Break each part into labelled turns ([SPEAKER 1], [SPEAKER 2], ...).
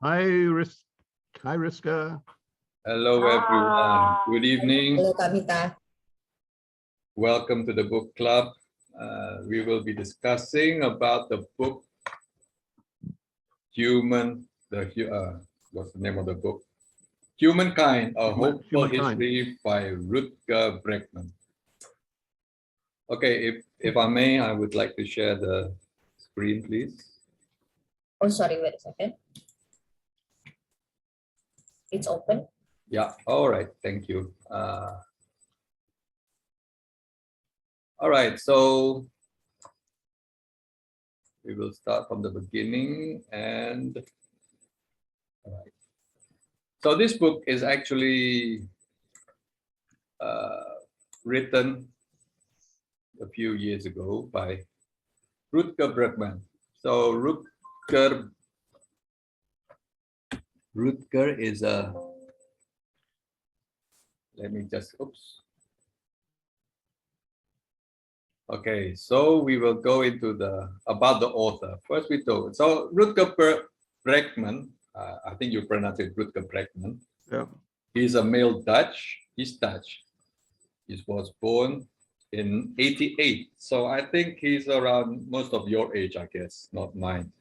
[SPEAKER 1] Hi, Hi, Riska.
[SPEAKER 2] Hello, everyone. Good evening.
[SPEAKER 3] Hello, Kak Mita.
[SPEAKER 2] Welcome to the book club. We will be discussing about the book what's the name of the book? Humankind, A Hopeful History by Rutger Bregman. Okay, if I may, I would like to share the screen, please.
[SPEAKER 3] Oh, sorry, wait a second. It's open.
[SPEAKER 2] Yeah, all right, thank you. All right, so we will start from the beginning and all right. So this book is actually written a few years ago by Rutger Bregman. So Rutger is a, let me just, oops. Okay, so we will go into about the author. First we talk, so Rutger Bregman, I think you pronounce it Rutger Bregman.
[SPEAKER 1] Yeah.
[SPEAKER 2] He's a male Dutch, he's Dutch. He was born in 88. So I think he's around most of your age, I guess, not mine.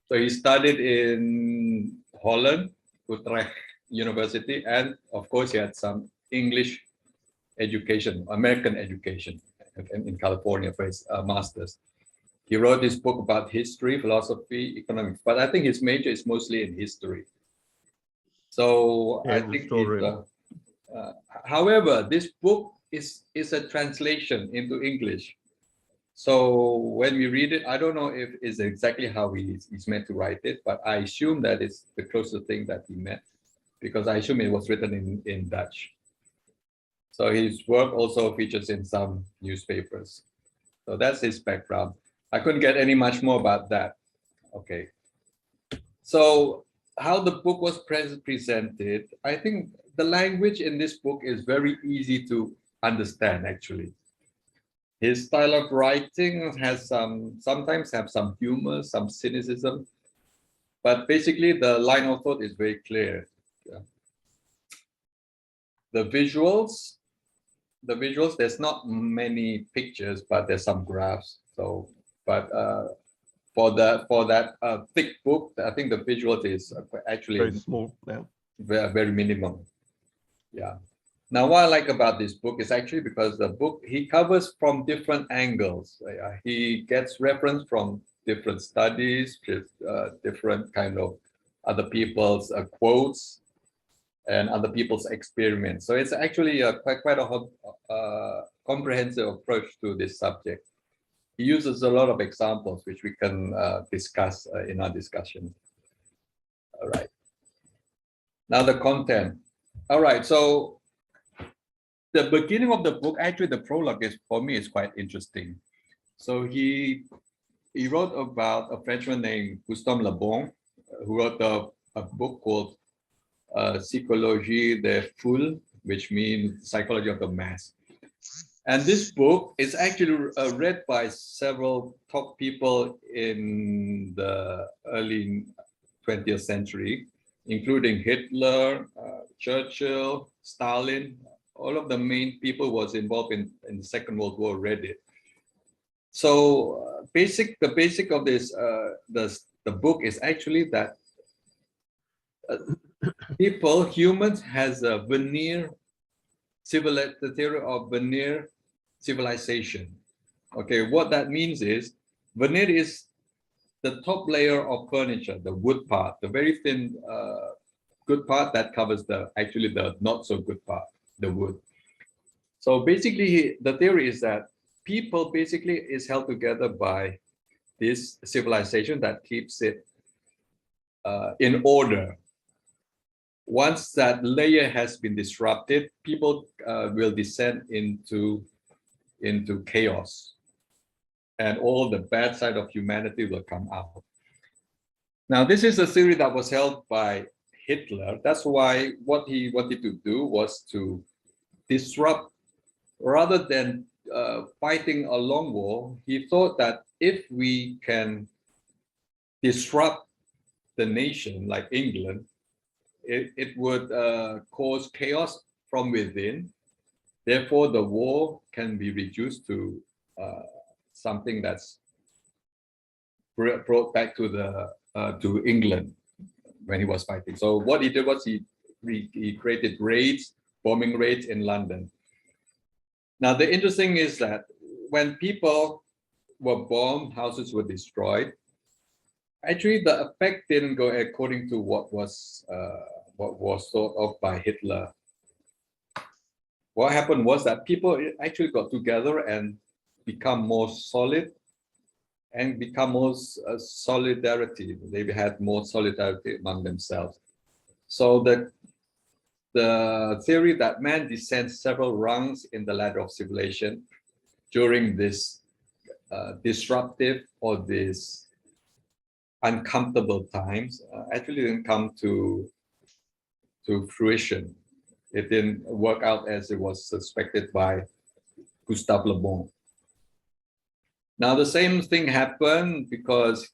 [SPEAKER 2] So he studied in Holland, Utrecht University, and of course he had some English education, American education in California for his master's. He wrote this book about history, philosophy, economics, but I think his major is mostly in history. So yeah, I think however, this book is a translation into English. So when we read it, I don't know if it's exactly how he's meant to write it, but I assume that it's the closest thing that he meant, because I assume it was written in Dutch. So his work also features in some newspapers. So that's his background. I couldn't get any much more about that. Okay. So how the book was presented, I think the language in this book is very easy to understand, actually. His style of writing has sometimes have some humor, some cynicism, but basically the line of thought is very clear. Yeah. The visuals, there's not many pictures, but there's some graphs. So, but for that thick book, I think the visuals is actually
[SPEAKER 1] very small. Yeah.
[SPEAKER 2] Very minimum. Yeah. Now, what I like about this book is actually because the book, he covers from different angles. He gets reference from different studies, different kind of other people's quotes and other people's experiments. So it's actually quite a comprehensive approach to this subject. He uses a lot of examples, which we can discuss in our discussion. All right. Now the content. All right, so the beginning of the book, actually the prologue is, for me, is quite interesting. So he wrote about a Frenchman named Gustave Le Bon, who wrote a book called Psychologie des Foules, which means Psychology of the Mass. And this book is actually read by several top people in the early 20th century, including Hitler, Churchill, Stalin. All of the main people was involved in the Second World War read it. So the basic of this the book is actually that humans has a veneer, the theory of veneer civilization. Okay, what that means is veneer is the top layer of furniture, the wood part, the very thin good part that covers the not so good part, the wood. So basically, the theory is that people basically is held together by this civilization that keeps it in order. Once that layer has been disrupted, people will descend into chaos, and all the bad side of humanity will come out. Now, this is a theory that was held by Hitler. That's why what he wanted to do was to disrupt, rather than fighting a long war. He thought that if we can disrupt the nation, like England, it would cause chaos from within. Therefore, the war can be reduced to something that's brought back to to England when he was fighting. So what he did was he created raids, bombing raids in London. Now the interesting is that when people were bombed, houses were destroyed. Actually, the effect didn't go according to what was thought of by Hitler. What happened was that people actually got together and become more solid and become more solidarity. They had more solidarity among themselves. So the theory that man descends several rungs in the ladder of civilization during this disruptive or this uncomfortable times actually didn't come to fruition. It didn't work out as it was suspected by Gustave Le Bon. Now the same thing happened because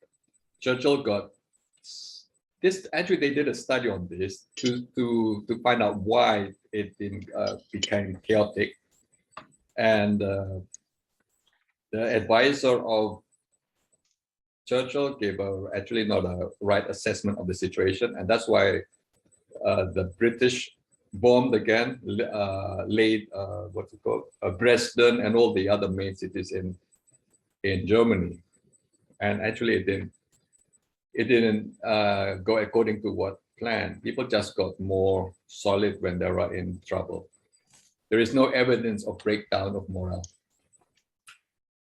[SPEAKER 2] Churchill got this. Actually, they did a study on this to find out why it became chaotic, and the advisor of Churchill gave actually not a right assessment of the situation, and that's why the British bombed again, laid what's it called, Dresden and all the other main cities in Germany, and actually it didn't go according to what planned. People just got more solid when they were in trouble. There is no evidence of breakdown of morale.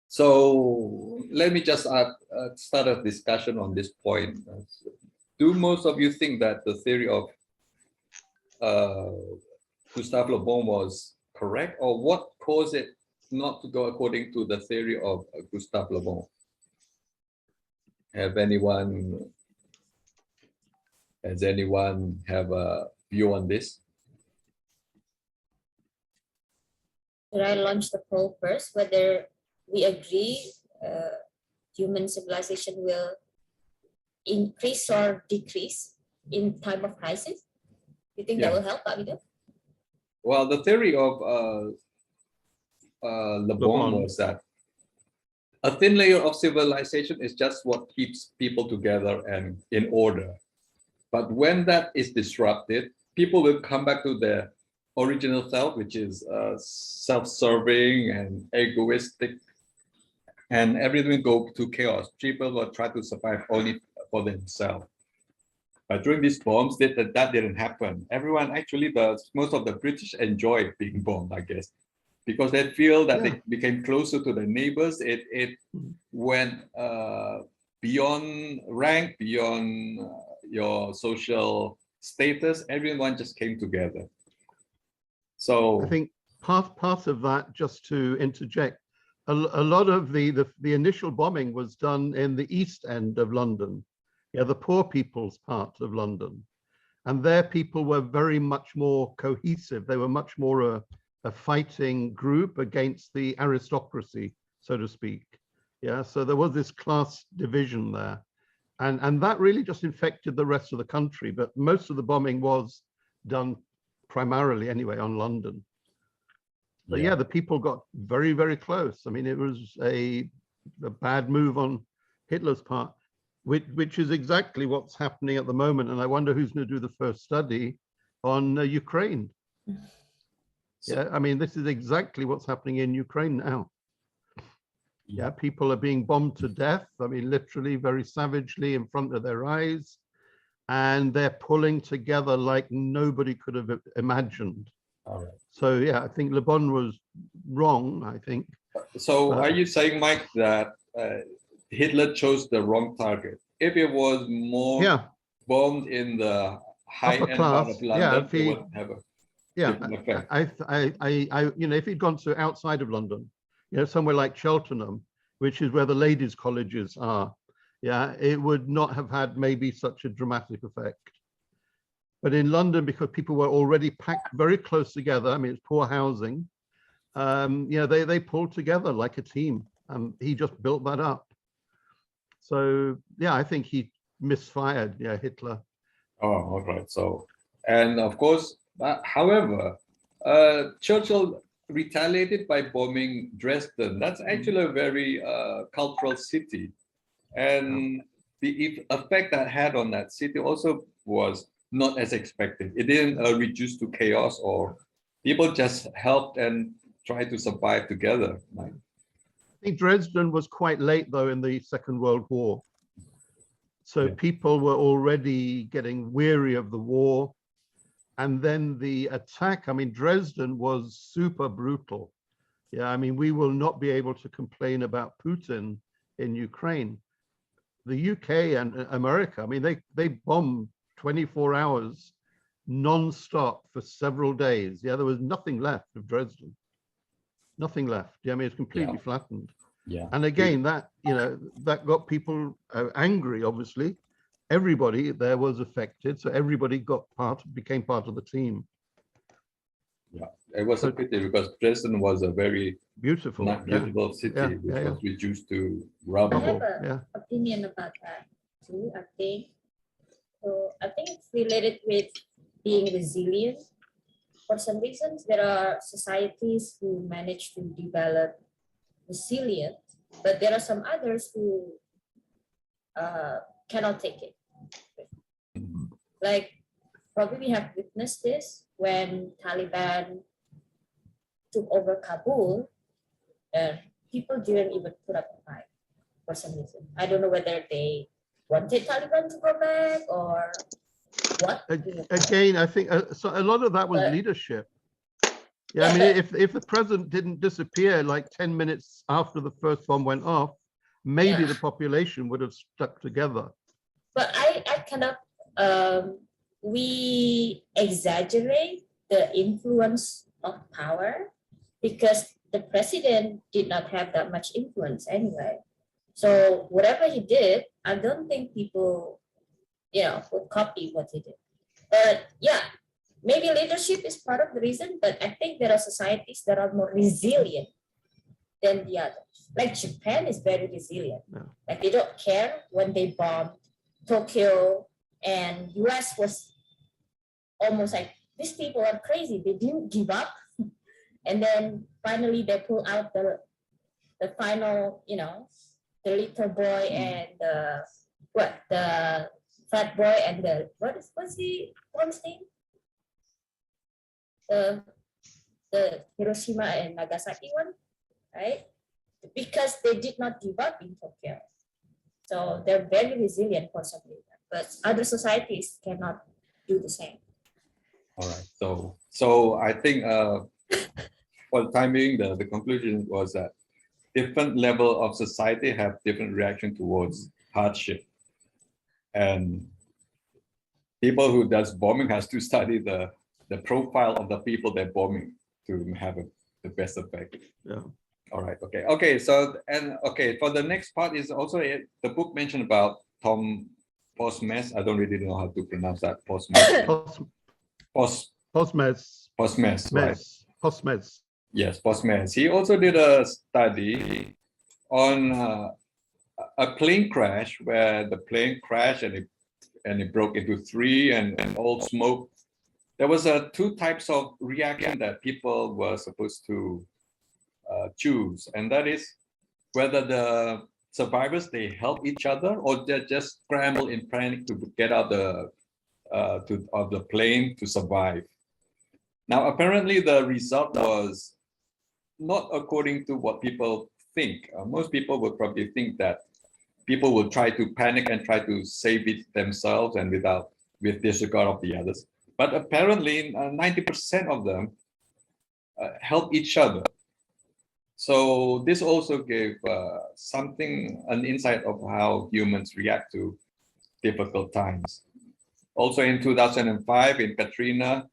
[SPEAKER 2] So let me just start a discussion on this point. Do most of you think that the theory of Gustave Le Bon was correct, or what caused it not to go according to the theory of Gustave Le Bon? Has anyone have a view on this?
[SPEAKER 3] Should I launch the poll first, whether we agree human civilization will increase or decrease in time of crisis? You think that will help, Pak Vito?
[SPEAKER 2] Well, the theory of Le Bon was that a thin layer of civilization is just what keeps people together and in order. But when that is disrupted, people will come back to their original self, which is self-serving and egoistic, and everything will go to chaos. People will try to survive only for themselves. But during these bombs, that didn't happen. Everyone actually, most of the British enjoyed being bombed, I guess, because they feel that they became closer to their neighbors. It went beyond rank, beyond your social status. Everyone just came together. So
[SPEAKER 1] I think part of that, just to interject, a lot of the initial bombing was done in the East End of London, the poor people's part of London, and their people were very much more cohesive. They were much more a fighting group against the aristocracy, so to speak. Yeah, so there was this class division there, and that really just infected the rest of the country. But most of the bombing was done primarily anyway on London. But yeah, the people got very, very close. I mean, it was a bad move on Hitler's part, which is exactly what's happening at the moment. And I wonder who's going to do the first study on Ukraine. Yeah, I mean, this is exactly what's happening in Ukraine now. Yeah, people are being bombed to death. I mean, literally very savagely in front of their eyes. And they're pulling together like nobody could have imagined.
[SPEAKER 2] all right.
[SPEAKER 1] So yeah, I think Le Bon was wrong, I think.
[SPEAKER 2] So are you saying, Mike, that Hitler chose the wrong target? If it was more bombed in the high-end part of London, it would have a different effect.
[SPEAKER 1] I you know, if he'd gone to outside of London, you know, somewhere like Cheltenham, which is where the ladies' colleges are, yeah, it would not have had maybe such a dramatic effect. But in London, because people were already packed very close together, I mean, it's poor housing, you know, they pulled together like a team. He just built that up. So yeah, I think he misfired. Yeah, Hitler.
[SPEAKER 2] Oh, all right. So, and of course, however, Churchill retaliated by bombing Dresden. That's actually a very cultural city. And the effect that had on that city also was not as expected. It didn't reduce to chaos, or people just helped and tried to survive together. Like,
[SPEAKER 1] I think Dresden was quite late though in the Second World War. So
[SPEAKER 2] Yeah.
[SPEAKER 1] people were already getting weary of the war. And then the attack, I mean, Dresden was super brutal. Yeah, I mean, we will not be able to complain about Putin in Ukraine. The UK and America, I mean, they bombed 24 hours non-stop for several days. Yeah, there was nothing left of Dresden. Nothing left. Yeah, I mean, it's completely flattened.
[SPEAKER 2] yeah.
[SPEAKER 1] And again, that, you know, that got people angry, obviously. Everybody there was affected. So everybody became part of the team.
[SPEAKER 2] Yeah, it was a pity because Dresden was a very
[SPEAKER 1] Beautiful.
[SPEAKER 2] beautiful city, which was reduced to
[SPEAKER 3] I
[SPEAKER 2] rubble.
[SPEAKER 3] have an opinion about that too. I think so. I think it's related with being resilient. For some reasons, there are societies who manage to develop resilience, but there are some others who cannot take it. Like probably we have witnessed this when Taliban took over Kabul, and people didn't even put up a fight for some reason. I don't know whether they wanted Taliban to go back or what.
[SPEAKER 1] Again, I think so a lot of that was leadership. Yeah, I mean, if the president didn't disappear like 10 minutes after the first bomb went off, maybe the population would have stuck together.
[SPEAKER 3] But I kind of, we exaggerate the influence of power because the president did not have that much influence anyway. So whatever he did, I don't think people, would copy what he did. But yeah, maybe leadership is part of the reason, but I think there are societies that are more resilient than the others. Like Japan is very resilient. Like they don't care when they bombed Tokyo, and US was almost like, these people are crazy. They didn't give up. And then finally they pull out the final, the little boy and the fat boy and what's the one's name? The Hiroshima and Nagasaki one, right? Because they did not give up in Tokyo. So they're very resilient for some reason, but other societies cannot do the same.
[SPEAKER 2] All right. So I think for the time being, the conclusion was that different level of society have different reaction towards hardship, and people who does bombing has to study the profile of the people they're bombing to have the best effect.
[SPEAKER 1] Yeah.
[SPEAKER 2] All right. Okay. So for the next part is also the book mentioned about Tom Postmes. I don't really know how to pronounce that. Postmes. Postmes. Right.
[SPEAKER 1] Postmes.
[SPEAKER 2] Yes, Postmes. He also did a study on a plane crash where the plane crashed and it broke into three and all smoke. There was two types of reaction that people were supposed to choose, and that is whether the survivors they help each other or they just scramble in panic to get out of the plane to survive. Now, apparently, the result was not according to what people think. Most people would probably think that people will try to panic and try to save it themselves and with disregard of the others. But apparently, 90% of them help each other. So this also gave an insight of how humans react to difficult times. Also in 2005, in Katrina,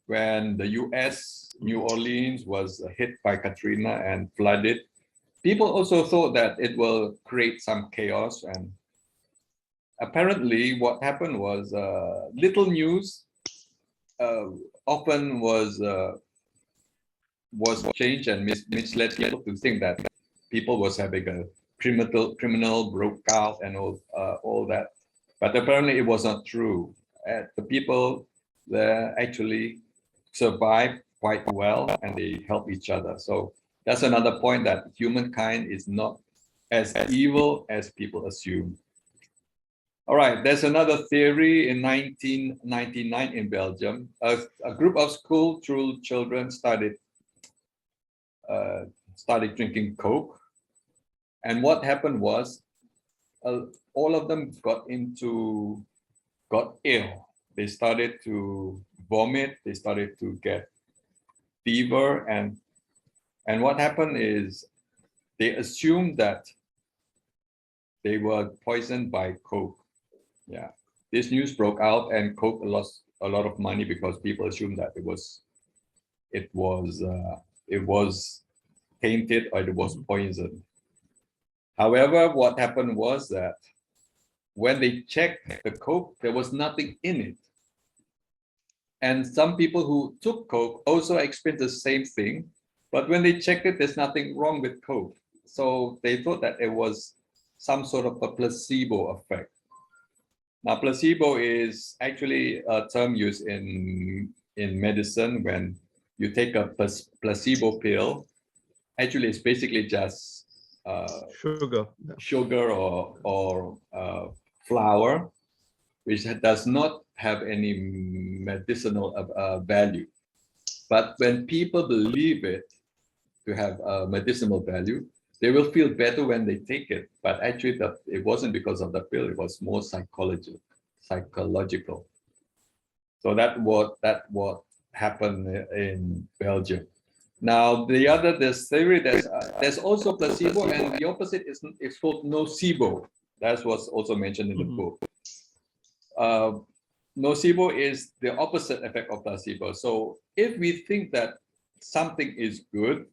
[SPEAKER 2] when the US, New Orleans was hit by Katrina and flooded, people also thought that it will create some chaos. And apparently what happened was little news often was changed and misled people to think that people was having a criminal broke out and all that. But apparently it was not true. The people there actually survived quite well and they help each other. So that's another point, that humankind is not as evil as people assume. All right, there's another theory. In 1999 in Belgium, a group of school children started drinking Coke. And what happened was all of them got ill. They started to vomit, they started to get fever, and what happened is they assumed that they were poisoned by Coke. Yeah, this news broke out, and Coke lost a lot of money because people assumed that it was tainted or it was poisoned. However, what happened was that when they checked the Coke, there was nothing in it. And some people who took Coke also experienced the same thing, but when they checked it, there's nothing wrong with Coke. So they thought that it was some sort of a placebo effect. Now, placebo is actually a term used in medicine. When you take a placebo pill, actually it's basically just sugar or flour, which does not have any medicinal value. But when people believe it to have a medicinal value, they will feel better when they take it. But actually, it wasn't because of the pill; it was more psychological. So that what happened in Belgium. Now this theory, there's also placebo, and the opposite is called nocebo. That's what's also mentioned in the book. Nocebo is the opposite effect of placebo. So if we think that something is good,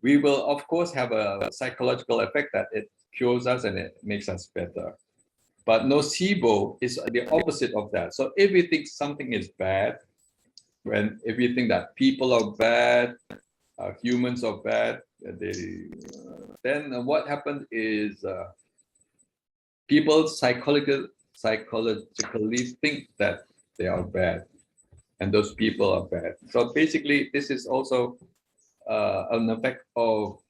[SPEAKER 2] we will of course have a psychological effect that it cures us and it makes us better. But nocebo is the opposite of that. So if we think something is bad, if we think that people are bad, humans are bad, then what happens is people psychologically think that they are bad, and those people are bad. So basically, this is also an effect of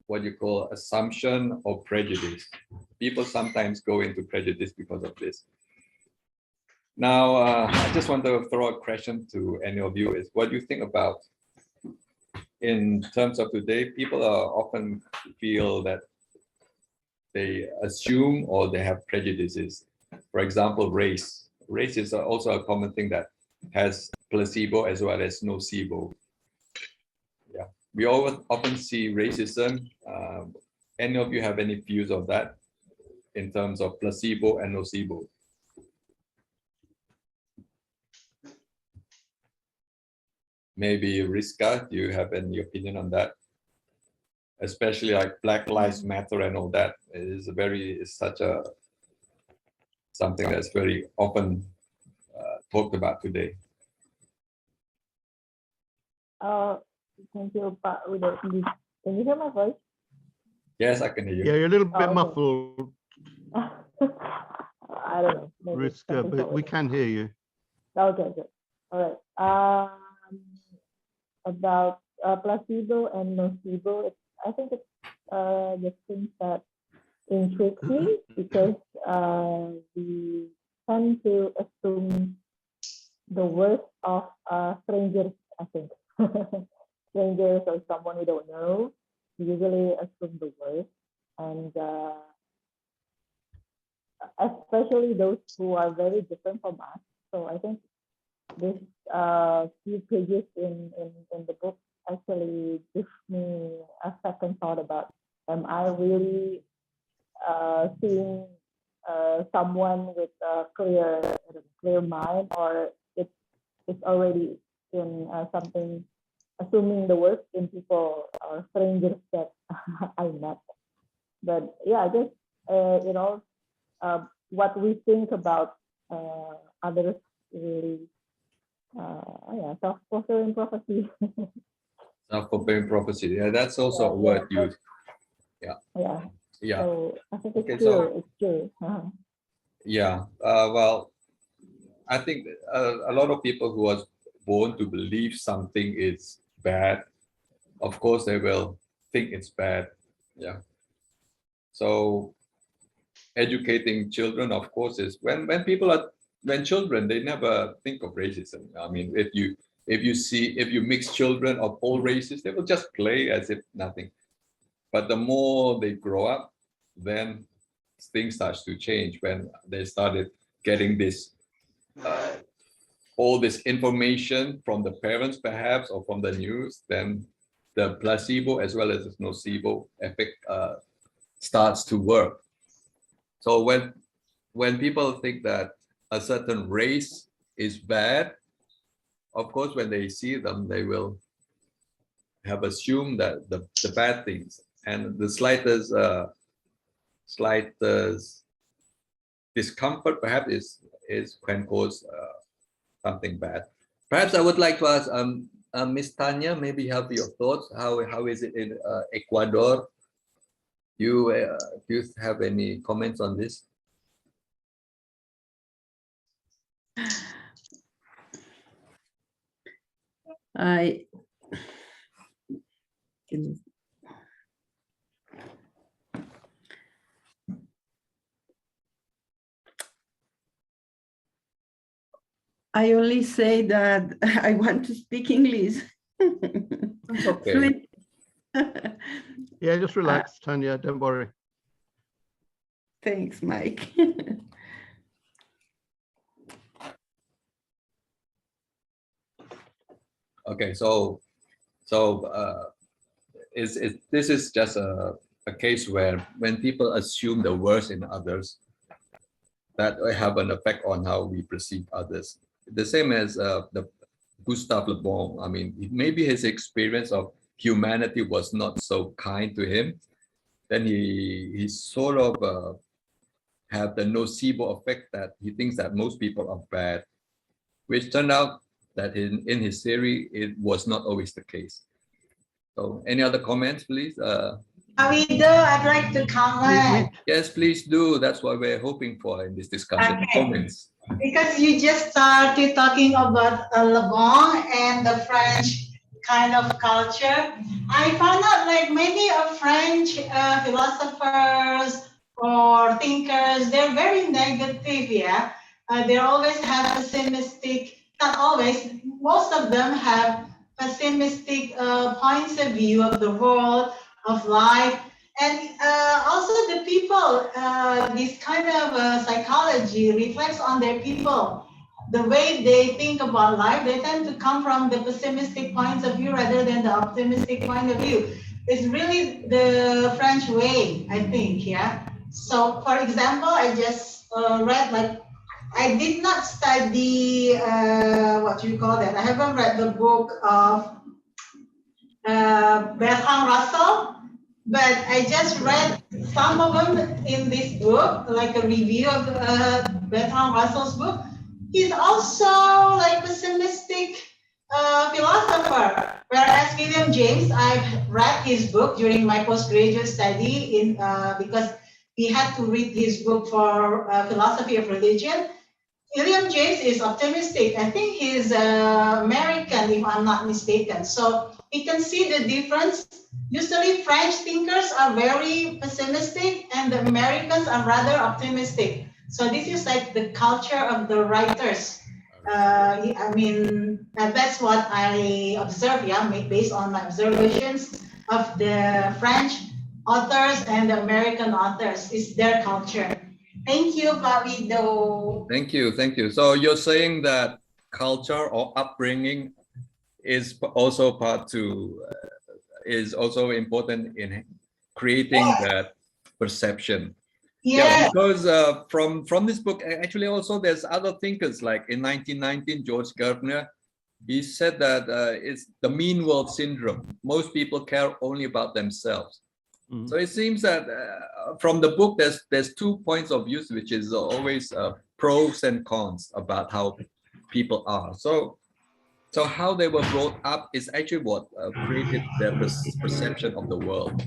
[SPEAKER 2] what you call assumption or prejudice. People sometimes go into prejudice because of this. Now, I just want to throw a question to any of you: is what do you think about, in terms of today, people often feel that they assume or they have prejudices. For example, race. Race is also a common thing that has placebo as well as nocebo. Yeah, we often see racism. Any of you have any views of that in terms of placebo and nocebo? Maybe Riska, do you have any opinion on that? Especially like Black Lives Matter and all that is something that's very often talked about today.
[SPEAKER 4] Thank you, Pak Uday. Can you hear my voice?
[SPEAKER 2] Yes, I can hear you.
[SPEAKER 1] Yeah, you're a little bit
[SPEAKER 4] okay.
[SPEAKER 1] muffled,
[SPEAKER 4] I don't know.
[SPEAKER 1] Riska, but we can hear you.
[SPEAKER 4] Okay, good. All right. About placebo and nocebo, I think it's the things that intrigue me, because we tend to assume the worst of strangers, I think. Strangers or someone we don't know, we usually assume the worst. And especially those who are very different from us. So I think this few pages in the book actually gives me a second thought about, am I really seeing someone with a clear mind, or it's already in something, assuming the worst in people or strangers that I met. But yeah, I guess what we think about others really, self-fulfilling prophecy.
[SPEAKER 2] Self-fulfilling prophecy. Yeah, that's also a word used. Yeah.
[SPEAKER 4] Yeah.
[SPEAKER 2] Yeah.
[SPEAKER 4] So I think it's
[SPEAKER 2] Okay,
[SPEAKER 4] true.
[SPEAKER 2] so
[SPEAKER 4] It's true.
[SPEAKER 2] yeah. Well, I think a lot of people who are born to believe something is bad, of course they will think it's bad. Yeah. So educating children, of course, is when people are when children, they never think of racism. I mean, if you mix children of all races, they will just play as if nothing. But the more they grow up, then things starts to change when they started getting this all this information from the parents perhaps or from the news, then the placebo as well as the nocebo effect starts to work. So when people think that a certain race is bad, of course, when they see them, they will have assumed that the bad things and the slightest discomfort perhaps is can cause something bad. Perhaps I would like to ask Miss Tanya, maybe have your thoughts. How is it in Ecuador? Do you have any comments on this?
[SPEAKER 5] I only say that I want to speak English.
[SPEAKER 2] Okay.
[SPEAKER 1] Yeah, just relax, Tanya, don't worry.
[SPEAKER 5] Thanks, Mike.
[SPEAKER 2] Okay, so this is just a case where when people assume the worst in others, that will have an effect on how we perceive others. The same as the Gustave Le Bon. I mean, maybe his experience of humanity was not so kind to him. Then he sort of have the nocebo effect that he thinks that most people are bad, which turned out that in his theory, it was not always the case. So any other comments, please?
[SPEAKER 6] I'd like to comment.
[SPEAKER 2] Yes, please do. That's what we're hoping for in this discussion.
[SPEAKER 6] Okay.
[SPEAKER 2] Comments.
[SPEAKER 6] Because you just started talking about Le Bon and the French kind of culture. I found out like many of French philosophers or thinkers, they're very negative, yeah. They always have pessimistic, not always, most of them have pessimistic points of view of the world, of life. And also the people, this kind of psychology reflects on their people. The way they think about life, they tend to come from the pessimistic points of view rather than the optimistic point of view. It's really the French way, I think, yeah. So, for example, I just read, like, I did not study, what you call that? I haven't read the book of Bertrand Russell, but I just read some of them in this book, like a review of Bertrand Russell's book. He's also like pessimistic philosopher, whereas William James, I've read his book during my postgraduate study in because we had to read his book for philosophy of religion. William James is optimistic. I think he's American, if I'm not mistaken. So we can see the difference. Usually French thinkers are very pessimistic and the Americans are rather optimistic. So this is like the culture of the writers. I mean, that's what I observe, yeah, based on my observations of the French authors and the American authors, is their culture. Thank you, Babido.
[SPEAKER 2] Thank you, thank you. So you're saying that culture or upbringing is also is also important in creating that perception. Yeah, because from this book, actually also there's other thinkers, like in 1919, George Gardner, he said that it's the mean world syndrome. Most people care only about themselves. So it seems that from the book, there's 2 points of view, which is always pros and cons about how people are. So how they were brought up is actually what created their perception of the world.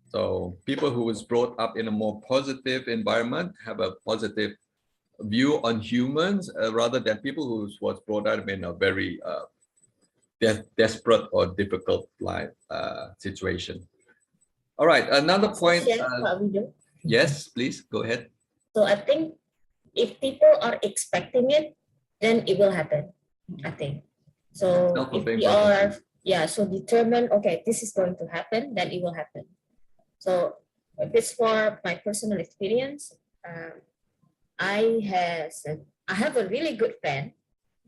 [SPEAKER 2] So people who was brought up in a more positive environment have a positive view on humans rather than people who was brought up in a very desperate or difficult life situation. All right, another point.
[SPEAKER 3] Share what we do.
[SPEAKER 2] Yes, please go ahead.
[SPEAKER 3] So I think if people are expecting it, then it will happen. I think. So if
[SPEAKER 2] Self-fulfilling
[SPEAKER 3] we are,
[SPEAKER 2] prophecy.
[SPEAKER 3] yeah, so determined, okay, this is going to happen, then it will happen. So if it's for my personal experience, I have a really good friend,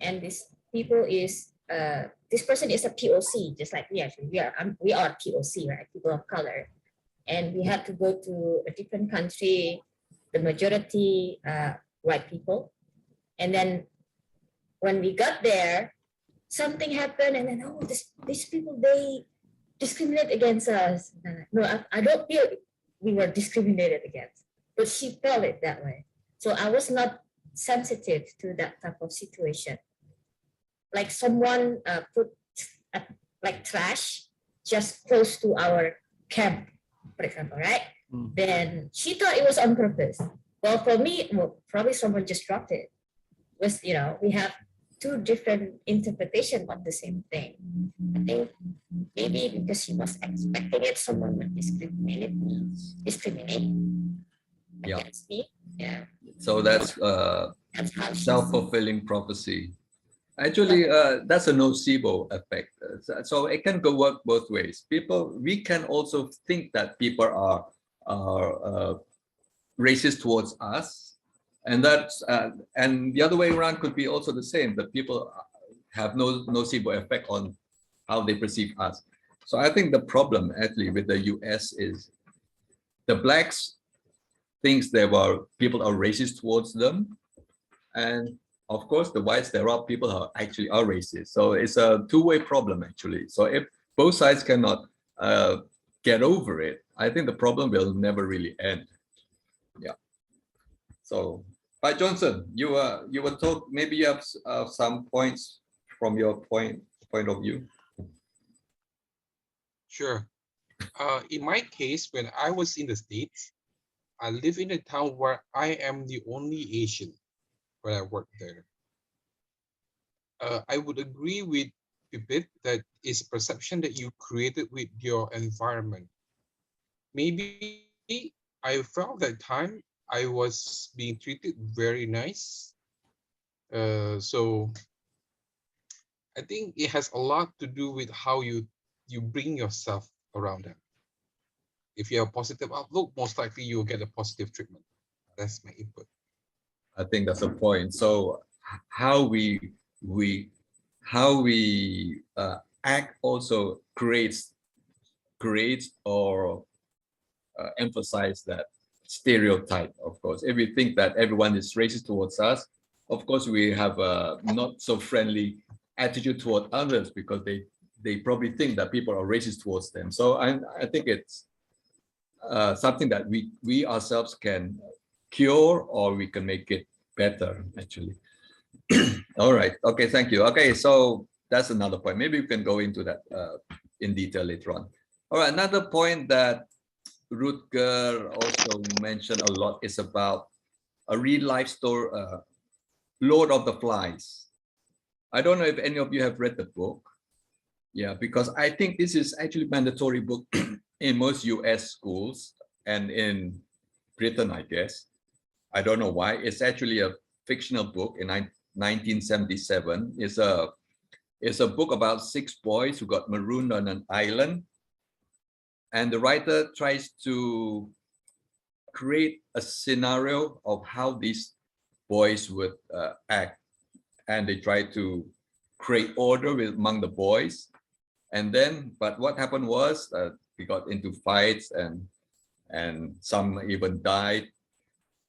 [SPEAKER 3] and this person is a POC, just like we actually we are POC, right? People of color, and we had to go to a different country, the majority white people, and then when we got there, something happened, and then these people, they discriminate against us. No, I don't feel we were discriminated against, but she felt it that way. So I was not sensitive to that type of situation. Like someone put like trash just close to our camp, for example, right? Then she thought it was on purpose. Well, for me, probably someone just dropped it. We have two different interpretations of the same thing. I think maybe because she was expecting it, someone would discriminate against me. Yeah.
[SPEAKER 2] So that's
[SPEAKER 3] That's how she
[SPEAKER 2] self-fulfilling prophecy. Actually, that's a nocebo effect. So it can go work both ways. We can also think that people are racist towards us, and that's and the other way around could be also the same. That people have no nocebo effect on how they perceive us. So I think the problem actually with the US is the blacks thinks people are racist towards them, and of course the whites, there are people who are racist. So it's a two-way problem actually. So if both sides cannot get over it, I think the problem will never really end. Yeah. So, Pat Johnson, you were told maybe you have some points from your point of view.
[SPEAKER 7] Sure. In my case, when I was in the States, I live in a town where I am the only Asian when I work there. I would agree with Pipit that it's a perception that you created with your environment. Maybe I felt that time I was being treated very nice. So I think it has a lot to do with how you bring yourself around them. If you have a positive outlook, most likely you'll get a positive treatment. That's my input.
[SPEAKER 2] I think that's a point. So how we act also creates or emphasize that stereotype. Of course, if we think that everyone is racist towards us, of course we have a not so friendly attitude toward others because they probably think that people are racist towards them. So I think it's something that we ourselves can cure, or we can make it better actually. All right. Okay. Thank you. Okay. So that's another point. Maybe we can go into that in detail later on. All right. Another point that Rutger also mentioned a lot is about a real life story, Lord of the Flies. I don't know if any of you have read the book. Yeah, because I think this is actually mandatory book in most US schools and in Britain, I guess. I don't know why. It's actually a fictional book in 1977. It's a book about 6 boys who got marooned on an island. And the writer tries to create a scenario of how these boys would act. And they try to create order among the boys. And then, but what happened was we got into fights and some even died.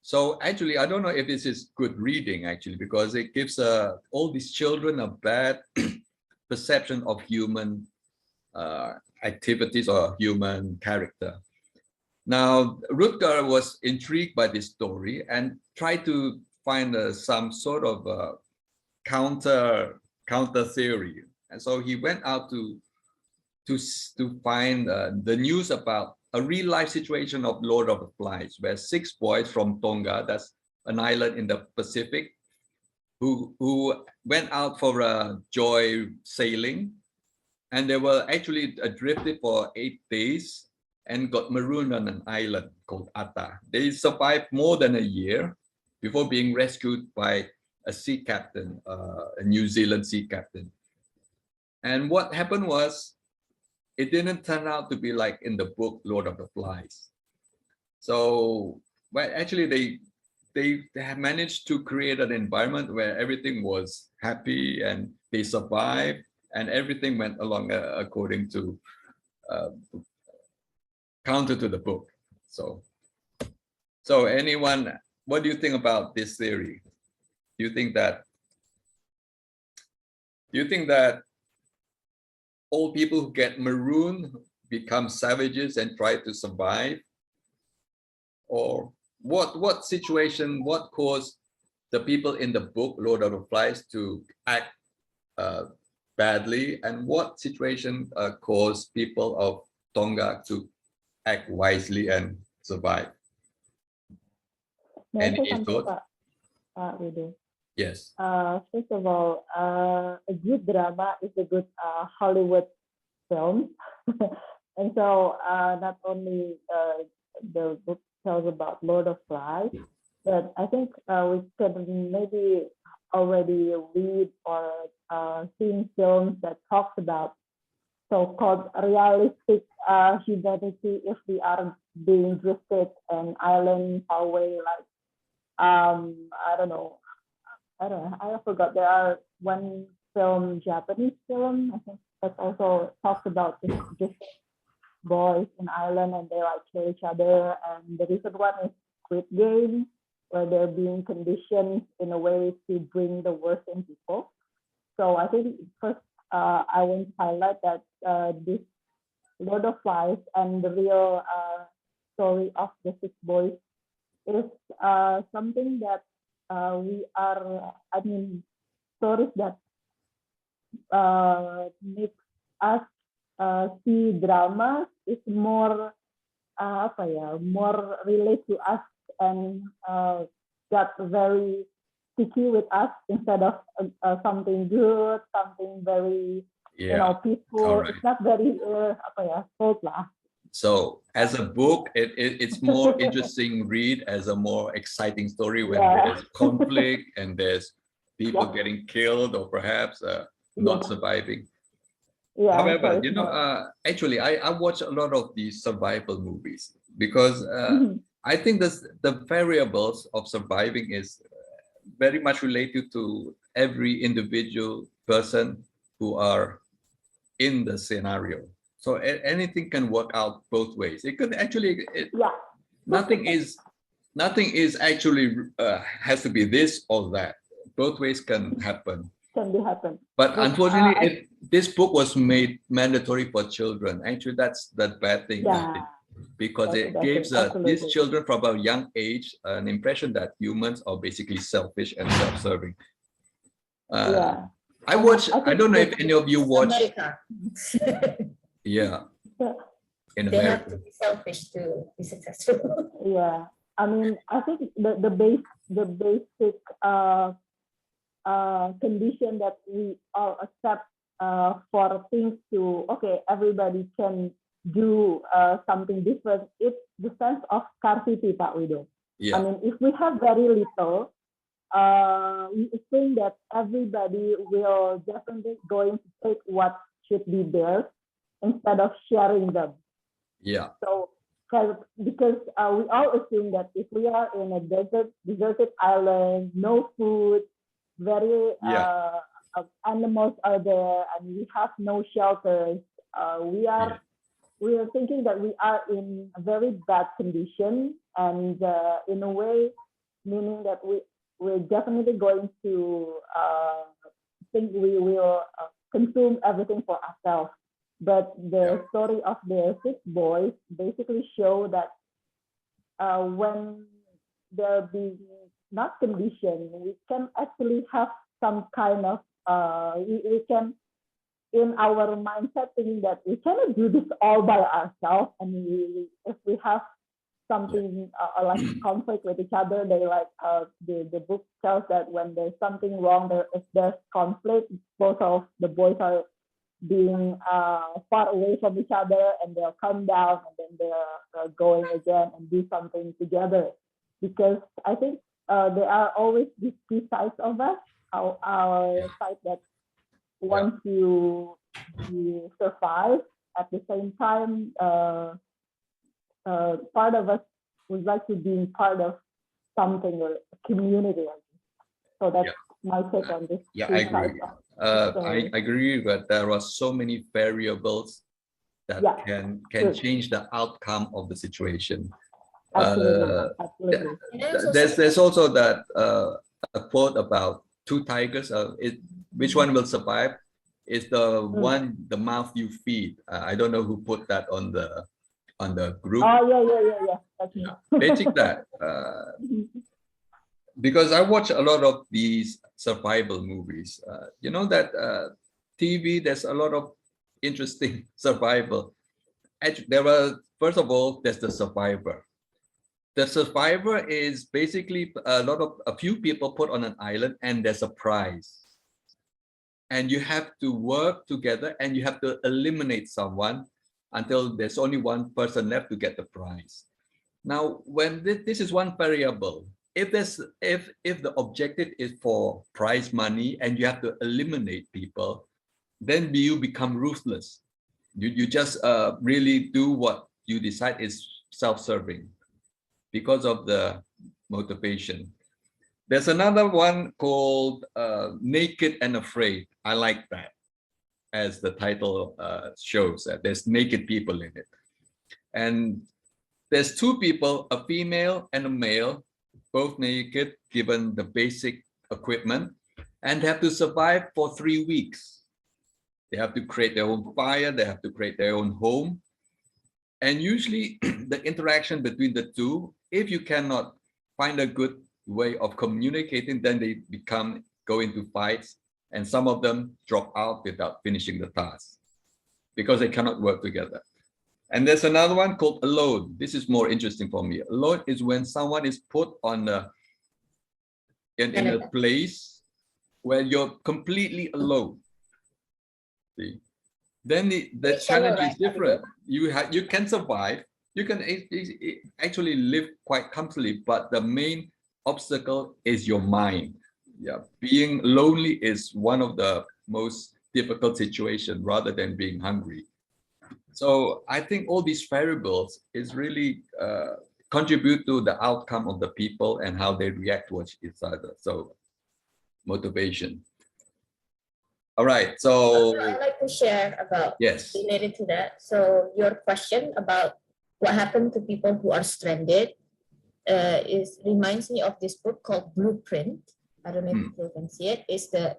[SPEAKER 2] So actually, I don't know if this is good reading actually, because it gives all these children a bad perception of human activities or human character. Now, Rutger was intrigued by this story and tried to find some sort of counter theory. And so he went out to find the news about a real life situation of Lord of the Flies, where 6 boys from Tonga, that's an island in the Pacific, who went out for a joy sailing, and they were actually adrifted for 8 days and got marooned on an island called Ata. They survived more than a year before being rescued by a sea captain, a New Zealand sea captain. And what happened was, it didn't turn out to be like in the book Lord of the Flies. So, well, actually they have managed to create an environment where everything was happy and they survived and everything went along according to counter to the book. So anyone, what do you think about this theory? Do you think that all people who get marooned become savages and try to survive? Or what situation, what caused the people in the book Lord of the Flies to act badly, and what situation caused people of Tonga to act wisely and survive?
[SPEAKER 4] May I say
[SPEAKER 2] Any
[SPEAKER 4] something,
[SPEAKER 2] thoughts?
[SPEAKER 4] Pak Widow?
[SPEAKER 2] Yes.
[SPEAKER 4] First of all, a good drama is a good Hollywood film. And so not only the book tells about Lord of Flies, but I think we can maybe already read or seen films that talks about so-called realistic humanity if we are being drifted an island far away, like I don't know, I forgot. There are one film, Japanese film, I think, that also talks about just boys in Ireland and they like kill each other. And the recent one is Squid Game, where they're being conditioned in a way to bring the worst in people. So I think first I want to highlight that this Lord of Flies and the real story of the 6 boys is something that we are, I mean, stories that make us see drama is more more relate to us and got very sticky with us instead of something good, something very peaceful.
[SPEAKER 2] correct.
[SPEAKER 4] It's not very cold lah.
[SPEAKER 2] So as a book, it's more interesting read as a more exciting story when there's conflict and there's people getting killed or perhaps not surviving.
[SPEAKER 4] Yeah,
[SPEAKER 2] However,
[SPEAKER 4] so
[SPEAKER 2] actually, I watch a lot of these survival movies because I think the variables of surviving is very much related to every individual person who are in the scenario. So anything can work out both ways. It could actually, nothing is actually has to be this or that. Both ways can happen.
[SPEAKER 4] Can be happen.
[SPEAKER 2] But unfortunately, this book was made mandatory for children. Actually, that's the bad thing.
[SPEAKER 4] Yeah.
[SPEAKER 2] Because it
[SPEAKER 4] That's
[SPEAKER 2] gives
[SPEAKER 4] absolutely.
[SPEAKER 2] these children from a young age an impression that humans are basically selfish and self-serving. I watch. I don't know if any of you watch.
[SPEAKER 3] America.
[SPEAKER 2] Yeah. In
[SPEAKER 3] They have
[SPEAKER 2] America.
[SPEAKER 3] to be selfish to be successful.
[SPEAKER 4] Yeah, I mean, I think the basic condition that we all accept for things to everybody can do something different. It's the sense of scarcity, Pak Widow.
[SPEAKER 2] Yeah.
[SPEAKER 4] I mean, if we have very little, we assume that everybody will definitely going to take what should be theirs instead of sharing them.
[SPEAKER 2] Yeah.
[SPEAKER 4] So, because we all assume that if we are in a deserted island, no food, very animals are there, and we have no shelters, we are thinking that we are in a very bad condition, and in a way, meaning that we're definitely going to think we will consume everything for ourselves. But the story of the 6 boys basically show that when they're being not conditioned, we can actually have some kind of we can in our mindset thinking that we cannot do this all by ourselves, and if we have something like conflict with each other, they like the book tells that when there's something wrong, if there's conflict, both of the boys are being far away from each other, and they'll come down, and then they're going again and do something together. Because I think there are always these two sides of us. Our side that wants you survive, at the same time part of us would like to be part of something or a community. So that's my take on this.
[SPEAKER 2] Yeah, I agree. I agree that there are so many variables that can change the outcome of the situation.
[SPEAKER 4] Absolutely.
[SPEAKER 2] There's also that a quote about two tigers. Which one will survive? Is the one the mouth you feed. I don't know who put that on the group.
[SPEAKER 4] Oh yeah.
[SPEAKER 2] Basic that. Because I watch a lot of these survival movies. You know that TV, there's a lot of interesting survival. First of all, there's the survivor. The survivor is basically a few people put on an island, and there's a prize. And you have to work together, and you have to eliminate someone until there's only one person left to get the prize. Now, when this is one variable, if the objective is for prize money and you have to eliminate people, then you become ruthless. You just really do what you decide is self-serving because of the motivation. There's another one called Naked and Afraid. I like that, as the title shows, that there's naked people in it. And there's two people, a female and a male, both naked, given the basic equipment, and they have to survive for 3 weeks. They have to create their own fire, they have to create their own home. And usually the interaction between the two, if you cannot find a good way of communicating, then they go into fights, and some of them drop out without finishing the task because they cannot work together. And there's another one called Alone. This is more interesting for me. Alone is when someone is put on in a place where you're completely alone. See? Then the challenge is different. You can survive. You can actually live quite comfortably, but the main obstacle is your mind. Yeah, being lonely is one of the most difficult situations rather than being hungry. So I think all these variables is really contribute to the outcome of the people and how they react towards each other. So motivation. All right. So
[SPEAKER 3] I'd like to share about related to that. So your question about what happened to people who are stranded reminds me of this book called Blueprint. I don't know if you can see it. It's the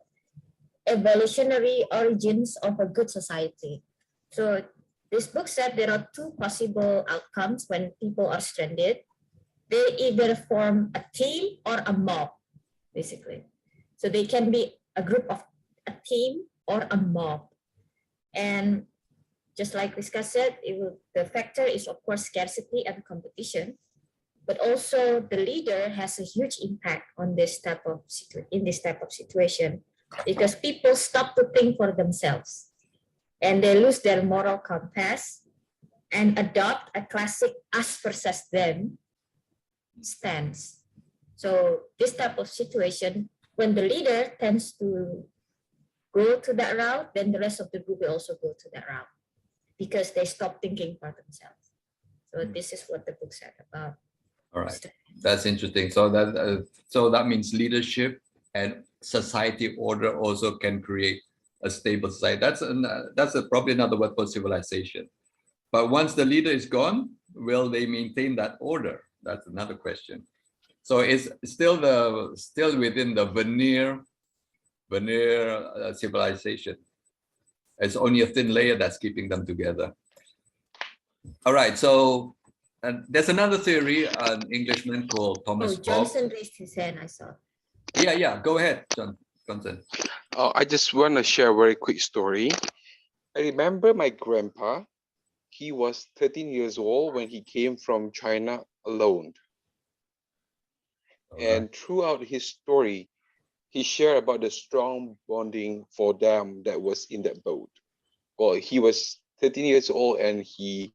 [SPEAKER 3] evolutionary origins of a good society. So this book said there are two possible outcomes when people are stranded. They either form a team or a mob, basically. So they can be a group of a team or a mob. And just like Rizka said, the factor is of course scarcity and competition, but also the leader has a huge impact on this type of situation, because people stop to think for themselves and they lose their moral compass and adopt a classic us versus them stance. So this type of situation, when the leader tends to go to that route, then the rest of the group will also go to that route because they stop thinking for themselves. So this is what the book said about.
[SPEAKER 2] All right, that's interesting. So that means leadership and society order also can create a stable society. That's probably another word for civilization. But once the leader is gone, will they maintain that order? That's another question. So it's still within the veneer civilization. It's only a thin layer that's keeping them together. All right, so there's another theory, an Englishman called Thomas
[SPEAKER 3] Johnson raised his hand, I saw.
[SPEAKER 2] Yeah, go ahead, Johnson.
[SPEAKER 7] I just want to share a very quick story.
[SPEAKER 8] I remember my grandpa. He was 13 years old when he came from China alone. And throughout his story, he shared about the strong bonding for them that was in that boat. Well, he was 13 years old and he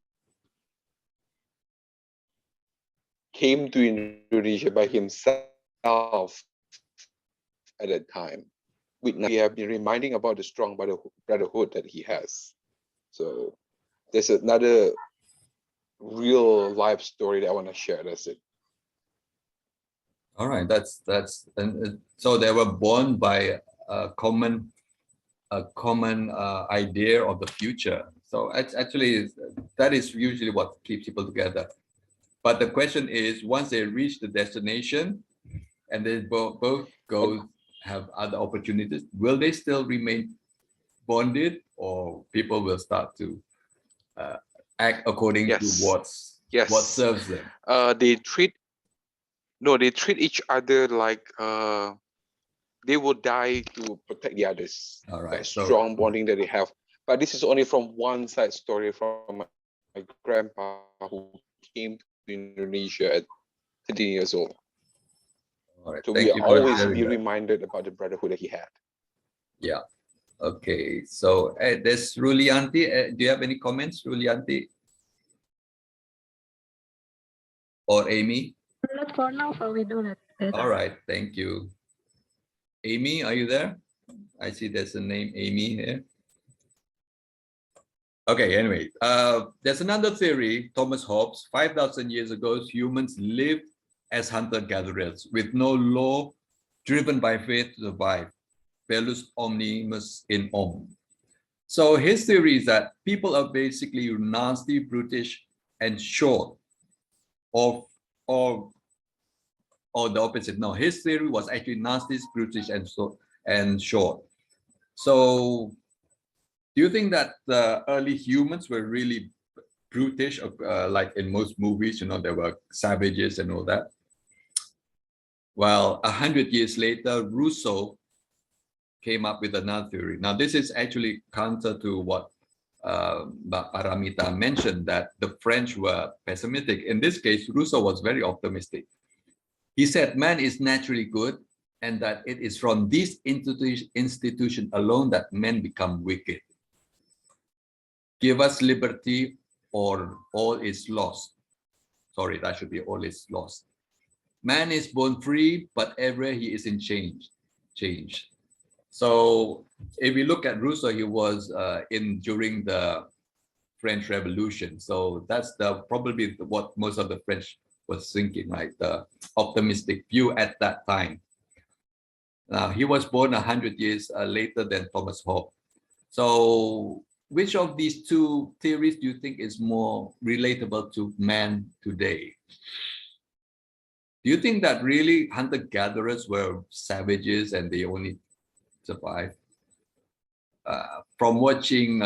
[SPEAKER 8] came to Indonesia by himself at that time. We have been reminding about the strong brotherhood that he has. So there's another real life story that I want to share. That's it.
[SPEAKER 2] All right, and so they were born by a common idea of the future. So actually, that is usually what keeps people together. But the question is, once they reach the destination, and they both go have other opportunities, will they still remain bonded, or people will start to act according to what serves them?
[SPEAKER 8] They treat each other like they will die to protect the others.
[SPEAKER 2] All right,
[SPEAKER 8] That strong bonding that they have. But this is only from one side story from my grandpa who came to Indonesia at 13 years old.
[SPEAKER 2] All right,
[SPEAKER 8] So
[SPEAKER 2] thank
[SPEAKER 8] we
[SPEAKER 2] you for
[SPEAKER 8] always
[SPEAKER 2] sharing
[SPEAKER 8] be
[SPEAKER 2] that.
[SPEAKER 8] reminded about the brotherhood that he had.
[SPEAKER 2] Yeah. Okay. So there's Rulianti. Do you have any comments, Rulianti? Or Amy?
[SPEAKER 9] Not for now, but we do that later.
[SPEAKER 2] All right. Thank you. Amy, are you there? I see there's a name Amy here. Okay, anyway, there's another theory, Thomas Hobbes. 5,000 years ago, humans lived as hunter-gatherers with no law, driven by faith to survive. Bellus omnimus in om. So his theory is that people are basically nasty, brutish, and short, or the opposite. No, his theory was actually nasty, brutish, and short. So do you think that the early humans were really brutish, like in most movies, there were savages and all that? Well, 100 years later, Rousseau came up with another theory. Now, this is actually counter to what Paramita mentioned, that the French were pessimistic. In this case, Rousseau was very optimistic. He said man is naturally good, and that it is from this institution alone that men become wicked. Give us liberty or all is lost. Sorry, that should be all is lost. Man is born free, but everywhere he is in change. So if we look at Rousseau, he was during the French Revolution. So that's probably what most of the French was thinking, right? The optimistic view at that time. Now, he was born 100 years later than Thomas Hobbes. So which of these two theories do you think is more relatable to man today? Do you think that really hunter-gatherers were savages and they only survived? From watching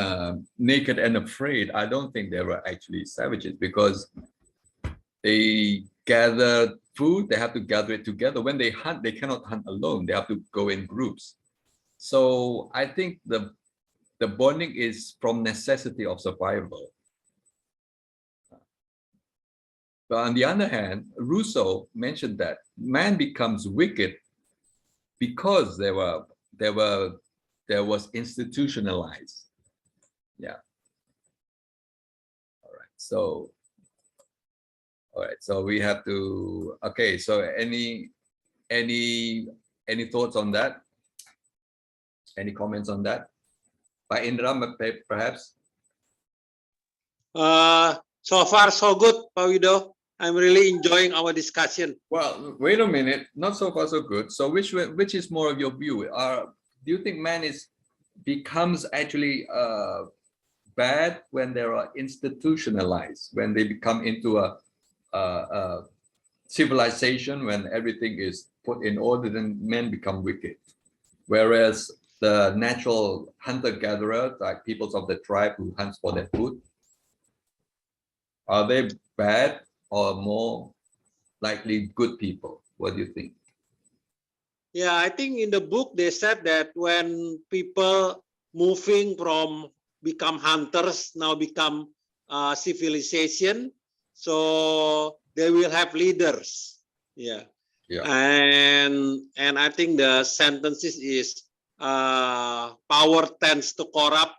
[SPEAKER 2] Naked and Afraid, I don't think they were actually savages, because they gather food, they have to gather it together. When they hunt, they cannot hunt alone. They have to go in groups. So I think the bonding is from necessity of survival. But on the other hand, Rousseau mentioned that man becomes wicked because there was institutionalized. Yeah. All right. So we have to. Okay. So any thoughts on that? Any comments on that? By Indra, perhaps.
[SPEAKER 10] So far, so good, Pak Widow. I'm really enjoying our discussion.
[SPEAKER 2] Well, wait a minute. Not so far, so good. So which is more of your view? Do you think man becomes actually bad when they are institutionalized, when they become into a civilization, when everything is put in order, then men become wicked? Whereas the natural hunter-gatherer, like peoples of the tribe who hunts for their food, are they bad or more likely good people? What do you think?
[SPEAKER 10] Yeah, I think in the book they said that when people moving from become hunters, now become civilization. So they will have leaders. Yeah.
[SPEAKER 2] Yeah.
[SPEAKER 10] And I think the sentences is power tends to corrupt,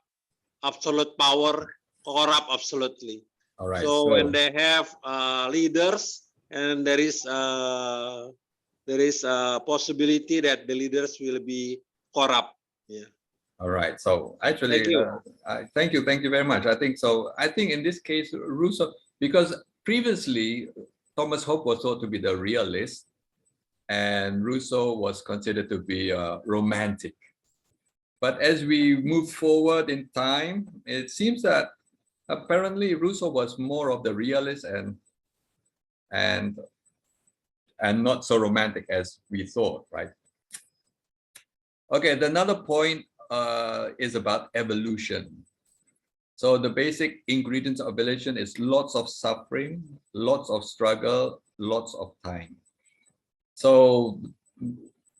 [SPEAKER 10] absolute power corrupt absolutely.
[SPEAKER 2] All right.
[SPEAKER 10] So when they have leaders, and there is a possibility that the leaders will be corrupt. Yeah.
[SPEAKER 2] All right. So actually,
[SPEAKER 10] Thank you.
[SPEAKER 2] thank you very much. I think so. I think in this case, Rousseau, because previously Thomas Hobbes was thought to be the realist, and Rousseau was considered to be romantic. But as we move forward in time, it seems that apparently Rousseau was more of the realist and not so romantic as we thought, right? Okay, another point is about evolution. So the basic ingredients of evolution is lots of suffering, lots of struggle, lots of time. So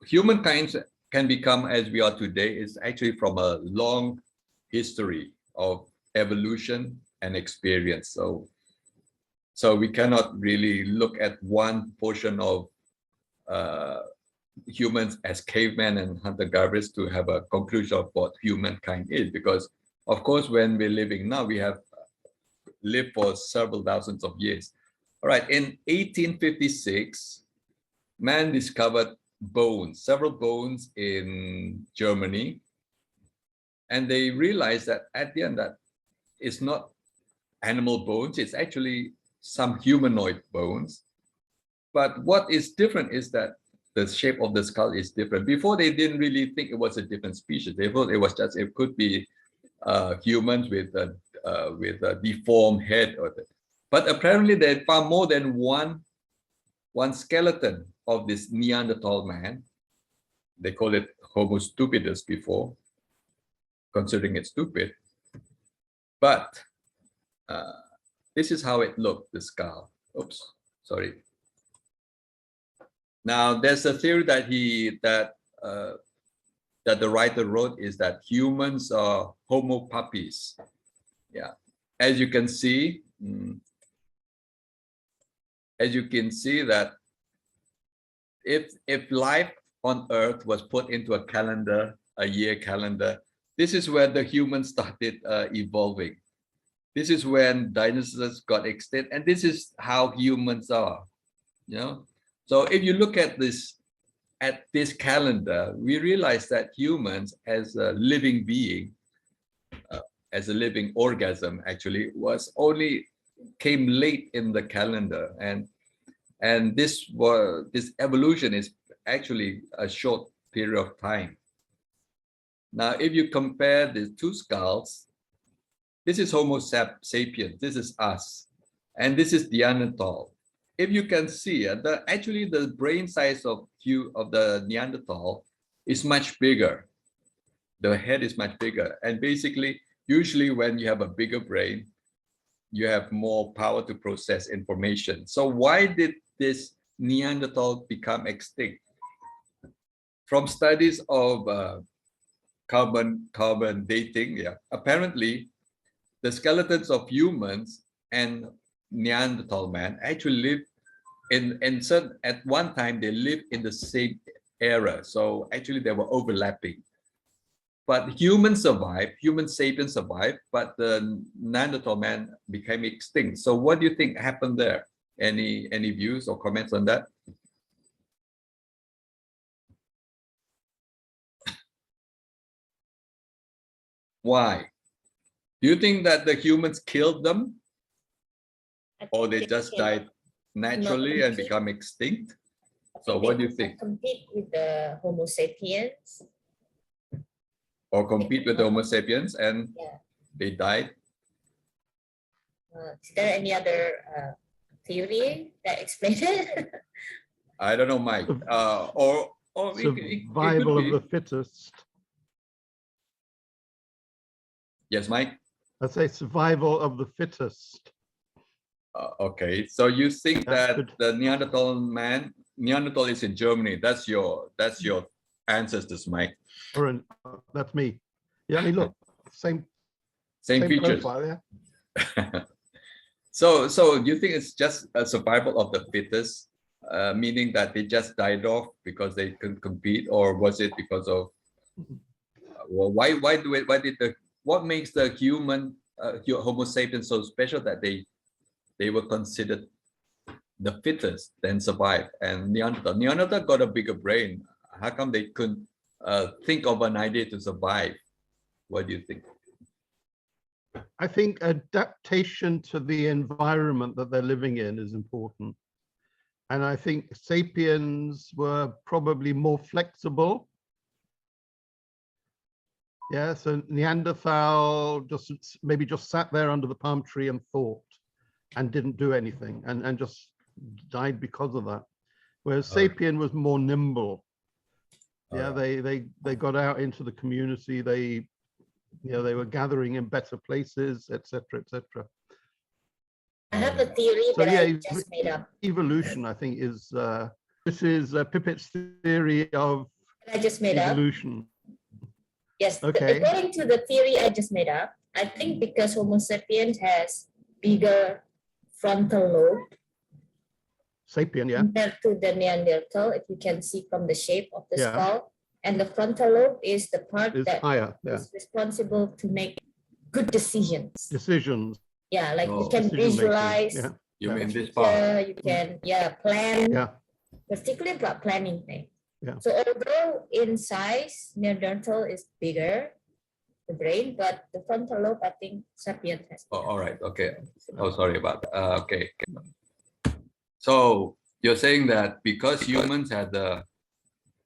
[SPEAKER 2] humankind can become as we are today is actually from a long history of evolution and experience. So we cannot really look at one portion of humans as cavemen and hunter-gatherers to have a conclusion of what humankind is, because of course when we're living now, we have lived for several thousands of years. All right, in 1856, man discovered bones, several bones in Germany, and they realized that at the end that it's not animal bones, it's actually some humanoid bones. But what is different is that the shape of the skull is different. Before, they didn't really think it was a different species. They thought it was just, it could be humans with a deformed head. But apparently they found more than one skeleton of this Neanderthal man. They call it Homo stupidus before, considering it stupid. But this is how it looked, the skull. Oops, sorry. Now, there's a theory that that the writer wrote is that humans are Homo puppies. Yeah, as you can see, that if life on Earth was put into a calendar, a year calendar, this is where the humans started evolving. This is when dinosaurs got extinct, and this is how humans are. You know. So if you look at this calendar, we realize that humans as a living being, as a living organism, actually came late in the calendar, and this evolution is actually a short period of time. Now, if you compare the two skulls, this is Homo sapiens, this is us, and this is Neanderthal. If you can see, actually the brain size of the Neanderthal is much bigger. The head is much bigger, and basically, usually when you have a bigger brain, you have more power to process information. So why did this Neanderthal become extinct? From studies of carbon dating, apparently the skeletons of humans and Neanderthal man actually lived at one time they lived in the same era. So actually they were overlapping. But humans survived, Homo sapiens survived, but the Neanderthal man became extinct. So what do you think happened there? Any views or comments on that? Why? Do you think that the humans killed them? Or they just died naturally and become extinct? So what do you think?
[SPEAKER 3] Compete with the Homo sapiens.
[SPEAKER 2] Or compete with the Homo sapiens and they died?
[SPEAKER 3] Is there any other theory that explains it?
[SPEAKER 2] I don't know, Mike. Or
[SPEAKER 1] survival of the fittest.
[SPEAKER 2] Yes, Mike?
[SPEAKER 1] I say survival of the fittest.
[SPEAKER 2] Okay, so you think that the Neanderthal is in Germany? That's your ancestors, Mike.
[SPEAKER 1] Or that's me. Yeah, I mean, look, same
[SPEAKER 2] Same features.
[SPEAKER 1] profile, yeah.
[SPEAKER 2] So do you think it's just a survival of the fittest, meaning that they just died off because they couldn't compete, or was it because of well, why did what makes the human Homo sapiens so special that they were considered the fittest, then survived, and Neanderthal got a bigger brain. How come they couldn't think of an idea to survive? What do you think?
[SPEAKER 1] I think adaptation to the environment that they're living in is important. And I think sapiens were probably more flexible. Yeah, so Neanderthal maybe just sat there under the palm tree and thought and didn't do anything and just died because of that. Whereas sapien was more nimble. Yeah, they got out into the community, they were gathering in better places, etc., etc.
[SPEAKER 3] I have a theory
[SPEAKER 1] So
[SPEAKER 3] that
[SPEAKER 1] yeah,
[SPEAKER 3] I just made up.
[SPEAKER 1] evolution, I think, is this is Pippett's theory of
[SPEAKER 3] I just made up.
[SPEAKER 1] evolution.
[SPEAKER 3] Yes,
[SPEAKER 1] Okay.
[SPEAKER 3] according to the theory I just made up, I think because Homo sapiens has bigger frontal lobe
[SPEAKER 1] Sapien, yeah.
[SPEAKER 3] compared to the Neanderthal, if you can see from the shape of the
[SPEAKER 1] Yeah.
[SPEAKER 3] skull, and the frontal lobe is the part
[SPEAKER 1] Is
[SPEAKER 3] that
[SPEAKER 1] higher, yeah.
[SPEAKER 3] is responsible to make good decisions.
[SPEAKER 1] Decisions.
[SPEAKER 3] Yeah, like you
[SPEAKER 2] Oh,
[SPEAKER 3] can
[SPEAKER 1] decision-making,
[SPEAKER 3] visualize
[SPEAKER 1] yeah.
[SPEAKER 2] You
[SPEAKER 3] the
[SPEAKER 2] mean this
[SPEAKER 3] future,
[SPEAKER 2] part?
[SPEAKER 3] you can plan,
[SPEAKER 1] Yeah.
[SPEAKER 3] particularly about planning thing.
[SPEAKER 1] Yeah.
[SPEAKER 3] So although in size, Neanderthal is bigger, the brain, but the frontal lobe, I think sapien has.
[SPEAKER 2] Oh, all right. Okay. Oh, sorry about that. Okay. So you're saying that because humans had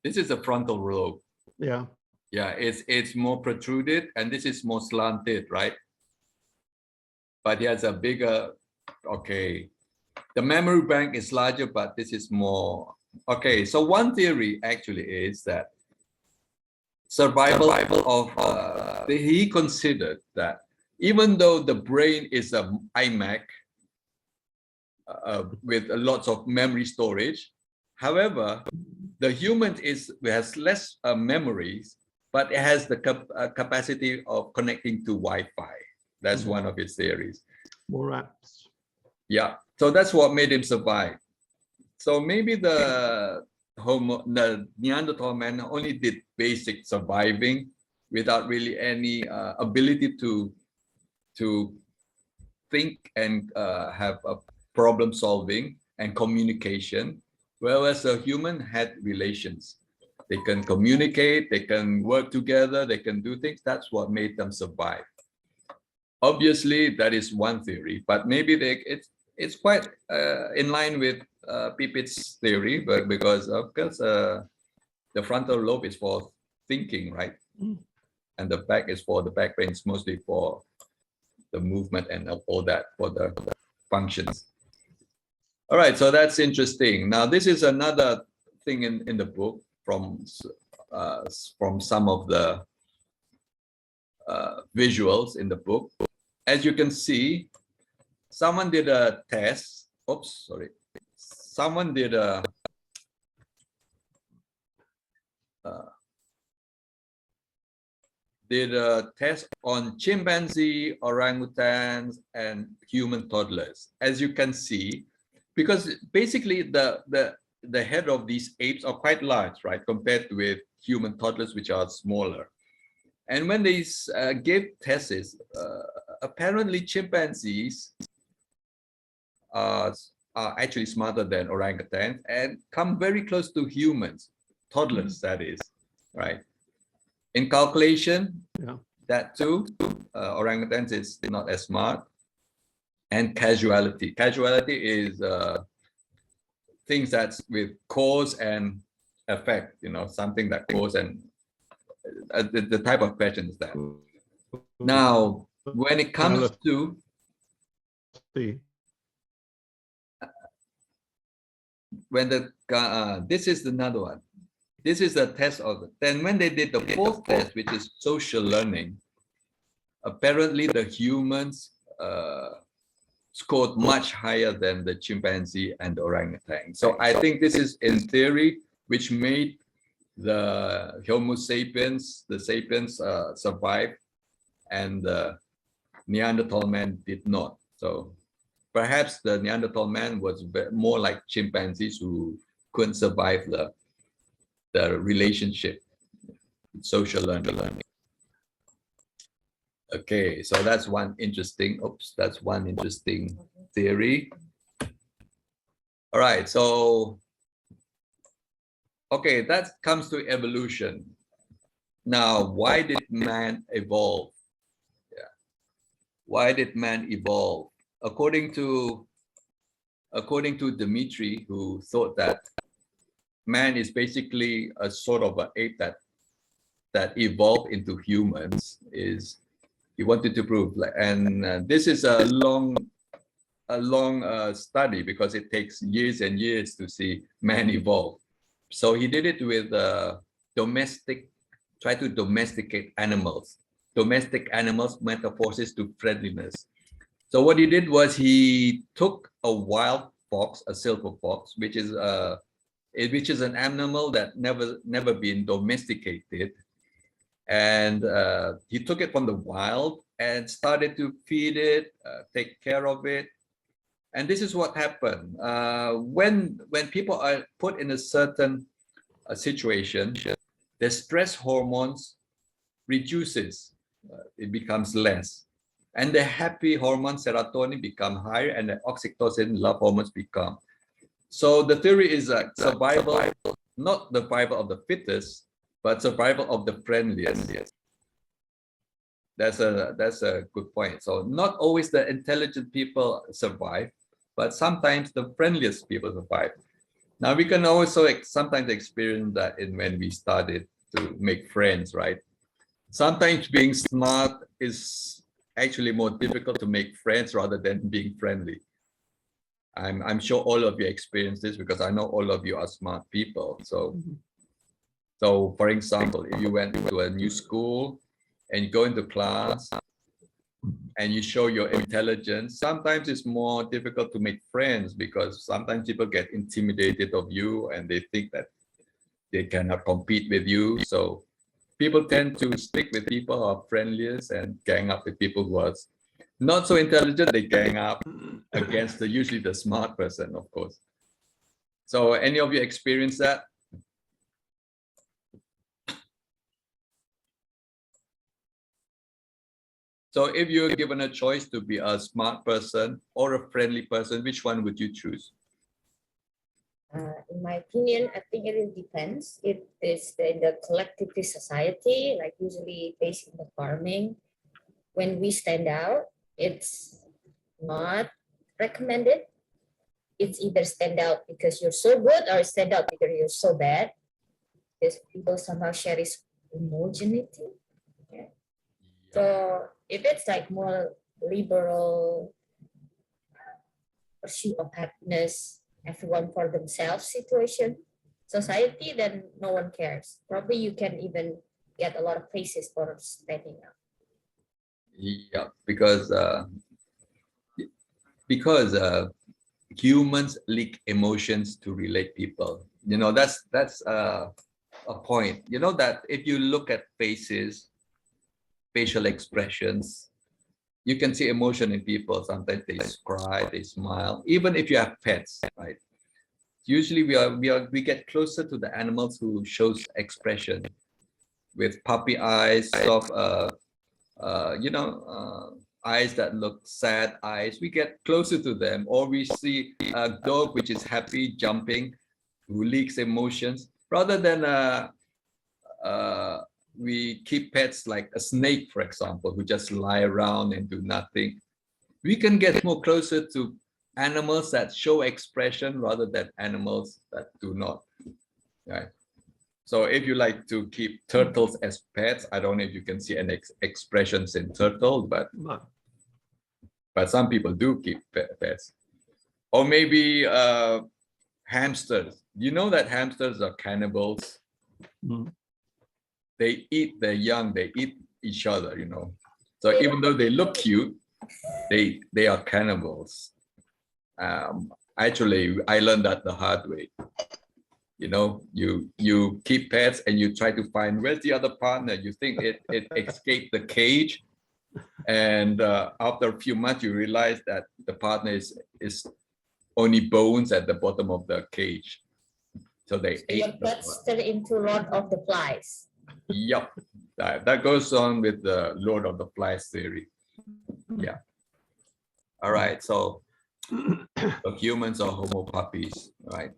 [SPEAKER 2] this is the frontal lobe.
[SPEAKER 1] Yeah.
[SPEAKER 2] Yeah, it's more protruded, and this is more slanted, right? But it has a bigger. Okay. The memory bank is larger, but this is more. Okay. So one theory actually is that survival of he considered that even though the brain is a iMac with lots of memory storage, however, the human has less memories, but it has the capacity of connecting to Wi-Fi. That's one of his theories.
[SPEAKER 1] More apps.
[SPEAKER 2] Yeah, so that's what made him survive. So maybe the Neanderthal man only did basic surviving without really any ability to think and have a problem solving and communication, whereas a human had relations. They can communicate, they can work together, they can do things. That's what made them survive. Obviously, that is one theory, but maybe it's quite in line with Pippett's theory, but because of course the frontal lobe is for thinking, right? And the back is for the back brain, is mostly for the movement and all that, for the functions. All right, so that's interesting. Now, this is another thing in the book from some of the visuals in the book. As you can see, someone did a test. Oops, sorry. Someone did a test on chimpanzee, orangutans, and human toddlers. As you can see, because basically the head of these apes are quite large, right, compared with human toddlers, which are smaller. And when they gave tests, apparently chimpanzees are actually smarter than orangutans and come very close to humans, toddlers, that is, right? In calculation,
[SPEAKER 1] yeah,
[SPEAKER 2] that too, orangutans is not as smart. And causality. Causality is things that's with cause and effect, something that cause and the type of question is that. Now, when it comes to when this is another one. This is the test of it. Then when they did the fourth test, which is social learning, apparently the humans scored much higher than the chimpanzee and the orangutan. So I think this is in theory, which made the Homo sapiens, survive, and Neanderthal man did not. So perhaps the Neanderthal man was more like chimpanzees who couldn't survive the relationship, social learning. Okay, so that's one interesting, theory. All right, so, okay, that comes to evolution. Now, why did man evolve? Yeah. Why did man evolve? According to Dimitri, who thought that man is basically a sort of an ape that evolved into humans, is he wanted to prove, and this is a long study because it takes years and years to see man evolve. So he did it with try to domesticate animals. Domestic animals metamorphosis to friendliness. So what he did was he took a wild fox, a silver fox, which is an animal that never been domesticated, and he took it from the wild and started to feed it, take care of it. And this is what happened when people are put in a certain situation. The stress hormones reduces, it becomes less, and the happy hormone serotonin become higher, and the oxytocin, love hormones, become. So the theory is that survival, not the survival of the fittest, but survival of the friendliest. That's a good point. So not always the intelligent people survive, but sometimes the friendliest people survive. Now we can also sometimes experience that when we started to make friends, right? Sometimes being smart is actually more difficult to make friends rather than being friendly. I'm sure all of you experience this because I know all of you are smart people. So for example, if you went to a new school and you go into class and you show your intelligence, sometimes it's more difficult to make friends because sometimes people get intimidated of you and they think that they cannot compete with you. So people tend to stick with people who are friendliest and gang up with people who are not so intelligent. They gang up against usually the smart person, of course. So any of you experience that? So if you're given a choice to be a smart person or a friendly person, which one would you choose?
[SPEAKER 3] In my opinion, I think it depends. It is in the collectivist society, like usually based in the farming. When we stand out, it's not recommended. It's either stand out because you're so good or stand out because you're so bad. Because people somehow share this homogeneity. Yeah. So if it's like more liberal pursuit of happiness, everyone for themselves situation, society, then no one cares. Probably you can even get a lot of praises for standing out.
[SPEAKER 2] Yeah, because humans leak emotions to relate people. You know, that's a point. You know that if you look at faces, facial expressions, you can see emotion in people. Sometimes they cry, they smile. Even if you have pets, right? Usually we get closer to the animals who shows expression with puppy eyes, soft, eyes that look sad eyes. We get closer to them, or we see a dog which is happy, jumping, who leaks emotions, rather than we keep pets like a snake, for example, who just lie around and do nothing. We can get more closer to animals that show expression rather than animals that do not. Right. So if you like to keep turtles as pets, I don't know if you can see any expressions in turtles, but some people do keep pets. Or maybe hamsters. You know that hamsters are cannibals. Mm. They eat their young, they eat each other, you know. So even though they look cute, they are cannibals. Actually, I learned that the hard way. You know, you keep pets and you try to find where's the other partner. You think it escaped the cage, And after a few months, you realize that the partner is only bones at the bottom of the cage. So they
[SPEAKER 3] Your
[SPEAKER 2] ate.
[SPEAKER 3] pets turn into Lord of the Flies.
[SPEAKER 2] Yep, that goes on with the Lord of the Flies theory. Yeah. All right. So humans are Homo puppies, right?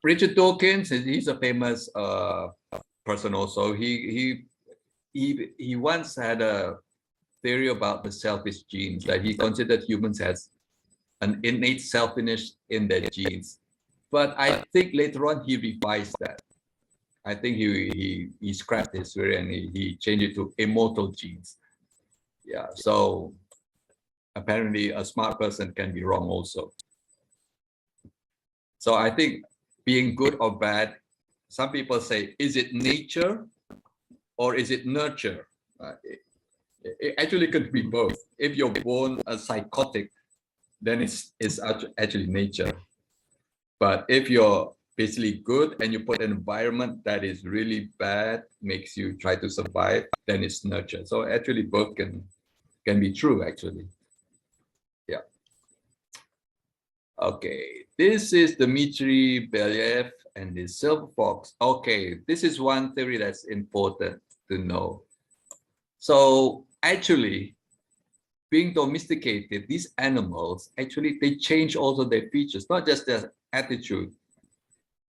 [SPEAKER 2] Richard Dawkins, he's a famous person also. He once had a theory about the selfish genes, that he considered humans as an innate selfishness in their genes. But I think later on he revised that. I think he scrapped his theory and he changed it to immortal genes. Yeah. So apparently a smart person can be wrong also. So I think being good or bad, some people say, is it nature or is it nurture? It actually could be both. If you're born a psychotic, then it's actually nature. But if you're basically good and you put an environment that is really bad, makes you try to survive, then it's nurture. So actually both can be true actually. Yeah. Okay, this is Dmitry Belyaev and the silver fox. Okay, this is one theory that's important to know. So actually, being domesticated, these animals actually they change also their features, not just their attitude.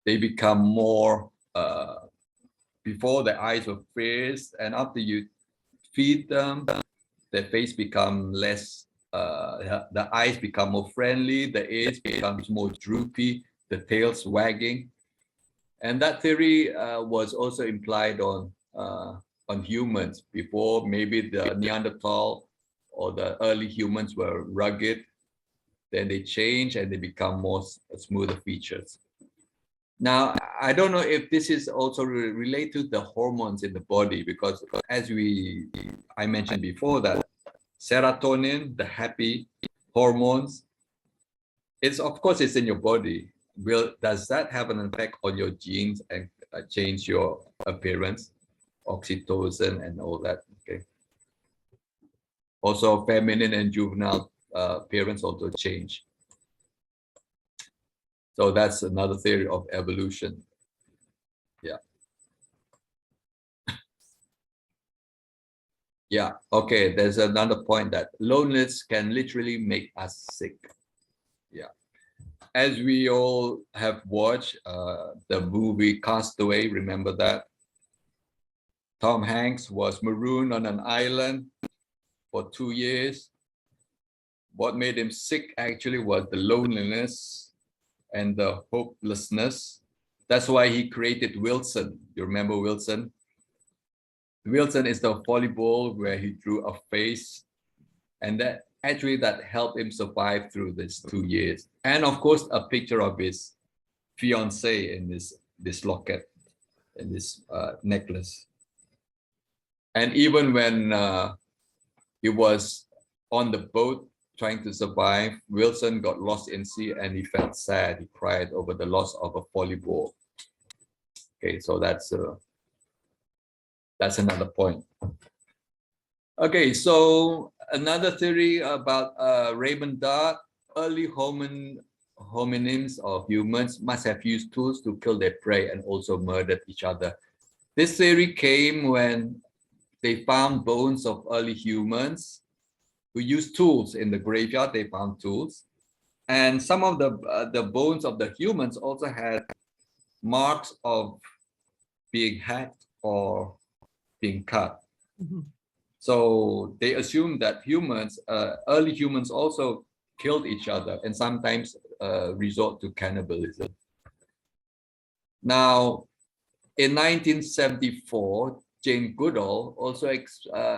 [SPEAKER 2] They become more before their eyes were fierce, and after you feed them, their face become less. The eyes become more friendly. The ears becomes more droopy. The tail's wagging, and that theory was also implied on humans before. Maybe the Neanderthal or the early humans were rugged, then they change and they become more smoother features. Now, I don't know if this is also related to the hormones in the body, because as I mentioned before that serotonin, the happy hormones, of course it's in your body. Does that have an effect on your genes and change your appearance, oxytocin and all that? Okay. Also, feminine and juvenile appearance also change. So that's another theory of evolution. Yeah. Yeah. Okay. There's another point that loneliness can literally make us sick. Yeah. As we all have watched the movie Castaway, remember that? Tom Hanks was marooned on an island for 2 years. What made him sick actually was the loneliness and the hopelessness. That's why he created Wilson. You remember Wilson? Wilson is the volleyball where he drew a face, and that helped him survive through these 2 years. And of course, a picture of his fiancée in this locket, in this necklace. And even when he was on the boat trying to survive, Wilson got lost in sea and he felt sad. He cried over the loss of a volleyball. Okay, so that's another point. Okay, so another theory about Raymond Dart, early hominins or humans must have used tools to kill their prey and also murdered each other. This theory came when they found bones of early humans who used tools in the graveyard. They found tools, and some of the bones of the humans also had marks of being hacked or being cut. Mm-hmm. So they assumed that early humans also killed each other and sometimes resort to cannibalism. Now, in 1974, Jane Goodall also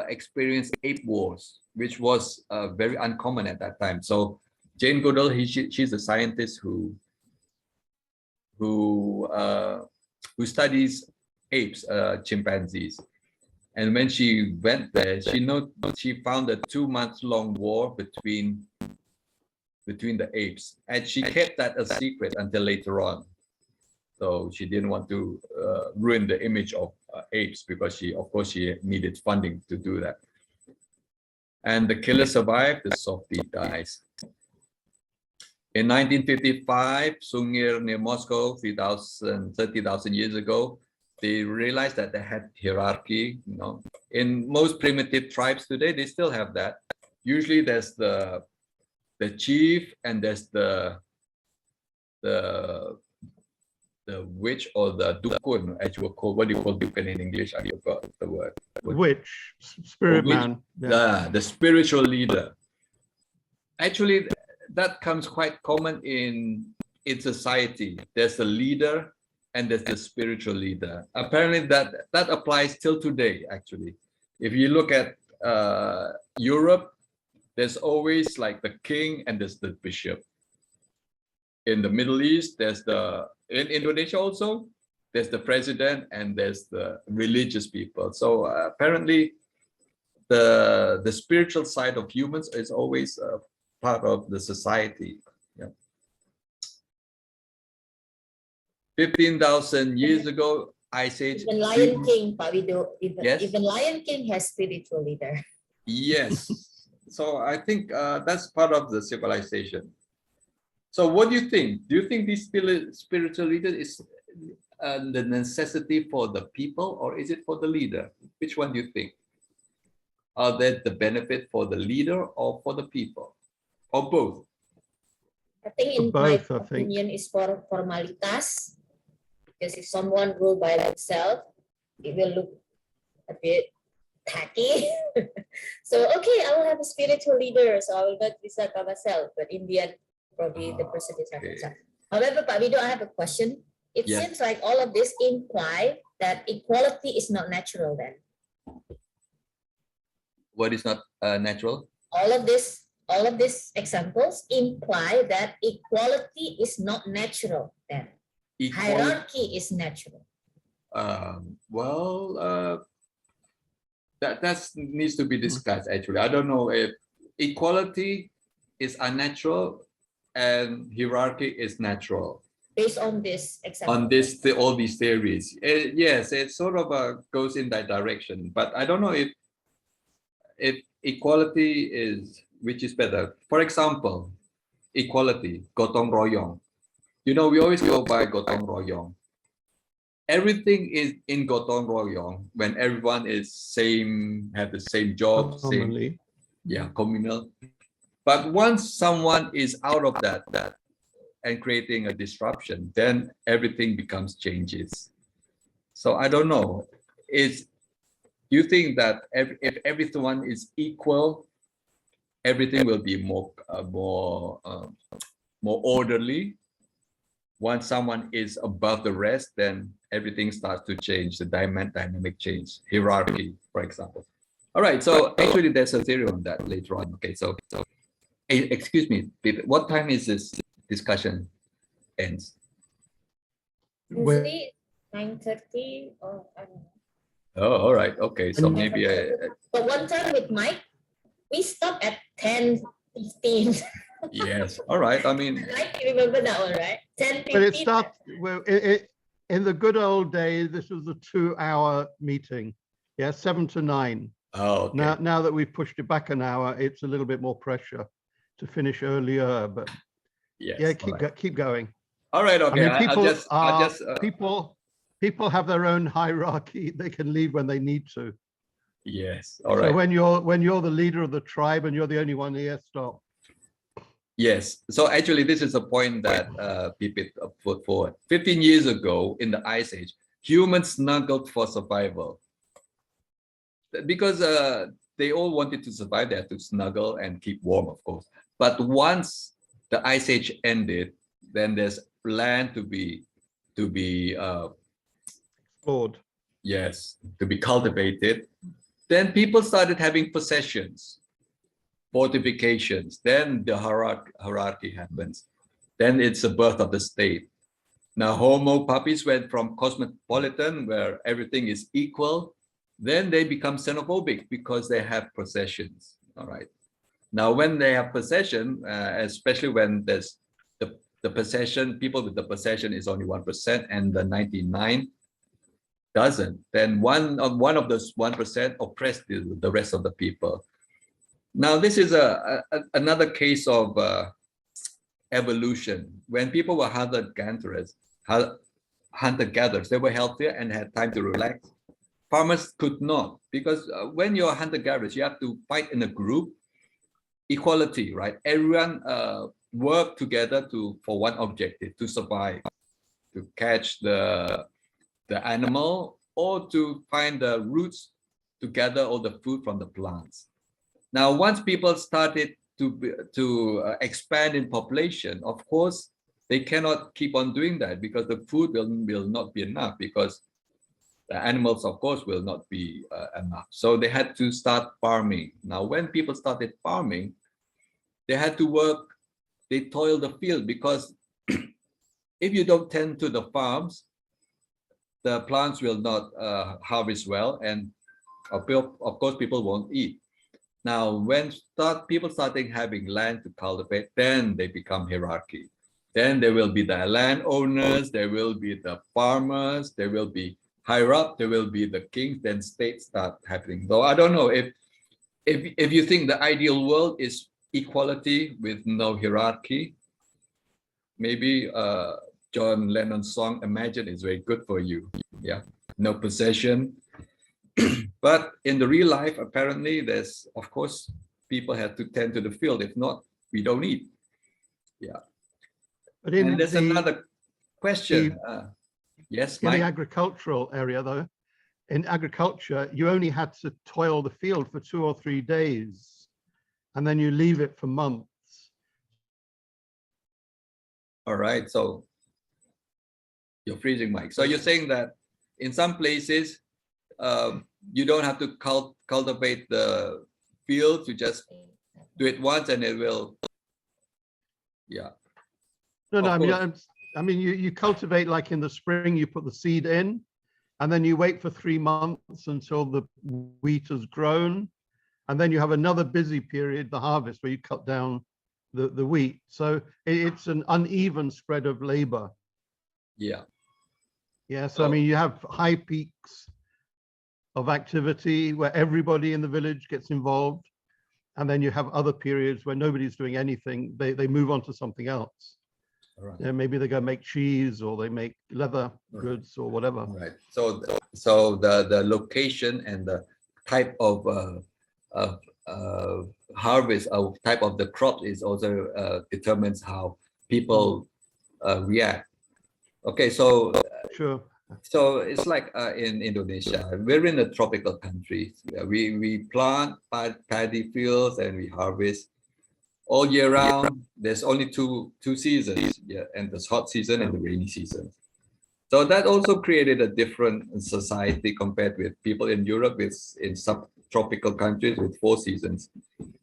[SPEAKER 2] experienced ape wars, which was very uncommon at that time. So Jane Goodall, she's a scientist who studies apes, chimpanzees. And when she went there, she found a 2-month-long war between the apes, and she kept that a secret until later on. So she didn't want to ruin the image of apes, because she needed funding to do that. And the killer survived, the softie dies. In 1955, Sungir near Moscow, 30,000 years ago, they realized that they had hierarchy. You know, in most primitive tribes today, they still have that. Usually, there's the chief, and there's the witch or the dukun, as you were called. What do you call dukun in English? I forgot the word.
[SPEAKER 1] Witch, spirit
[SPEAKER 2] Witch,
[SPEAKER 1] man. Yeah.
[SPEAKER 2] the spiritual leader. Actually, that comes quite common in society. There's the leader and there's the spiritual leader. Apparently that applies till today, actually. If you look at Europe, there's always like the king and there's the bishop. In the Middle East, in Indonesia also, there's the president and there's the religious people. So apparently the spiritual side of humans is always part of the society. Yeah. 15,000 years ago, Ice Age.
[SPEAKER 3] Even Lion King, Pak Widow,
[SPEAKER 2] Yes?
[SPEAKER 3] even Lion King has spiritual leader.
[SPEAKER 2] Yes. So I think that's part of the civilization. So what do you think? Do you think this spiritual leader is the necessity for the people, or is it for the leader? Which one do you think? Are they the benefit for the leader or for the people? Or both?
[SPEAKER 3] I think in
[SPEAKER 1] Both,
[SPEAKER 3] my
[SPEAKER 1] I think.
[SPEAKER 3] opinion is for formalitas, because if someone rule by themselves, it will look a bit tacky. So okay, I will have a spiritual leader, so I will not decide by myself. But in the end, probably the person decides by himself. However, Pak Widow, I have a question. It
[SPEAKER 2] Yeah.
[SPEAKER 3] seems like all of this imply that equality is not natural then.
[SPEAKER 2] What is not natural?
[SPEAKER 3] All of these examples imply that equality is not natural then. Hierarchy is natural.
[SPEAKER 2] That needs to be discussed actually. I don't know if equality is unnatural and hierarchy is natural.
[SPEAKER 3] Based on this example.
[SPEAKER 2] On all these theories. Yes, it sort of goes in that direction, but I don't know if equality is, which is better. For example, equality, gotong royong. You know, we always go by gotong royong. Everything is in gotong royong when everyone is have the same job, communal. But once someone is out of that and creating a disruption, then everything becomes changes. So I don't know. Do you think that if everyone is equal, everything will be more orderly? Once someone is above the rest, then everything starts to change. The dynamic change, hierarchy, for example. All right. So actually, there's a theory on that later on. Okay. So excuse me, what time is this discussion ends?
[SPEAKER 3] Usually 9:30 or I don't know.
[SPEAKER 2] Oh, all right. Okay. So maybe
[SPEAKER 3] But one time with Mike, we stopped at 10:15.
[SPEAKER 2] Yes. All right. I mean,
[SPEAKER 3] Mike, you remember that one, right? 10:15.
[SPEAKER 1] But it starts, well, in the good old days, this was a 2-hour meeting. Yeah, 7 to 9.
[SPEAKER 2] Oh, okay.
[SPEAKER 1] Now that we've pushed it back an hour, it's a little bit more pressure to finish earlier, but
[SPEAKER 2] yes,
[SPEAKER 1] yeah,
[SPEAKER 2] right.
[SPEAKER 1] keep going.
[SPEAKER 2] All right. Okay.
[SPEAKER 1] I mean,
[SPEAKER 2] people
[SPEAKER 1] people have their own hierarchy. They can leave when they need to.
[SPEAKER 2] Yes. All right.
[SPEAKER 1] So when you're the leader of the tribe and you're the only one here, stop.
[SPEAKER 2] Yes. So actually, this is a point that Pipit put forward. 15 years ago, in the Ice Age, humans snuggled for survival. Because they all wanted to survive, they had to snuggle and keep warm, of course. But once the Ice Age ended, then there's land to be
[SPEAKER 1] explored.
[SPEAKER 2] Yes, to be cultivated. Then people started having possessions, fortifications. Then the hierarchy happens. Then it's the birth of the state. Now Homo puppies went from cosmopolitan, where everything is equal. Then they become xenophobic because they have possessions. All right. Now, when they have possession, especially when there's the possession, people with the possession is only 1%, and the 99 doesn't. Then one of those 1% oppressed the rest of the people. Now, this is another case of evolution. When people were hunter-gatherers, they were healthier and had time to relax. Farmers could not, because when you're hunter-gatherers, you have to fight in a group. Equality, right? Everyone work together for one objective, to survive, to catch the animal, or to find the roots to gather all the food from the plants. Now, once people started to expand in population, of course, they cannot keep on doing that because the food will not be enough, because the animals, of course, will not be enough. So they had to start farming. Now, when people started farming, they had to work, they toil the field, because if you don't tend to the farms, the plants will not harvest well, and of course, people won't eat. Now, when people starting having land to cultivate, then they become hierarchy. Then there will be the landowners, there will be the farmers, there will be higher up, there will be the kings, then states start happening. Though I don't know if you think the ideal world is equality with no hierarchy, maybe John Lennon's song Imagine is very good for you. Yeah, no possession. But in the real life, apparently, there's, of course, people have to tend to the field. If not, we don't eat. Yeah.
[SPEAKER 1] But
[SPEAKER 2] and there's another question. Yes,
[SPEAKER 1] in
[SPEAKER 2] Mike?
[SPEAKER 1] the agricultural area, though, in agriculture, you only had to toil the field for 2 or 3 days, and then you leave it for months.
[SPEAKER 2] All right. So you're freezing, Mike. So you're saying that in some places, you don't have to cultivate the fields. You just do it once, and it will. Yeah.
[SPEAKER 1] No,
[SPEAKER 2] Of
[SPEAKER 1] I mean, you cultivate, like in the spring, you put the seed in, and then you wait for 3 months until the wheat has grown, and then you have another busy period, the harvest, where you cut down the wheat. So it's an uneven spread of labor.
[SPEAKER 2] Yeah.
[SPEAKER 1] Yeah. So I mean, you have high peaks of activity where everybody in the village gets involved, and then you have other periods where nobody's doing anything. They move on to something else.
[SPEAKER 2] Right.
[SPEAKER 1] Yeah, maybe they go make cheese, or they make leather goods, or whatever.
[SPEAKER 2] Right. So the location and the type of harvest, or type of the crop, is also determines how people react. Okay, so
[SPEAKER 1] sure.
[SPEAKER 2] So it's like in Indonesia, we're in a tropical country. We plant paddy fields and we harvest all year round. There's only two seasons, and the hot season and the rainy season. So that also created a different society compared with people in Europe, in subtropical countries with 4 seasons,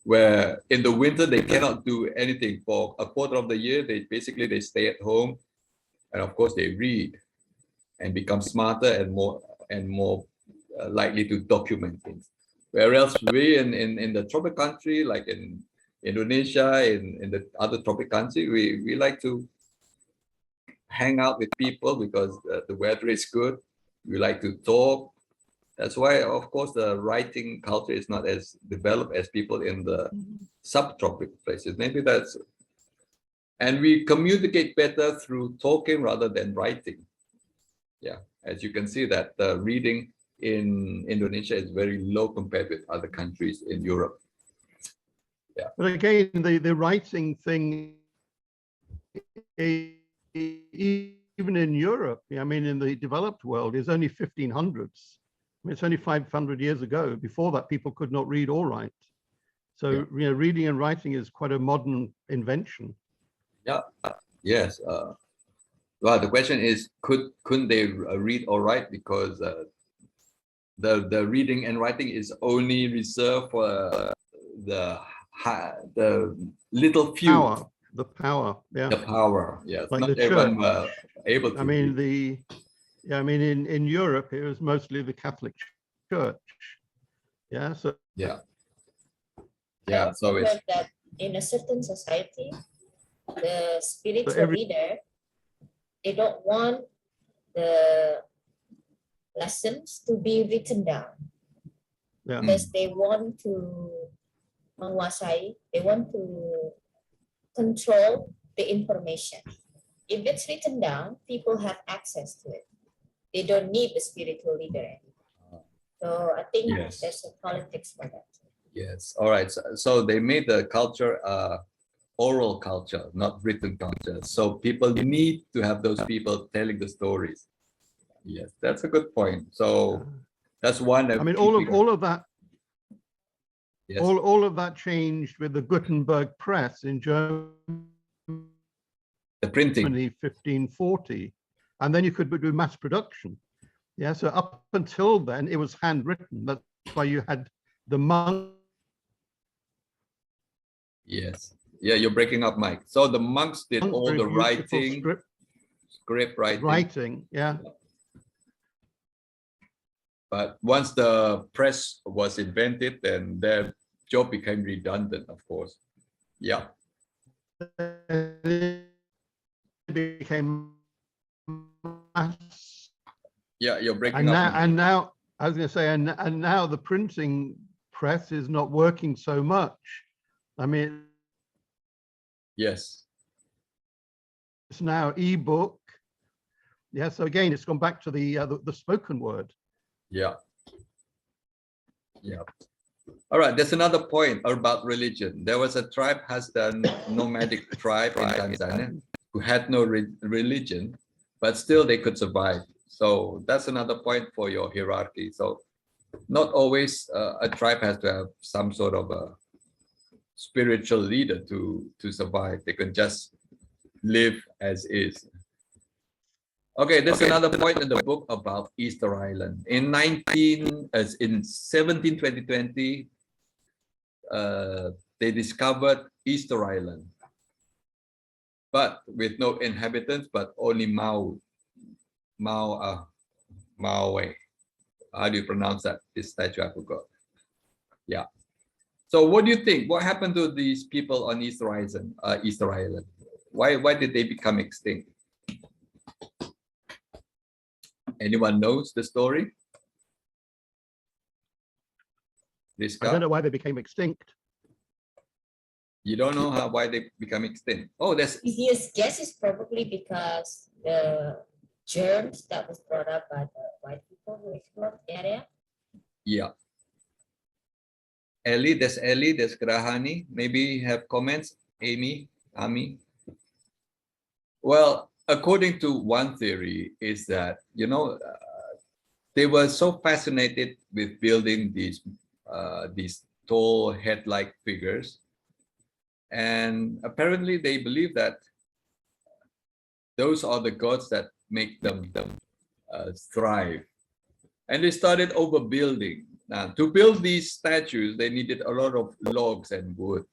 [SPEAKER 2] where in the winter they cannot do anything for a quarter of the year. They stay at home, and of course they read and become smarter and more likely to document things. Whereas we in the tropical country, like in Indonesia, in the other tropical country, we like to hang out with people because the weather is good. We like to talk. That's why, of course, the writing culture is not as developed as people in the subtropical places. Maybe that's, and we communicate better through talking rather than writing. Yeah, as you can see that the reading in Indonesia is very low compared with other countries in Europe. Yeah.
[SPEAKER 1] But again, the writing thing, even in Europe, I mean, in the developed world, is only 1500s. I mean, it's only 500 years ago. Before that, people could not read or write. So, reading and writing is quite a modern invention.
[SPEAKER 2] Yeah. Yes. Well, the question is, couldn't they read or write, because the reading and writing is only reserved for the little few.
[SPEAKER 1] The power, yeah.
[SPEAKER 2] The power, yes.
[SPEAKER 1] Like
[SPEAKER 2] not
[SPEAKER 1] the
[SPEAKER 2] everyone
[SPEAKER 1] church.
[SPEAKER 2] were able to.
[SPEAKER 1] I mean, in Europe, it was mostly the Catholic Church. Yeah. So.
[SPEAKER 2] Yeah. Yeah. So it's
[SPEAKER 3] that in a certain society, the spiritual leader, they don't want the lessons to be written down, because they want to menguasai. They want to control the information. If it's written down, people have access to it. They don't need the spiritual leader anymore. So I think
[SPEAKER 2] Yes.
[SPEAKER 3] there's a politics for that.
[SPEAKER 2] Yes. All right. So they made the culture oral culture, not written culture. So people need to have those people telling the stories. Yes, that's a good point. So that's one.
[SPEAKER 1] I mean, all of that.
[SPEAKER 2] Yes.
[SPEAKER 1] All of that changed with the Gutenberg press in Germany.
[SPEAKER 2] The printing.
[SPEAKER 1] 1540, and then you could do mass production. Yeah, so up until then it was handwritten. That's why you had the monk.
[SPEAKER 2] Yes. Yeah, you're breaking up, Mike. So the monks did all
[SPEAKER 1] Very
[SPEAKER 2] the
[SPEAKER 1] beautiful
[SPEAKER 2] writing, script writing.
[SPEAKER 1] Writing, yeah.
[SPEAKER 2] But once the press was invented, then their job became redundant, of course. Yeah.
[SPEAKER 1] It became mass.
[SPEAKER 2] Yeah, you're breaking
[SPEAKER 1] And
[SPEAKER 2] up.
[SPEAKER 1] now I was going to say, and now the printing press is not working so much. I mean,
[SPEAKER 2] yes,
[SPEAKER 1] it's now ebook. Yeah, so again, it's gone back to the spoken word.
[SPEAKER 2] Yeah. Yeah. All right, there's another point about religion. There was a tribe, has done nomadic tribe in Tanzania who had no religion, but still they could survive. So that's another point for your hierarchy. So not always a tribe has to have some sort of a spiritual leader to survive. They can just live as is. Okay, there's another point in the book about Easter Island. In 1720, they discovered Easter Island, but with no inhabitants, but only Maui. How do you pronounce that? This statue, I forgot. Yeah. So what do you think? What happened to these people on Easter Island? Why did they become extinct? Anyone knows the story?
[SPEAKER 1] I don't know why they became extinct.
[SPEAKER 2] You don't know why they become extinct. Oh, that's
[SPEAKER 3] Easiest guess is probably because the germs that was brought up by the white people who explored the area.
[SPEAKER 2] Yeah. Ellie, there's Grahani. Maybe you have comments, Ami. Well, according to one theory is that, they were so fascinated with building these tall head-like figures. And apparently they believe that those are the gods that make them thrive. And they started overbuilding. Now, to build these statues, they needed a lot of logs and wood.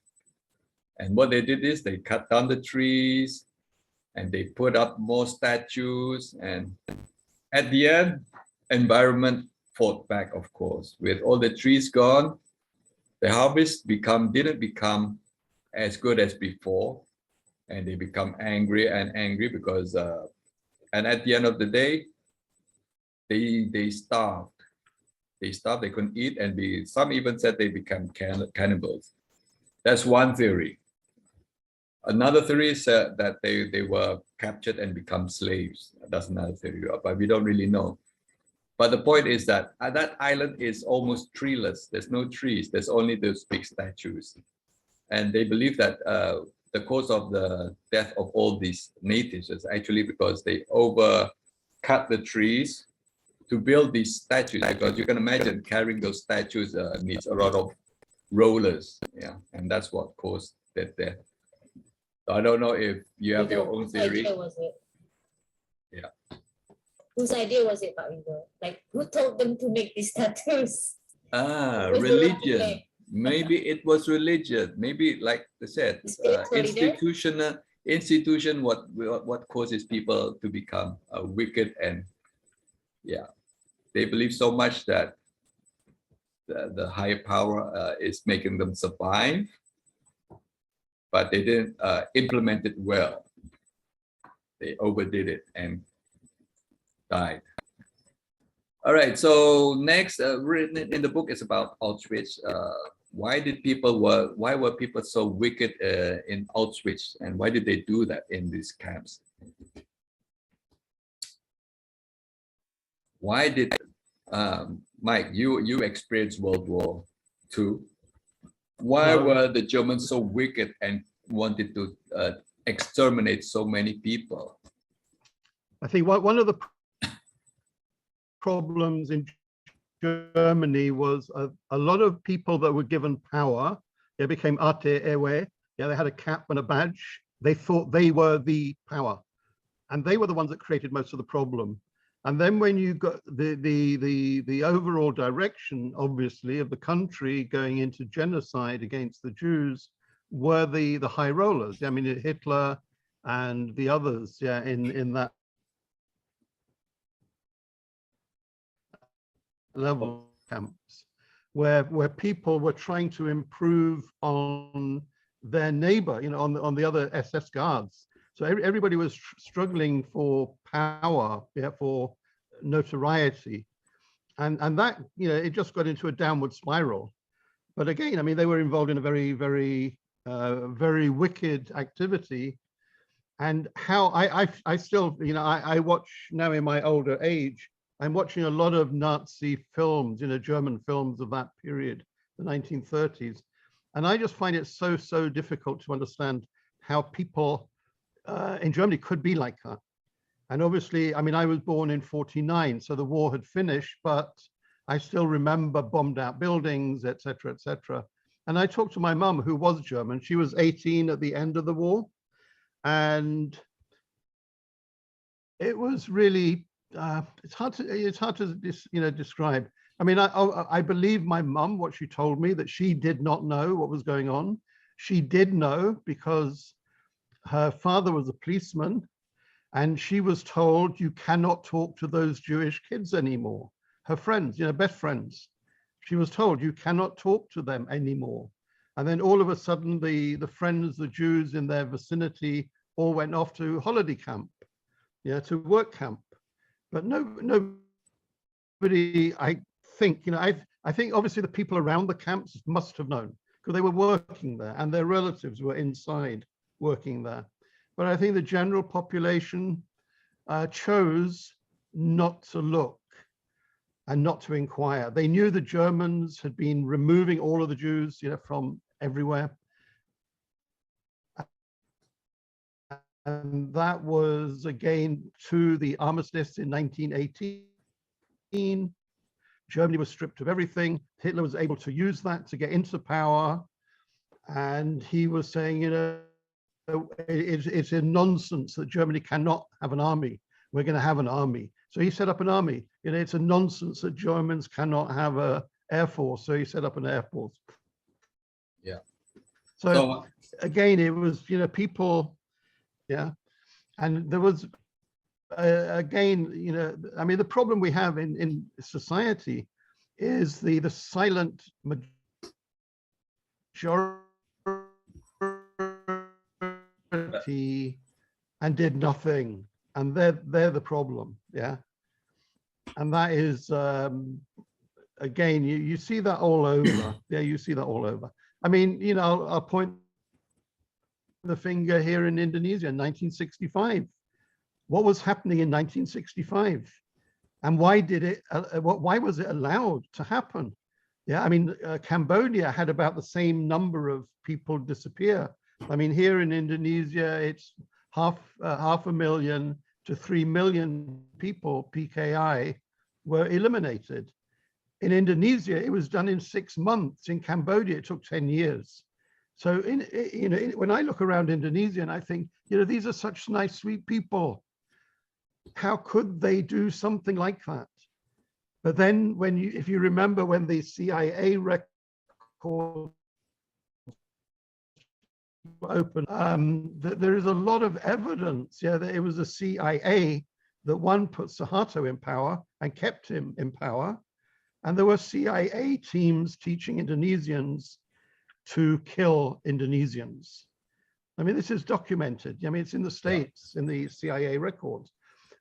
[SPEAKER 2] And what they did is they cut down the trees and they put up more statues. And at the end, environment fought back, of course. With all the trees gone, the harvest didn't become as good as before. And they become angry because, and at the end of the day, they starved. They couldn't eat, and some even said they became cannibals. That's one theory. Another theory said that they were captured and become slaves. That's another theory, but we don't really know. But the point is that that island is almost treeless. There's no trees. There's only those big statues. And they believe that the cause of the death of all these natives is actually because they overcut the trees to build these statues, because you can imagine carrying those statues needs a lot of rollers, yeah, and that's what caused that death. So I don't know if you have your own theory.
[SPEAKER 3] Whose idea was it?
[SPEAKER 2] Yeah.
[SPEAKER 3] Whose idea was it, Pak Window? Like, who told them to make these tattoos?
[SPEAKER 2] Religion. Maybe it was religion. Maybe, like I said, institution. What causes people to become wicked, and yeah, they believe so much that the higher power is making them survive, but they didn't implement it well. They overdid it and died. All right, so next, written in the book is about Auschwitz. why were people so wicked in Auschwitz, and why did they do that in these camps? Why did Mike, you experienced World War II. Why were the Germans so wicked and wanted to exterminate so many people?
[SPEAKER 1] I think one of the problems in Germany was a lot of people that were given power, they became Ate Ewe, yeah, they had a cap and a badge. They thought they were the power, and they were the ones that created most of the problem. And then when you got the overall direction, obviously, of the country going into genocide against the Jews were the high rollers. I mean, Hitler and the others, yeah, in that level camps, where people were trying to improve on their neighbor, you know, on the other SS guards. So everybody was struggling for power, yeah, for notoriety, and that, you know, it just got into a downward spiral. But again, I mean, they were involved in a very, very, very wicked activity. And how I still, you know, I watch now in my older age, I'm watching a lot of Nazi films, you know, German films of that period, the 1930s. And I just find it so difficult to understand how people in Germany could be like that. And obviously, I mean, I was born in 49, so the war had finished, but I still remember bombed out buildings, et cetera, et cetera. And I talked to my mum, who was German. She was 18 at the end of the war. And it was really, it's hard to you know, describe. I mean, I believe my mum, what she told me, that she did not know what was going on. She did know because her father was a policeman, and she was told, you cannot talk to those Jewish kids anymore. Her friends, you know, best friends. She was told, you cannot talk to them anymore. And then all of a sudden, the friends, the Jews in their vicinity, all went off to holiday camp, yeah, to work camp. But nobody, I think, you know, I think obviously the people around the camps must have known, because they were working there and their relatives were inside working there. But I think the general population chose not to look and not to inquire. They knew the Germans had been removing all of the Jews, you know, from everywhere. And that was again to the armistice in 1918. Germany was stripped of everything. Hitler was able to use that to get into power. And he was saying, you know, it's a nonsense that Germany cannot have an army. We're going to have an army. So he set up an army. You know, it's a nonsense that Germans cannot have an air force. So he set up an air force.
[SPEAKER 2] Yeah.
[SPEAKER 1] So again, it was, you know, people, yeah. And there was, again, you know, I mean, the problem we have in society is the silent majority and did nothing, and they're the problem, yeah. And that is again, you see that all over. Yeah, you see that all over. I mean, you know, I'll point the finger here in Indonesia in 1965. What was happening in 1965, and why did it? Why was it allowed to happen? Yeah, I mean, Cambodia had about the same number of people disappear. I mean, here in Indonesia, it's half a million to 3 million people, PKI, were eliminated. In Indonesia, it was done in 6 months. In Cambodia, it took 10 years. So, you know, when I look around Indonesia and I think, you know, these are such nice, sweet people. How could they do something like that? But then if you remember when the CIA record open, there is a lot of evidence, yeah, that it was the CIA that one put Suharto in power and kept him in power. And there were CIA teams teaching Indonesians to kill Indonesians. I mean, this is documented. I mean, it's in the States, in the CIA records.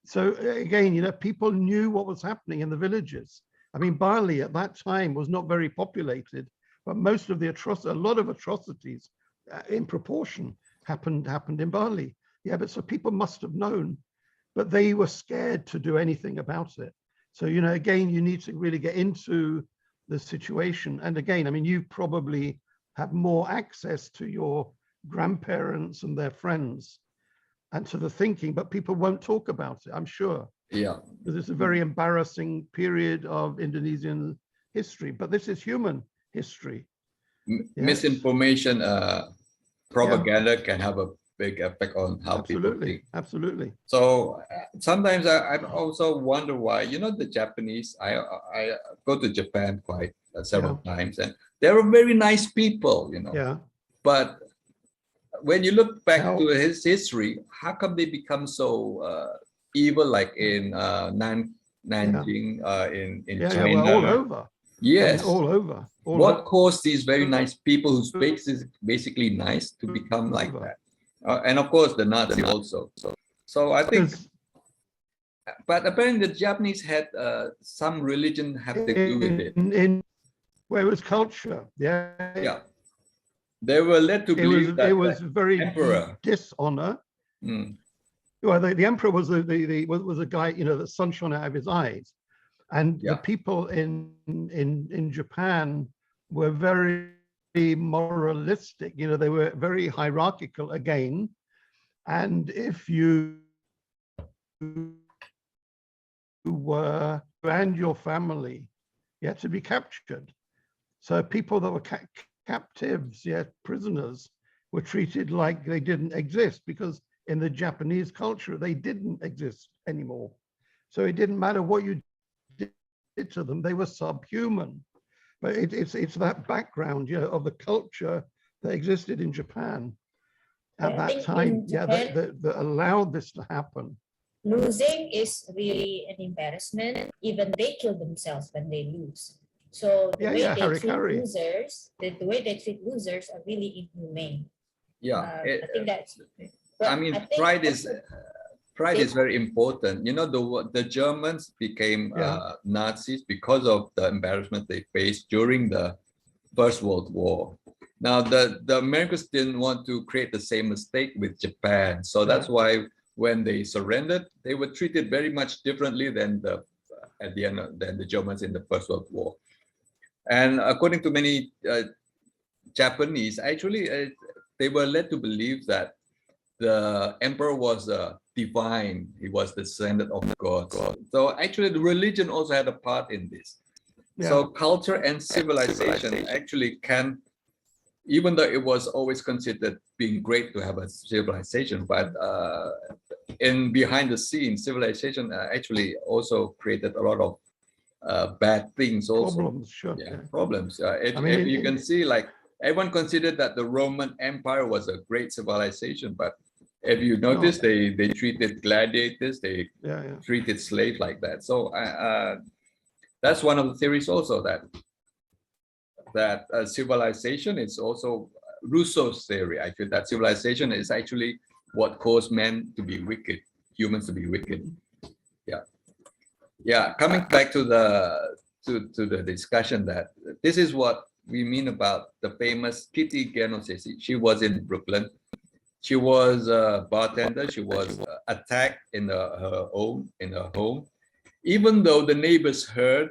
[SPEAKER 1] So again, you know, people knew what was happening in the villages. I mean, Bali at that time was not very populated, but most of the a lot of atrocities in proportion happened in Bali. Yeah, but so people must have known, but they were scared to do anything about it. So, you know, again, you need to really get into the situation. And again, I mean, you probably have more access to your grandparents and their friends and to the thinking, but people won't talk about it, I'm sure.
[SPEAKER 2] Yeah.
[SPEAKER 1] Because it's a very embarrassing period of Indonesian history, but this is human history.
[SPEAKER 2] Misinformation, propaganda can have a big effect on how people think.
[SPEAKER 1] Absolutely.
[SPEAKER 2] So sometimes I also wonder why, you know, the Japanese, I go to Japan quite several times, and they're very nice people, you know.
[SPEAKER 1] Yeah.
[SPEAKER 2] But when you look back to his history, how come they become so evil, like in Nanjing, in China?
[SPEAKER 1] Well, all over.
[SPEAKER 2] Yes.
[SPEAKER 1] All over.
[SPEAKER 2] What caused these very nice people who's basically nice to become like that? And of course, the Nazi also. So I think, but apparently the Japanese had some religion have to do with it.
[SPEAKER 1] Where it was culture.
[SPEAKER 2] Yeah. They were led to believe that
[SPEAKER 1] it was very
[SPEAKER 2] emperor
[SPEAKER 1] dishonor. Well, the emperor was was a guy, you know, the sun shone out of his eyes, and the people in Japan were very moralistic. You know, they were very hierarchical again, and if you were and your family, you had to be captured. So people that were captives, prisoners, were treated like they didn't exist, because in the Japanese culture, they didn't exist anymore. So it didn't matter what you did to them, they were subhuman. But it's that background, of the culture that existed in Japan at that time, that allowed this to happen.
[SPEAKER 3] Losing is really an embarrassment. Even they kill themselves when they lose. So the way they treat losers, the way they treat losers are really inhumane.
[SPEAKER 2] Yeah,
[SPEAKER 3] I think that's.
[SPEAKER 2] I mean, pride is very important. You know, the Germans became Nazis because of the embarrassment they faced during the First World War. Now, the Americans didn't want to create the same mistake with Japan, so that's why when they surrendered, they were treated very much differently than than the Germans in the First World War. And according to many Japanese, actually, they were led to believe that the emperor was divine. He was the descendant of God. So actually, the religion also had a part in this. So culture and civilization actually can, even though it was always considered being great to have a civilization, but in behind the scenes, civilization actually also created a lot of bad things also.
[SPEAKER 1] Problems,
[SPEAKER 2] problems. If you can see, like, everyone considered that the Roman Empire was a great civilization, but if you notice, they treated gladiators, they treated slaves like that. So that's one of the theories also, that civilization is also Rousseau's theory. I feel that civilization is actually what caused men to be wicked, humans to be wicked. Coming back to the discussion, that this is what we mean about the famous Kitty Genovese. She was in Brooklyn. She was a bartender. She was attacked in her home. Even though the neighbors heard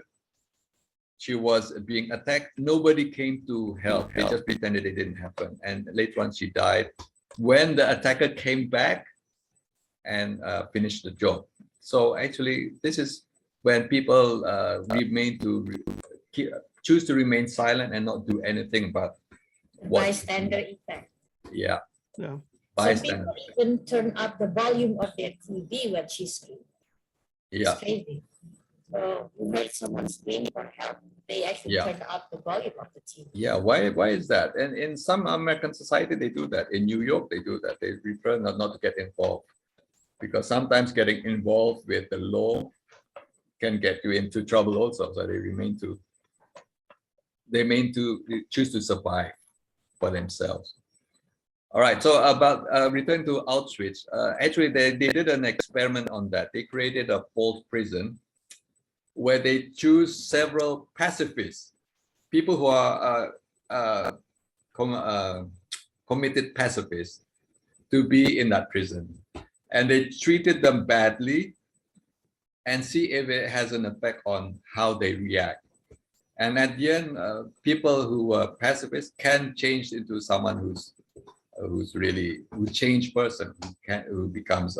[SPEAKER 2] she was being attacked, nobody came to help. They just pretended it didn't happen. And later on, she died when the attacker came back and finished the job. So actually, this is when people choose to remain silent and not do anything about
[SPEAKER 3] bystander effect.
[SPEAKER 2] Some
[SPEAKER 3] people even turn up the volume of their TV when she screams. It's crazy. So you heard someone scream for help, they actually turn up the volume of the TV.
[SPEAKER 2] Why is that? And in some American society, they do that. In New York, they do that. They prefer not to get involved, because sometimes getting involved with the law can get you into trouble also. So they choose to survive for themselves. All right, so about return to Auschwitz. Actually, they did an experiment on that. They created a false prison where they choose several pacifists, people who are committed pacifists to be in that prison, and they treated them badly, and see if it has an effect on how they react. And at the end, people who were pacifists can change into someone who's changed person, who becomes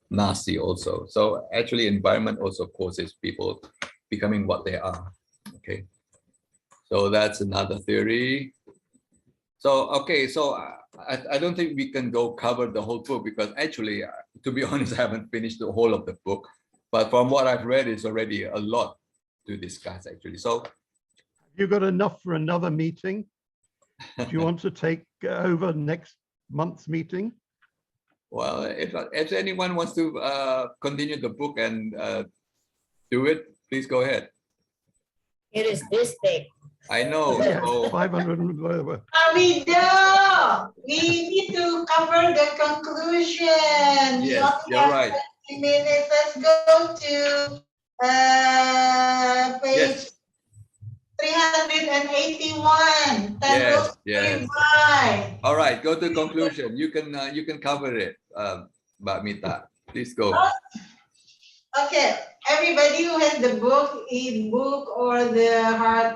[SPEAKER 2] nasty also. So actually, environment also causes people becoming what they are. Okay, so that's another theory. So okay, so I don't think we can go cover the whole book, because actually, to be honest, I haven't finished the whole of the book. But from what I've read, it's already a lot to discuss actually. So
[SPEAKER 1] you got enough for another meeting? Do you want to take over next month's meeting?
[SPEAKER 2] Well, if anyone wants to continue the book and do it, please go ahead.
[SPEAKER 3] It is this big.
[SPEAKER 2] I know.
[SPEAKER 1] Yeah,
[SPEAKER 2] So
[SPEAKER 1] 500 whatever.
[SPEAKER 6] We need to cover the conclusion. We
[SPEAKER 2] yes,
[SPEAKER 6] only
[SPEAKER 2] you're
[SPEAKER 6] have
[SPEAKER 2] right.
[SPEAKER 6] 20 minutes. Let's go to page
[SPEAKER 2] Yes.
[SPEAKER 6] 381. 10
[SPEAKER 2] Yes,
[SPEAKER 6] rules to
[SPEAKER 2] yes.
[SPEAKER 6] live by.
[SPEAKER 2] All right, go to conclusion. You can cover it, Mbak Mita. Please go.
[SPEAKER 6] Okay, everybody who has the book, e-book or the hard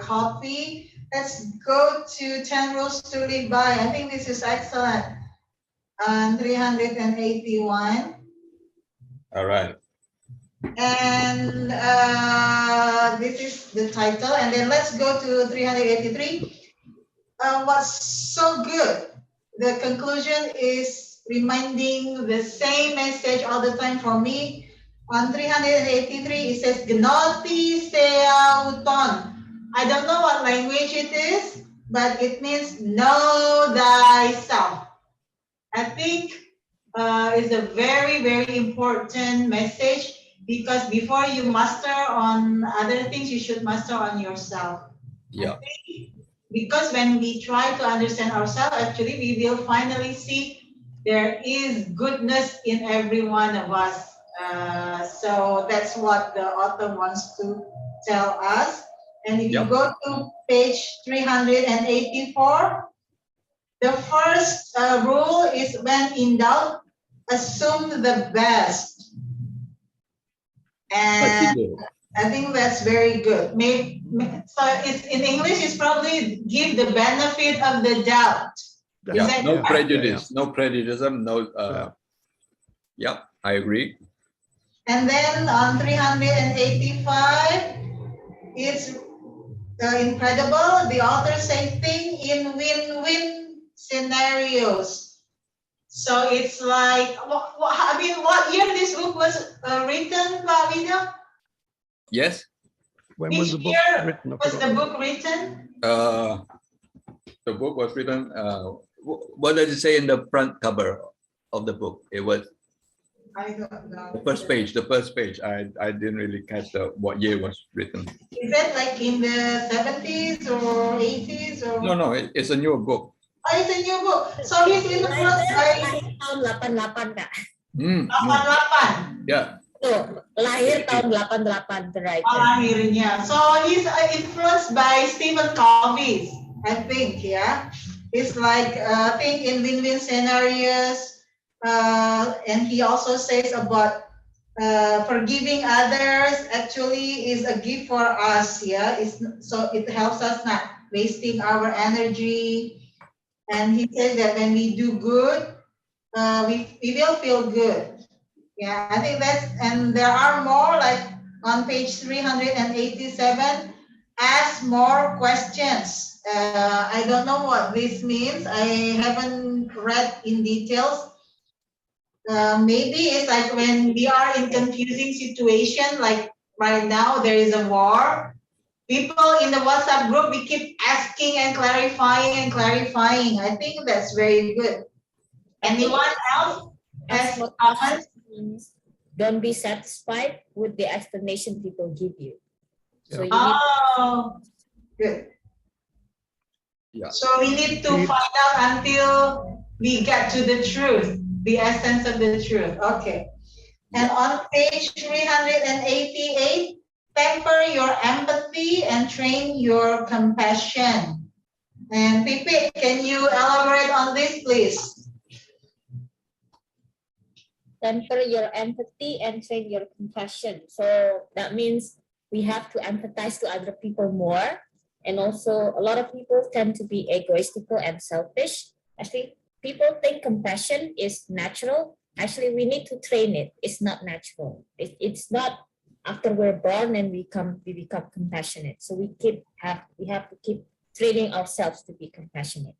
[SPEAKER 6] copy, let's go to 10 rules to live by. I think this is excellent. 381.
[SPEAKER 2] All right.
[SPEAKER 6] And this is the title. And then let's go to 383. What's so good? The conclusion is reminding the same message all the time for me. On 383, it says, Gnoti Seauton. I don't know what language it is, but it means know thyself. I think it's a very, very important message, because before you master on other things, you should master on yourself.
[SPEAKER 2] Yeah.
[SPEAKER 6] Because when we try to understand ourselves, actually, we will finally see there is goodness in every one of us. So that's what the author wants to tell us. And if you go to page 384, the first rule is, when in doubt, assume the best. And I think that's very good. So it's, in English, it's probably give the benefit of the doubt.
[SPEAKER 2] Yeah, no prejudice, no prejudice, no. Yeah, I agree.
[SPEAKER 6] And then on 385, it's incredible. The author says think in win-win scenarios. So it's like, I mean, what year this book was written, Pak Vida?
[SPEAKER 2] Yes.
[SPEAKER 1] When
[SPEAKER 6] Which
[SPEAKER 1] was the book
[SPEAKER 6] year
[SPEAKER 1] written?
[SPEAKER 6] was the book written?
[SPEAKER 2] The book was written. What does it say in the front cover of the book? It was.
[SPEAKER 6] I don't know.
[SPEAKER 2] The first page. The first page. I didn't really catch what year was written.
[SPEAKER 6] Is that like in the 70s or 80s or?
[SPEAKER 2] No, it's a newer book.
[SPEAKER 6] Oh, it's a new book. So he's influenced by.
[SPEAKER 3] Tahun 88, Kak.
[SPEAKER 6] 88.
[SPEAKER 2] Yeah.
[SPEAKER 3] Tuh, lahir tahun 88, the writer.
[SPEAKER 6] Lahirnya. So he's influenced by Stephen Covey, I think, yeah. It's like think in win-win scenarios. And he also says about forgiving others actually is a gift for us, yeah. So it helps us not wasting our energy. And he says that when we do good, we will feel good. Yeah, I think that's, and there are more, like on page 387, ask more questions. I don't know what this means. I haven't read in details. Maybe it's like when we are in confusing situation, like right now there is a war. People in the WhatsApp group, we keep asking and clarifying. I think that's very good. Anyone else has comments?
[SPEAKER 3] Don't be satisfied with the explanation people give you. So you
[SPEAKER 6] Good.
[SPEAKER 2] Yeah.
[SPEAKER 6] So we need to find out until we get to the truth, the essence of the truth. Okay. And on page 388, temper your empathy and train your compassion. And Pipit, can you elaborate on this, please?
[SPEAKER 3] Temper your empathy and train your compassion. So that means we have to empathize to other people more. And also a lot of people tend to be egoistical and selfish. Actually, people think compassion is natural. Actually, we need to train it. It's not natural. It's not after we're born and we become compassionate. So we have to keep training ourselves to be compassionate.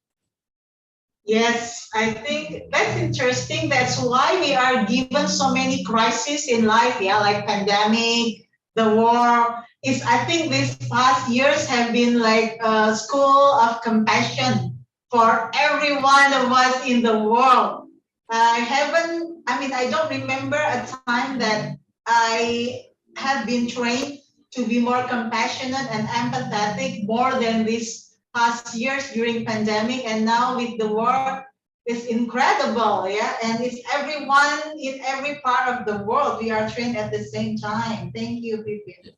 [SPEAKER 6] Yes, I think that's interesting. That's why we are given so many crises in life, yeah, like pandemic, the war. I think these past years have been like a school of compassion for every one of us in the world. I don't remember a time that I have been trained to be more compassionate and empathetic more than this past years during pandemic, and now with the war. It's incredible, yeah, and it's everyone in every part of the world. We are trained at the same time. Thank you, Pipi.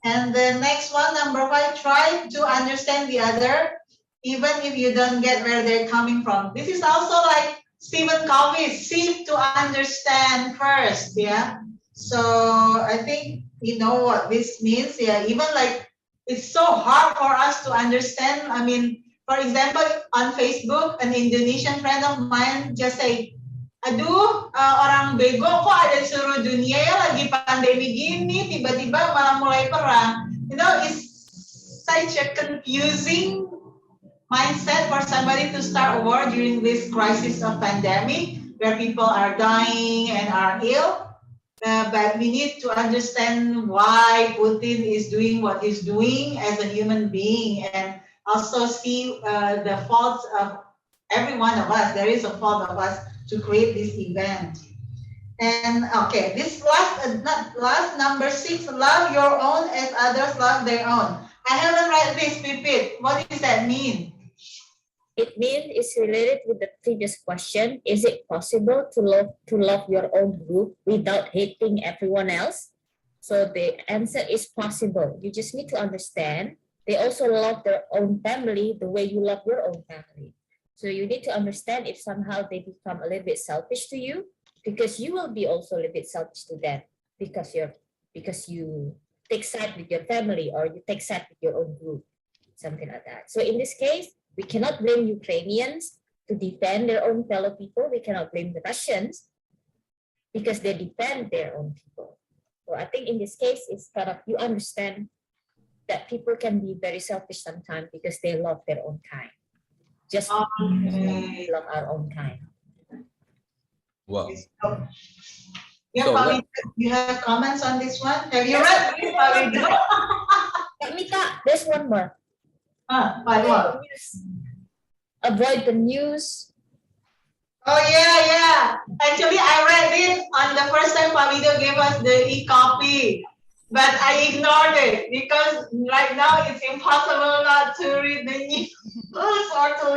[SPEAKER 6] And the next one, number 5, try to understand the other, even if you don't get where they're coming from. This is also like Stephen Covey, seek to understand first, yeah. So I think you know what this means, yeah. Even like it's so hard for us to understand. I mean, for example, on Facebook, an Indonesian friend of mine just say, aduh, orang bego kok ada di seluruh dunia ya, lagi pandemi gini, tiba-tiba malah mulai perang. You know, it's such a confusing mindset for somebody to start a war during this crisis of pandemic, where people are dying and are ill. But we need to understand why Putin is doing what he's doing as a human being, and also see the faults of every one of us. There is a fault of us to create this event. And okay, this last number 6, love your own as others love their own. I haven't read this, Pipit. What does that mean?
[SPEAKER 3] It means it's related with the previous question. Is it possible to love your own group without hating everyone else? So the answer is possible. You just need to understand they also love their own family the way you love your own family. So you need to understand if somehow they become a little bit selfish to you, because you will be also a little bit selfish to them because you take side with your family or you take side with your own group, something like that. So in this case, we cannot blame Ukrainians to defend their own fellow people. We cannot blame the Russians because they defend their own people. So I think in this case, it's kind of, you understand that people can be very selfish sometimes because they love their own kind. Just we love our own kind.
[SPEAKER 2] Wow.
[SPEAKER 6] Yeah,
[SPEAKER 2] So
[SPEAKER 6] you have comments on this one? Have you read
[SPEAKER 3] Mita, there's one more.
[SPEAKER 6] What?
[SPEAKER 3] Avoid the news.
[SPEAKER 6] Oh yeah. Actually, I read it on the first time Pavido gave us the e-copy, but I ignored it because right now it's impossible not to read the news or to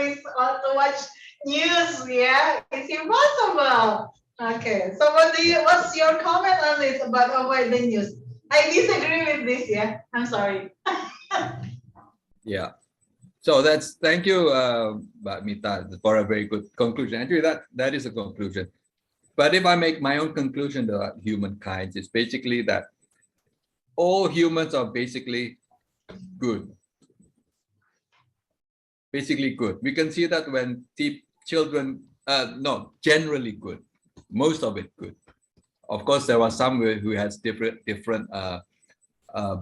[SPEAKER 6] watch news. Yeah, it's impossible. Okay, so what's your comment on this about avoid the news? I disagree with this. Yeah, I'm sorry.
[SPEAKER 2] yeah. So thank you, Mita, for a very good conclusion. Actually, that is a conclusion. But if I make my own conclusion about humankind, it's basically that all humans are basically good. Basically good. We can see that when children, generally good. Most of it good. Of course, there are some who has different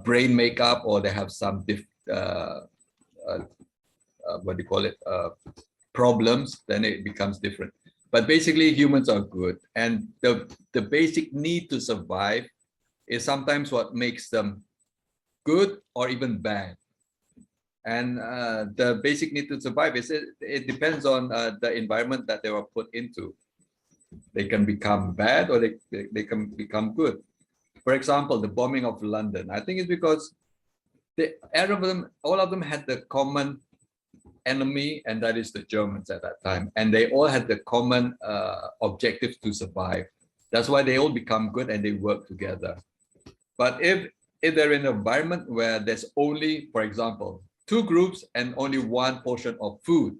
[SPEAKER 2] brain makeup, or they have some problems, then it becomes different. But basically humans are good, and the basic need to survive is sometimes what makes them good or even bad. And the basic need to survive is it depends on the environment that they were put into. They can become bad or they can become good. For example, the bombing of London, I think it's because all of them had the common enemy, and that is the Germans at that time, and they all had the common objectives to survive. That's why they all become good and they work together. But if if they're in an environment where there's only, for example, 2 groups and only 1 portion of food,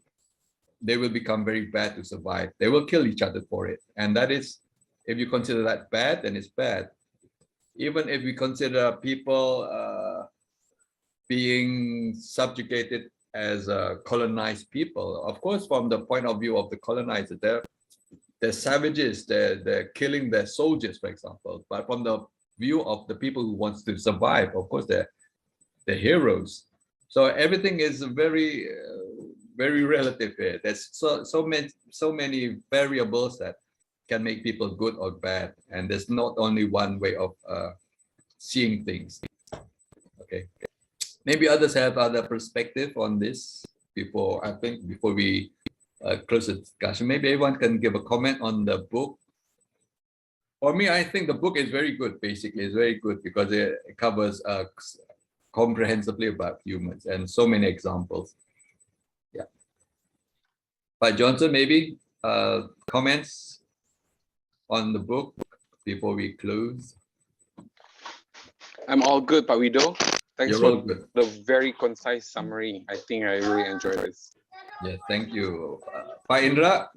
[SPEAKER 2] they will become very bad to survive. They will kill each other for it. And that is, if you consider that bad, then it's bad. Even if we consider people being subjugated as colonized people, of course, from the point of view of the colonizer, they're savages, they're killing their soldiers, for example. But from the view of the people who wants to survive, of course, they're heroes. So everything is very, very relative here. There's so many variables that can make people good or bad, and there's not only one way of seeing things. Okay, maybe others have other perspective on this. Before we close the discussion, maybe everyone can give a comment on the book. For me, I think the book is very good. Basically, it's very good because it covers comprehensively about humans and so many examples. Yeah. But Johnson, maybe comments on the book before we close.
[SPEAKER 8] I'm all good, Pak Wido. Thanks
[SPEAKER 2] You're
[SPEAKER 8] for
[SPEAKER 2] all good.
[SPEAKER 8] the very concise summary. I think I really enjoyed this.
[SPEAKER 2] Yes, thank you. Pak Indra?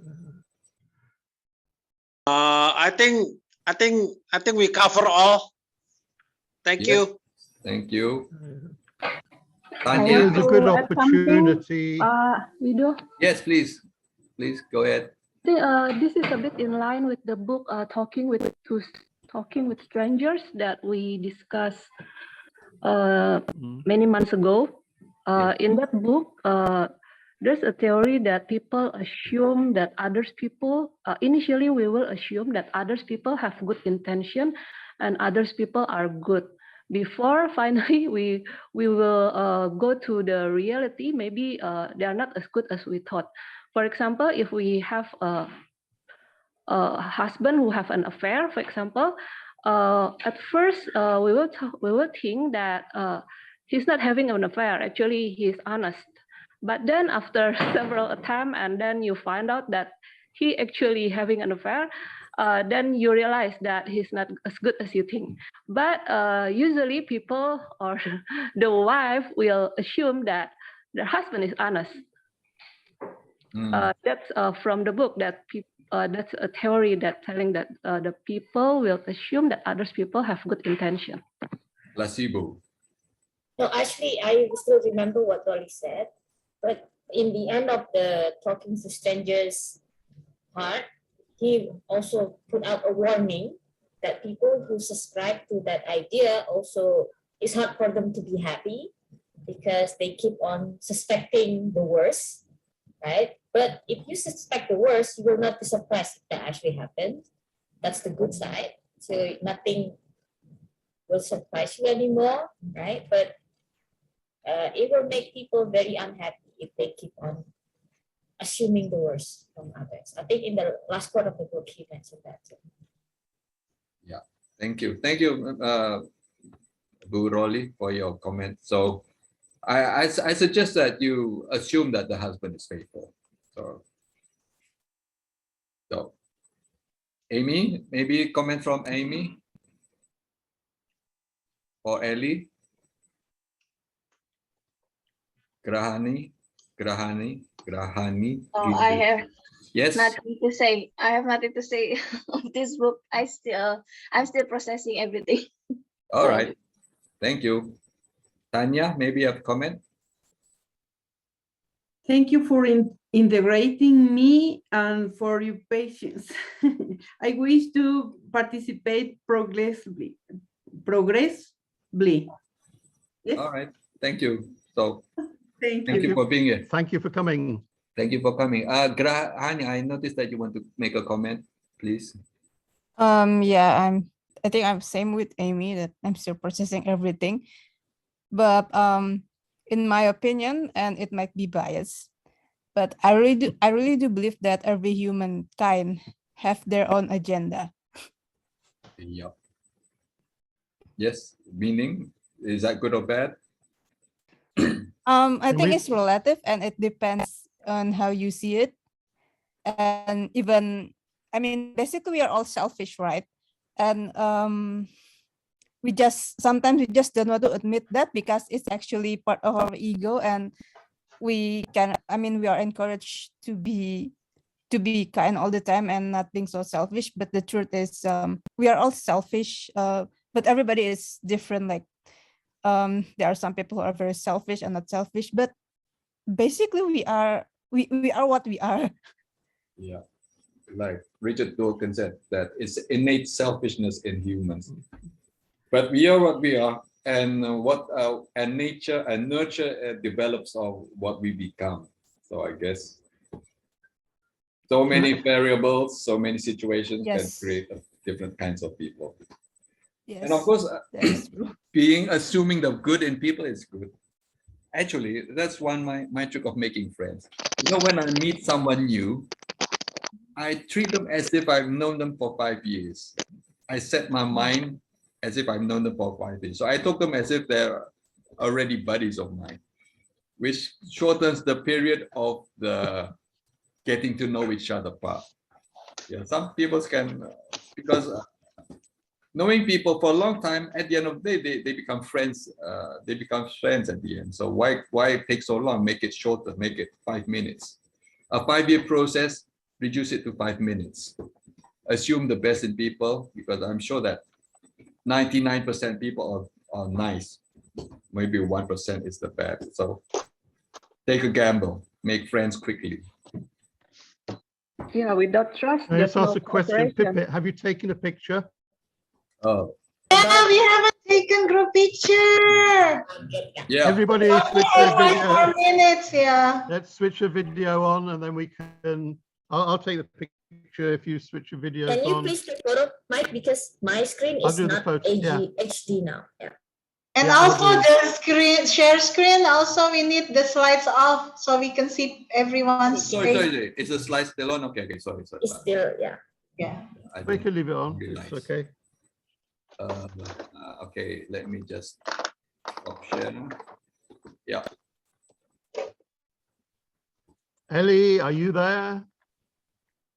[SPEAKER 10] I think we cover all. Thank
[SPEAKER 2] Yes.
[SPEAKER 10] you.
[SPEAKER 2] Thank you.
[SPEAKER 9] I
[SPEAKER 1] It
[SPEAKER 2] Tanya?
[SPEAKER 1] is a
[SPEAKER 9] want
[SPEAKER 1] good
[SPEAKER 9] to add something,
[SPEAKER 1] opportunity.
[SPEAKER 9] Wido.
[SPEAKER 2] Yes, please. Please go ahead.
[SPEAKER 9] This is a bit in line with the book Talking with Strangers that we discussed many months ago. In that book, there's a theory that people assume that initially we will assume that others people have good intention and others people are good. Before finally we will go to the reality, maybe they are not as good as we thought. For example, if we have a husband who have an affair, for example, at first we will think that he's not having an affair. Actually, he's honest. But then after several attempts, and then you find out that he actually having an affair, then you realize that he's not as good as you think. But usually people or the wife will assume that the husband is honest. That's from the book that that's a theory that telling that the people will assume that others people have good intention.
[SPEAKER 2] Placebo.
[SPEAKER 3] No, actually, I still remember what Dolly said, but in the end of the Talking to Strangers part, he also put out a warning that people who subscribe to that idea also, it's hard for them to be happy because they keep on suspecting the worst, right? But if you suspect the worst, you will not be surprised if that actually happened. That's the good side. So nothing will surprise you anymore, right? But it will make people very unhappy if they keep on assuming the worst from others. I think in the last part of the book, he mentioned that too.
[SPEAKER 2] Yeah, thank you. Thank you, Bu Rolly, for your comment. So I suggest that you assume that the husband is faithful. So Amy, maybe comment from Amy or Ellie? Grahani.
[SPEAKER 11] Oh, I have
[SPEAKER 2] Yes.
[SPEAKER 11] nothing to say. I have nothing to say of this book. I'm still processing everything.
[SPEAKER 2] All right. Thank you. Tanya, maybe you have a comment?
[SPEAKER 5] Thank you for integrating me and for your patience. I wish to participate progressively. Yes?
[SPEAKER 2] All right. Thank you. So
[SPEAKER 5] Thank
[SPEAKER 2] you for being here.
[SPEAKER 1] Thank you for coming.
[SPEAKER 2] Thank you for coming. Grahani, I noticed that you want to make a comment, please.
[SPEAKER 12] Yeah, I think I'm same with Amy that I'm still processing everything. But in my opinion, and it might be biased, but I really do believe that every humankind have their own agenda.
[SPEAKER 2] Yeah. Yes, meaning, is that good or bad?
[SPEAKER 12] I think it's relative and it depends on how you see it. And even, I mean, basically we are all selfish, right? And sometimes we just don't want to admit that because it's actually part of our ego, and we are encouraged to be kind all the time and not being so selfish. But the truth is, we are all selfish, but everybody is different. Like there are some people who are very selfish and not selfish, but basically we are what we are.
[SPEAKER 2] Yeah, like Richard Dawkins said, that it's innate selfishness in humans, but we are what we are, and and nature and nurture develops of what we become. So I guess so many variables, so many situations can
[SPEAKER 12] Yes.
[SPEAKER 2] create different kinds of people.
[SPEAKER 12] Yes.
[SPEAKER 2] And of course,
[SPEAKER 12] that is true.
[SPEAKER 2] assuming the good in people is good. Actually, that's my trick of making friends. You know, when I meet someone new, I treat them as if I've known them for 5 years. I set my mind as if I've known them for 5 years. So I talk them as if they're already buddies of mine, which shortens the period of the getting to know each other part. Yeah, some people can, because knowing people for a long time, at the end of the day, they become friends. They become friends at the end. So why take so long? Make it shorter. Make it 5 minutes. A 5-year process, reduce it to 5 minutes. Assume the best in people, because I'm sure that 99% people are nice. Maybe 1% is the bad. So take a gamble. Make friends quickly.
[SPEAKER 9] Yeah, without trust,
[SPEAKER 1] Can I
[SPEAKER 9] there's
[SPEAKER 1] just ask
[SPEAKER 9] no
[SPEAKER 1] a question,
[SPEAKER 9] cooperation.
[SPEAKER 1] Pipit? Have you taken a picture?
[SPEAKER 2] Oh,
[SPEAKER 6] Yeah, we haven't taken group picture.
[SPEAKER 2] yeah.
[SPEAKER 1] Everybody switch
[SPEAKER 6] For
[SPEAKER 1] their
[SPEAKER 6] 5
[SPEAKER 1] video.
[SPEAKER 6] more minutes, yeah.
[SPEAKER 1] Let's switch a video on, and then we can. I'll take the picture if you switch your videos
[SPEAKER 3] Can you
[SPEAKER 1] on.
[SPEAKER 3] please take photo, Mike? Because my screen
[SPEAKER 1] I'll
[SPEAKER 3] is
[SPEAKER 1] do the
[SPEAKER 3] not
[SPEAKER 1] photo, yeah.
[SPEAKER 3] HD now. Yeah.
[SPEAKER 6] And
[SPEAKER 1] Yeah, I'll
[SPEAKER 6] also
[SPEAKER 1] do.
[SPEAKER 6] the screen, share screen, also we need the slides off so we can see everyone's
[SPEAKER 2] Sorry,
[SPEAKER 6] face.
[SPEAKER 2] sorry. Is the slide still on? Okay, sorry.
[SPEAKER 3] It's still, yeah.
[SPEAKER 6] Yeah.
[SPEAKER 1] We can leave it on.
[SPEAKER 2] realize.
[SPEAKER 1] It's okay.
[SPEAKER 2] Okay, let me just stop share now. Yeah.
[SPEAKER 1] Ellie, are you there?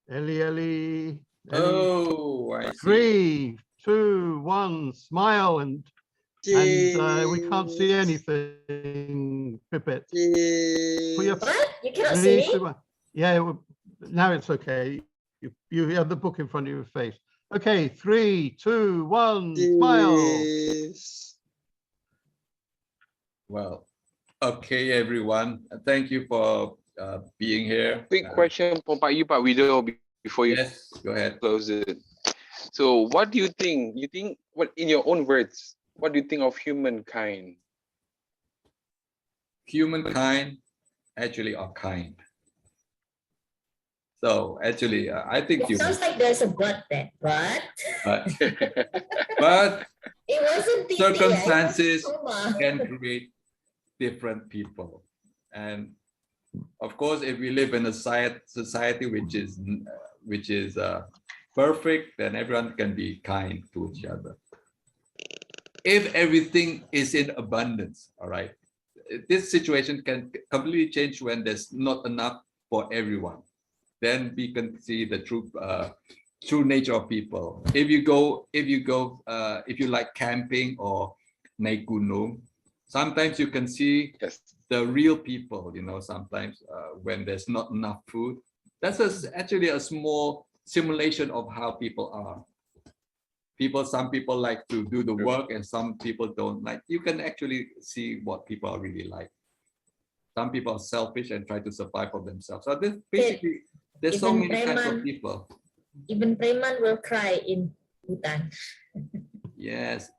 [SPEAKER 1] Ellie.
[SPEAKER 2] Oh, I
[SPEAKER 1] 3,
[SPEAKER 2] see.
[SPEAKER 1] 2, 1, smile, and we can't see anything. Pipit.
[SPEAKER 3] What? You cannot
[SPEAKER 1] Ready?
[SPEAKER 3] see me?
[SPEAKER 1] 2, 1. Yeah, now it's okay. You have the book in front of your face. Okay, 3, 2, 1, smile.
[SPEAKER 2] Well, okay, everyone. Thank you for being here.
[SPEAKER 8] Quick question from Pak Yu, Pak Widow, before you
[SPEAKER 2] Yes, go ahead.
[SPEAKER 8] close it. So what do you think? You think, what, in your own words, what do you think of humankind?
[SPEAKER 2] Humankind actually are kind. So actually, I think
[SPEAKER 3] It sounds like there's a but there. But
[SPEAKER 2] but
[SPEAKER 3] it wasn't TT,
[SPEAKER 2] circumstances
[SPEAKER 3] it was
[SPEAKER 2] can create different people, and of course, if we live in a society which is perfect, then everyone can be kind to each other. If everything is in abundance, all right, this situation can completely change when there's not enough for everyone. Then we can see the true nature of people. If you like camping or naik gunung, sometimes you can see the real people. You know, sometimes when there's not enough food, that's actually a small simulation of how people are. Some people like to do the work, and some people don't like. You can actually see what people are really like. Some people are selfish and try to survive for themselves. So this basically, there's so many kinds of people.
[SPEAKER 3] Even Bregman will cry in Bhutan.
[SPEAKER 2] Yes,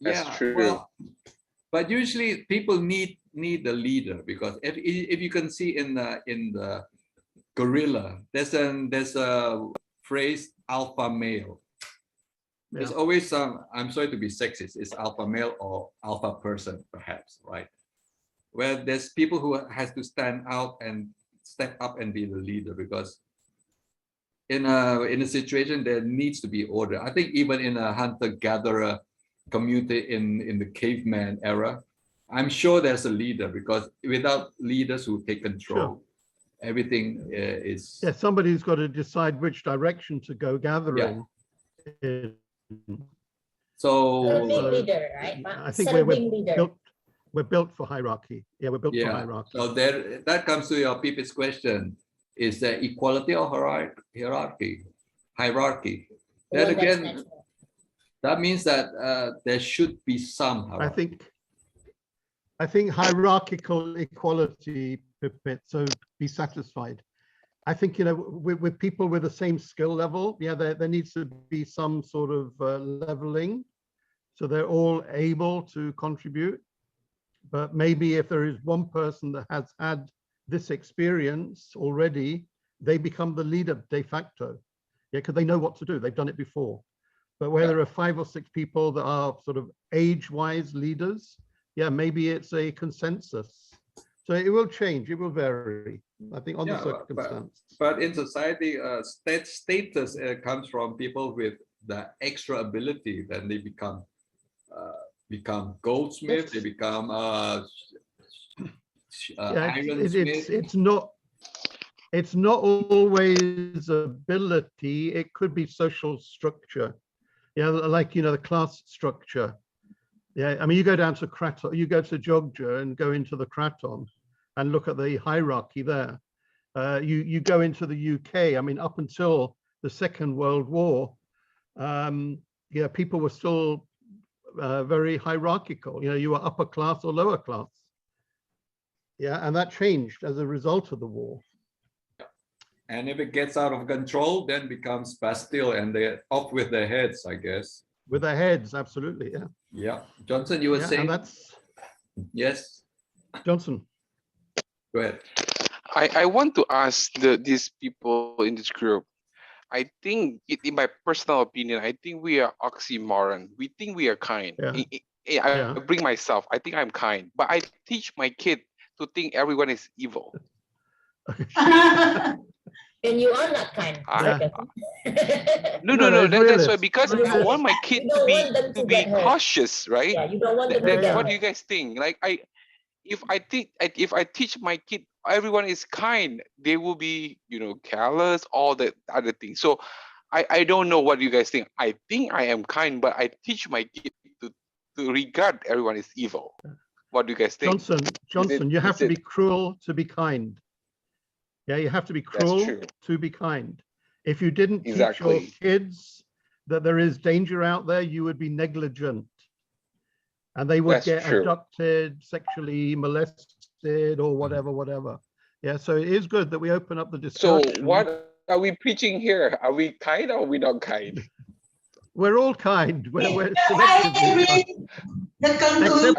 [SPEAKER 8] That's
[SPEAKER 2] yeah.
[SPEAKER 8] true.
[SPEAKER 2] Well, but usually people need a leader, because if you can see in the gorilla, there's a phrase, alpha male. There's always some, I'm sorry to be sexist, it's alpha male or alpha person, perhaps, right? Where there's people who has to stand out and step up and be the leader, because in a situation there needs to be order. I think even in a hunter-gatherer community in the caveman era, I'm sure there's a leader, because without leaders who take control, everything is.
[SPEAKER 1] Yeah, somebody's got to decide which direction to go gathering.
[SPEAKER 2] So
[SPEAKER 3] Serving leader, right?
[SPEAKER 1] I think
[SPEAKER 3] Serving leader.
[SPEAKER 1] we're built for hierarchy. Yeah, we're built for hierarchy.
[SPEAKER 2] So there, that comes to your Pipit's question: is there equality or hierarchy? Hierarchy. Then again, that means that there should be some hierarchy.
[SPEAKER 1] I think hierarchical equality, Pipit, so be satisfied. I think, you know, with people with the same skill level, yeah, there needs to be some sort of leveling, so they're all able to contribute. But maybe if there is one person that has had this experience already, they become the leader de facto, yeah, because they know what to do. They've done it before. But where there are 5 or 6 people that are sort of age-wise leaders, yeah, maybe it's a consensus. So it will change, it will vary, I think, on the circumstance.
[SPEAKER 2] But in society, status comes from people with the extra ability. Then they become goldsmith. They become ironsmith.
[SPEAKER 1] It's not always ability. It could be social structure. Yeah, like, you know, the class structure. Yeah, I mean, you go down to Kraton, you go to Jogja and go into the Kraton and look at the hierarchy there. You go into the UK, I mean, up until the Second World War, yeah, people were still very hierarchical. You know, you were upper class or lower class. Yeah, and that changed as a result of the war.
[SPEAKER 2] And if it gets out of control, then becomes Bastille, and they're off with their heads, I guess.
[SPEAKER 1] With their heads, absolutely, yeah.
[SPEAKER 2] Yeah, Johnson, you were saying?
[SPEAKER 1] And that's...
[SPEAKER 2] Yes.
[SPEAKER 1] Johnson.
[SPEAKER 2] Go ahead.
[SPEAKER 8] I want to ask these people in this group. I think, in my personal opinion, I think we are oxymoron. We think we are kind. I bring myself, I think I'm kind, but I teach my kid to think everyone is evil.
[SPEAKER 3] And you are not kind.
[SPEAKER 8] No, that's why, because I want my kid to be cautious, right?
[SPEAKER 3] Yeah, you don't want them to get
[SPEAKER 8] what do you guys think? Like, if I teach my kid everyone is kind, they will be, you know, careless, all that other things. So I don't know what you guys think. I think I am kind, but I teach my kid to regard everyone as evil. What do you guys think?
[SPEAKER 1] Johnson, you have to be cruel to be kind. Yeah, you have to be cruel to be kind. If you didn't teach your kids that there is danger out there, you would be negligent. And they would get abducted, sexually molested, or whatever. Yeah, so it is good that we open up the discussion.
[SPEAKER 8] So what are we preaching here? Are we kind or are we not kind?
[SPEAKER 1] We're all kind. We're
[SPEAKER 6] selectively kind. The conclusion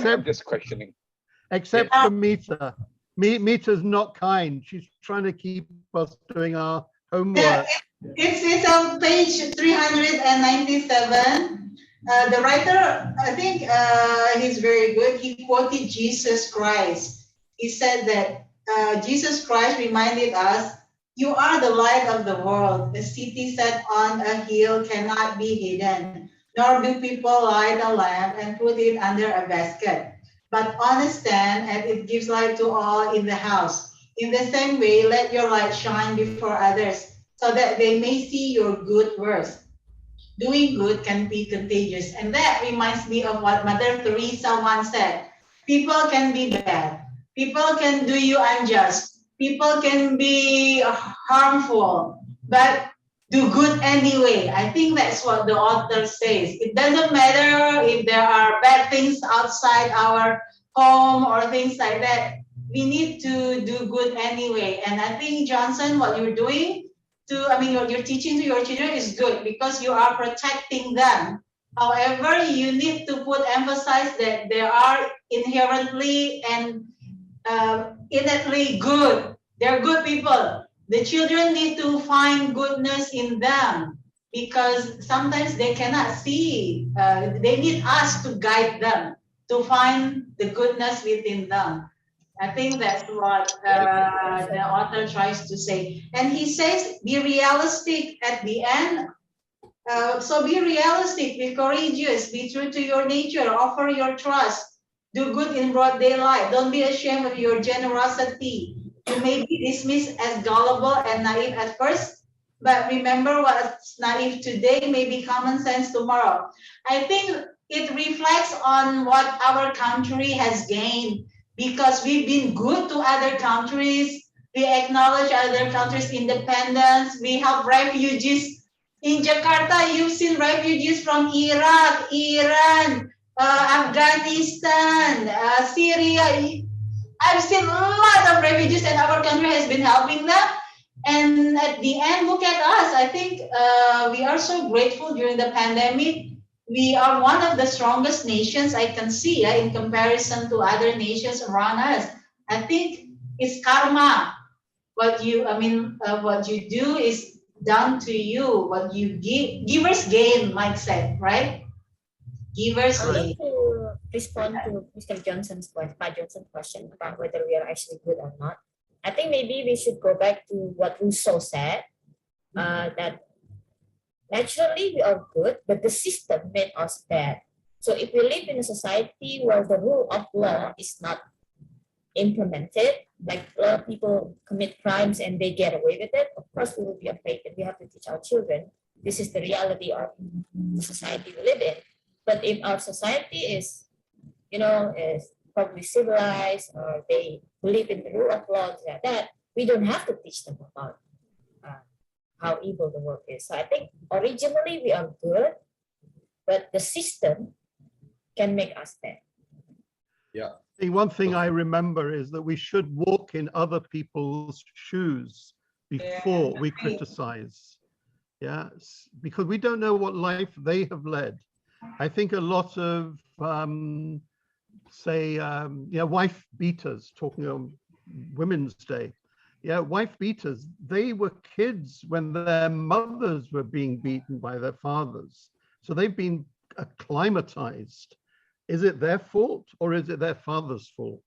[SPEAKER 8] I'm just questioning.
[SPEAKER 1] Except for Mita. Mita's not kind. She's trying to keep us doing our homework.
[SPEAKER 6] It's on page 397. The writer, I think he's very good. He quoted Jesus Christ. He said that Jesus Christ reminded us, "You are the light of the world. A city set on a hill cannot be hidden, nor do people light a lamp and put it under a basket, but on a stand, and it gives light to all in the house. In the same way, let your light shine before others, so that they may see your good works." Doing good can be contagious. And that reminds me of what Mother Teresa once said. People can be bad. People can do you unjust. People can be harmful, but do good anyway. I think that's what the author says. It doesn't matter if there are bad things outside our home or things like that. We need to do good anyway. And I think, Johnson, what you're doing, what you're teaching to your children is good because you are protecting them. However, you need to put emphasis that they are inherently and innately good. They're good people. The children need to find goodness in them because sometimes they cannot see. They need us to guide them to find the goodness within them. I think that's what the author tries to say. And he says, be realistic at the end. So be realistic, be courageous, be true to your nature, offer your trust, do good in broad daylight. Don't be ashamed of your generosity. You may be dismissed as gullible and naive at first, But remember, what's naive today may be common sense tomorrow. I think it reflects on what our country has gained because we've been good to other countries. We acknowledge other countries' independence. We help refugees. In Jakarta, you've seen refugees from Iraq, Iran, Afghanistan, Syria. I've seen a lot of refugees and our country has been helping them. And at the end, look at us. I think we are so grateful during the pandemic. We are one of the strongest nations I can see in comparison to other nations around us. I think it's karma. What you do is done to you. What you give, givers gain, Mike said, right? Givers
[SPEAKER 3] I want
[SPEAKER 6] gain.
[SPEAKER 3] to respond to Mr. Johnson's question about whether we are actually good or not. I think maybe we should go back to what Rousseau said, that naturally we are good, but the system made us bad. So if we live in a society where the rule of law is not implemented, like a lot of people commit crimes and they get away with it, of course we will be afraid, and we have to teach our children this is the reality of the society we live in. But if our society is, is probably civilized, or they believe in the rule of law, like that, we don't have to teach them about how evil the world is. So I think originally we are good, but the system can make us bad.
[SPEAKER 2] Yeah.
[SPEAKER 1] One thing I remember is that we should walk in other people's shoes before we criticize. Yeah, because we don't know what life they have led. I think a lot of, wife beaters, talking on Women's Day. Yeah, wife beaters, they were kids when their mothers were being beaten by their fathers. So they've been acclimatized. Is it their fault or is it their father's fault?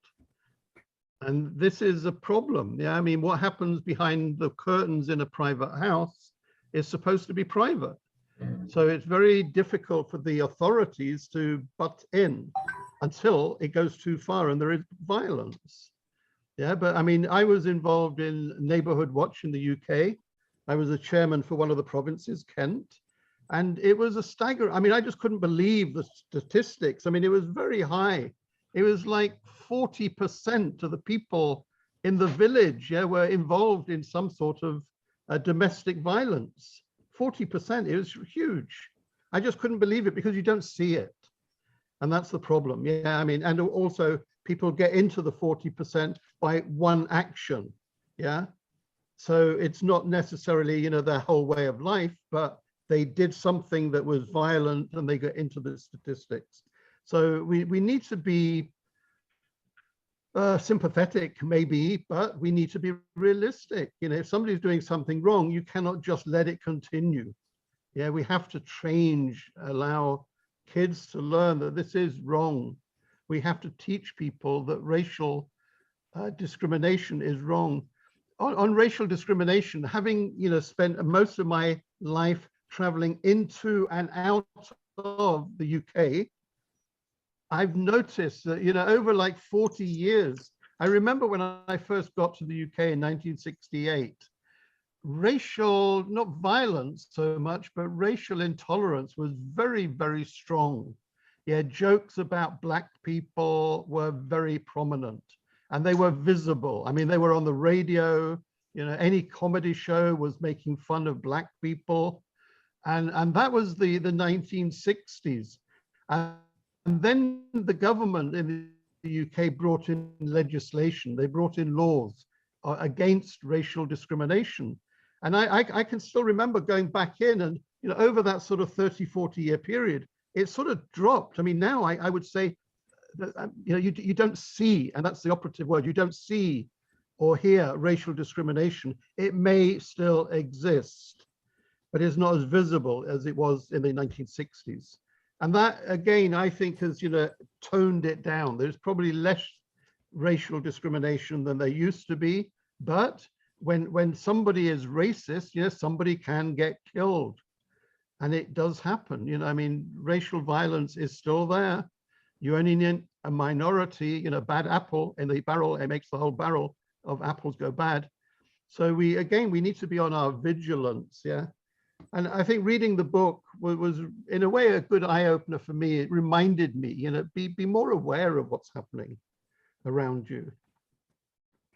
[SPEAKER 1] And this is a problem. Yeah, I mean, what happens behind the curtains in a private house is supposed to be private. So it's very difficult for the authorities to butt in until it goes too far and there is violence. Yeah, but I mean, I was involved in Neighborhood Watch in the UK. I was a chairman for one of the provinces, Kent. And it was a staggering, I mean, I just couldn't believe the statistics. I mean, it was very high. It was like 40% of the people in the village were involved in some sort of domestic violence. 40%, it was huge. I just couldn't believe it because you don't see it. And that's the problem. Yeah, I mean, and also people get into the 40% by one action. Yeah. So it's not necessarily, their whole way of life, but they did something that was violent and they got into the statistics. So we need to be sympathetic maybe, but we need to be realistic. If somebody's doing something wrong, you cannot just let it continue. Yeah, we have to change, allow kids to learn that this is wrong. We have to teach people that racial discrimination is wrong. On racial discrimination, having spent most of my life traveling into and out of the UK, I've noticed that, over like 40 years, I remember when I first got to the UK in 1968, racial, not violence so much, but racial intolerance was very, very strong. Yeah, jokes about Black people were very prominent and they were visible. I mean, they were on the radio, any comedy show was making fun of Black people. And that was the 1960s. And then the government in the UK brought in legislation. They brought in laws against racial discrimination. And I can still remember going back in and, over that sort of 30, 40-year period, it sort of dropped. I mean, now I would say, that, you don't see, and that's the operative word, you don't see or hear racial discrimination. It may still exist, but it's not as visible as it was in the 1960s. And that, again, I think has, toned it down. There's probably less racial discrimination than there used to be. But when somebody is racist, somebody can get killed. And it does happen. I mean, racial violence is still there. You only need a minority, bad apple in the barrel, it makes the whole barrel of apples go bad. So we need to be on our vigilance. Yeah. And I think reading the book was in a way a good eye opener for me. It reminded me, be more aware of what's happening around you.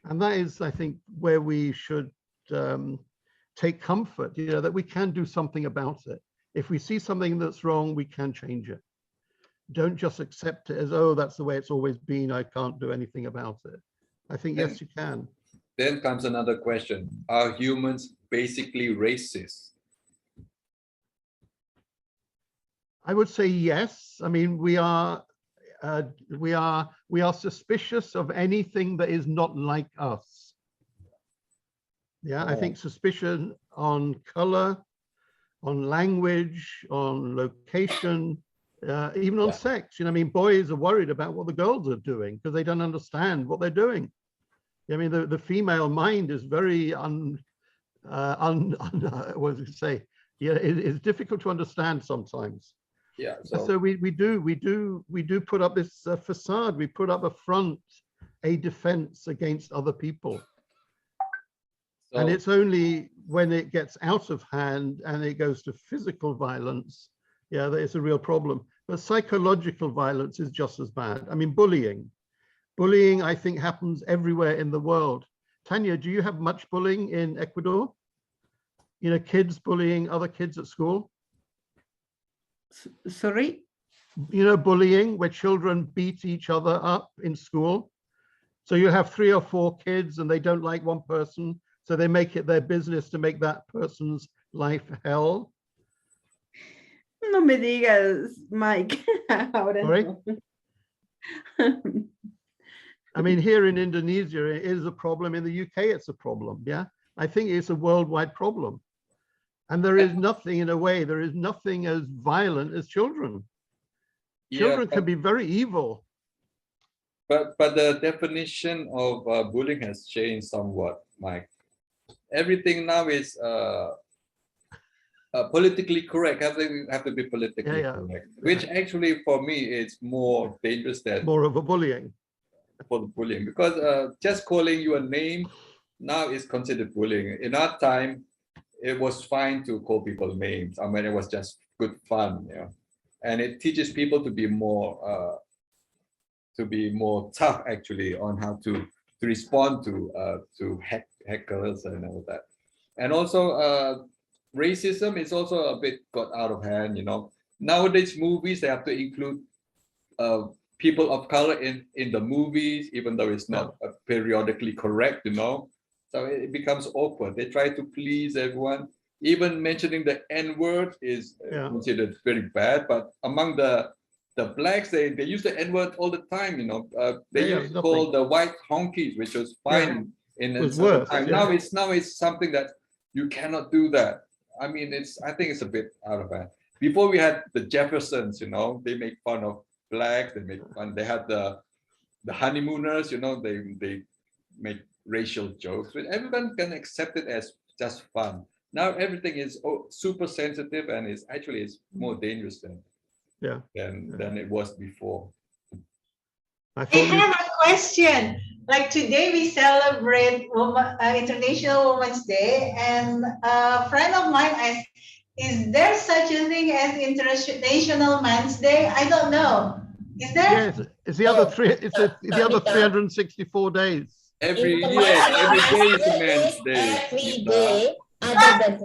[SPEAKER 1] And that is, I think, where we should take comfort, that we can do something about it. If we see something that's wrong, we can change it. Don't just accept it as, oh, that's the way it's always been, I can't do anything about it. I think, yes, you can.
[SPEAKER 2] Then comes another question. Are humans basically racist?
[SPEAKER 1] I would say yes. I mean, we are suspicious of anything that is not like us. Yeah, I think suspicion on color, on language, on location, even on sex. I mean, boys are worried about what the girls are doing because they don't understand what they're doing. I mean, the female mind is very what do you say? Yeah, it's difficult to understand sometimes.
[SPEAKER 2] Yeah.
[SPEAKER 1] So we do put up this facade. We put up a front, a defense against other people. And it's only when it gets out of hand and it goes to physical violence, that it's a real problem. But psychological violence is just as bad. I mean, bullying, I think, happens everywhere in the world. Tanya, do you have much bullying in Ecuador? Kids bullying other kids at school?
[SPEAKER 5] Sorry?
[SPEAKER 1] Bullying, where children beat each other up in school. So you have 3 or 4 kids and they don't like one person, so they make it their business to make that person's life hell.
[SPEAKER 5] No me digas, Mike. Ahora
[SPEAKER 1] Sorry?
[SPEAKER 5] no.
[SPEAKER 1] I mean, here in Indonesia, it is a problem. In the UK, it's a problem. Yeah, I think it's a worldwide problem. And there is nothing, in a way, there is nothing as violent as children. Children can be very evil.
[SPEAKER 2] But the definition of bullying has changed somewhat, Mike. Everything now is politically correct. Have to be politically correct, which actually for me is more dangerous than
[SPEAKER 1] more of a bullying.
[SPEAKER 2] For the bullying, because just calling you a name now is considered bullying. In our time, it was fine to call people names. I mean, it was just good fun, and it teaches people to be more tough, actually, on how to respond to hackers and all that. And also, racism is also a bit got out of hand. Nowadays, movies, they have to include people of color in the movies, even though it's not periodically correct. So it becomes awkward. They try to please everyone. Even mentioning the N-word is considered very bad. But among the blacks, they use the N-word all the time. They used to call the white honkies, which was fine in a certain time. Now it's something that you cannot do that. I mean, I think it's a bit out of hand. Before we had the Jeffersons, they make fun of blacks. They make fun. They had the honeymooners. They make racial jokes, but everyone can accept it as just fun. Now everything is super sensitive, and it's more dangerous than it was before.
[SPEAKER 6] I have a question. Like today we celebrate International Women's Day, and a friend of mine asked, is there such a thing as International Men's Day? I don't know. Is there?
[SPEAKER 1] Yes, it's the other 364 days.
[SPEAKER 2] Every day is a Men's Day.
[SPEAKER 3] Every day other than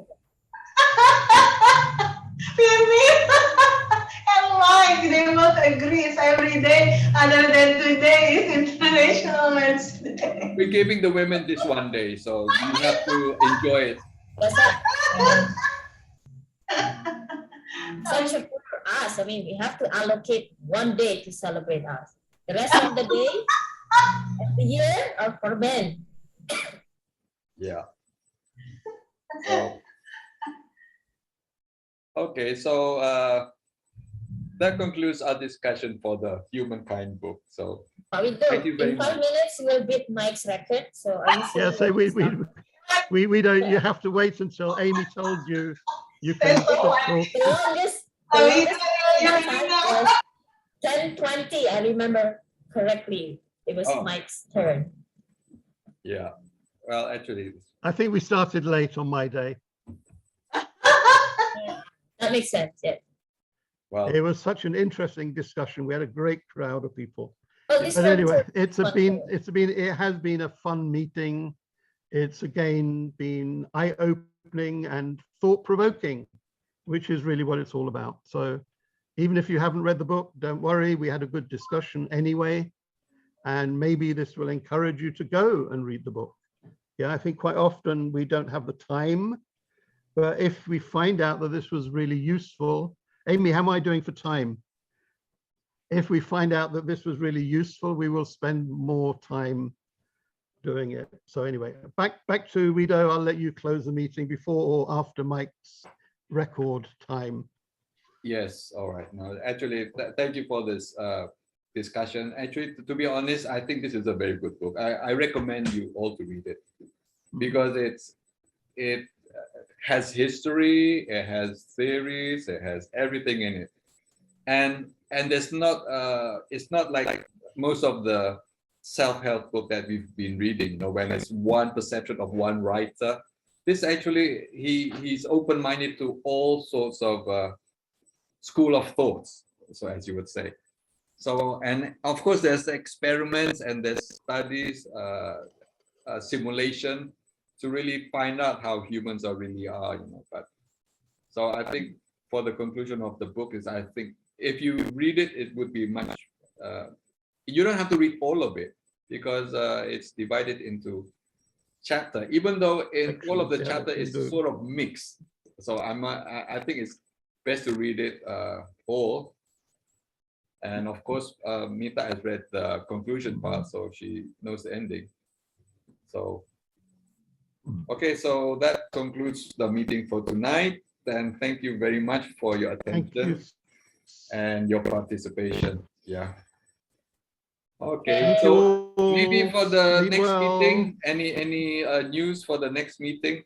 [SPEAKER 6] Pimi and Mike, they both agree it's every day other than today is International Men's Day.
[SPEAKER 2] We're giving the women this one day, so you have to enjoy it.
[SPEAKER 3] Such a for us. I mean, we have to allocate one day to celebrate us. The rest of the day, of the year, are for men.
[SPEAKER 2] Yeah. Okay, so that concludes our discussion for the Humankind book. So thank you very
[SPEAKER 3] in
[SPEAKER 2] much.
[SPEAKER 3] 5 minutes, we'll beat Mike's record. So
[SPEAKER 1] we don't. You have to wait until Amy told you. You can stop talking.
[SPEAKER 3] The longest time was 10:20. I remember correctly. It was Mike's turn.
[SPEAKER 2] Yeah. Well, actually,
[SPEAKER 1] I think we started late on my day.
[SPEAKER 3] That makes sense. Yeah.
[SPEAKER 2] well,
[SPEAKER 1] It was such an interesting discussion. We had a great crowd of people.
[SPEAKER 3] Oh, this
[SPEAKER 1] But
[SPEAKER 3] one
[SPEAKER 1] anyway,
[SPEAKER 3] too.
[SPEAKER 1] it has been a fun meeting. It's again been eye-opening and thought-provoking, which is really what it's all about. So even if you haven't read the book, don't worry, we had a good discussion anyway. And maybe this will encourage you to go and read the book. Yeah, I think quite often we don't have the time, but if we find out that this was really useful, Amy, how am I doing for time? If we find out that this was really useful, we will spend more time doing it. So anyway, back to Guido. I'll let you close the meeting before or after Mike's record time.
[SPEAKER 2] yes, all right. No, actually, thank you for this discussion. Actually, to be honest, I think this is a very good book. I recommend you all to read it because it has history, it has theories, it has everything in it, and there's not it's not like most of the self-help book that we've been reading, you know, when it's one perception of one writer. This actually, he's open-minded to all sorts of school of thoughts, so as you would say. So, and of course there's experiments and there's studies, simulation to really find out how humans really are, you know. But so I think for the conclusion of the book is, I think if you read it, it would be much, you don't have to read all of it because it's divided into chapter, even though in all of the chapter is sort of mixed. So I think it's best to read it all. And of course, Mita has read the conclusion part, so she knows the ending. So, okay, so that concludes the meeting for tonight. Then thank you very much for your attention and your participation. Yeah. Okay, so maybe for the next meeting, any news for the next meeting?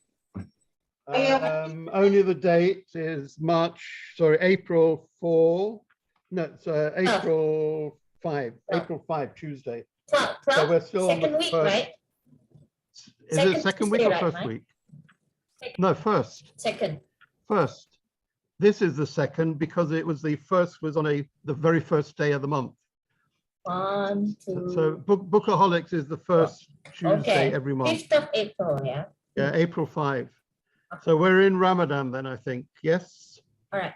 [SPEAKER 1] Only the date is April 4. No, it's April 5. April 5, Tuesday. So we're still on the
[SPEAKER 3] second week,
[SPEAKER 1] first.
[SPEAKER 3] right?
[SPEAKER 1] Is it second week or
[SPEAKER 3] Tuesday, right,
[SPEAKER 1] first
[SPEAKER 3] Mike?
[SPEAKER 1] week? No, first.
[SPEAKER 3] Second.
[SPEAKER 1] First. This is the second because it was the first was on the very first day of the month.
[SPEAKER 3] 1, 2.
[SPEAKER 1] So Bookaholics is the first Tuesday every month.
[SPEAKER 3] 5th of April, yeah.
[SPEAKER 1] Yeah, April 5. So we're in Ramadan then, I think. Yes.
[SPEAKER 3] All right.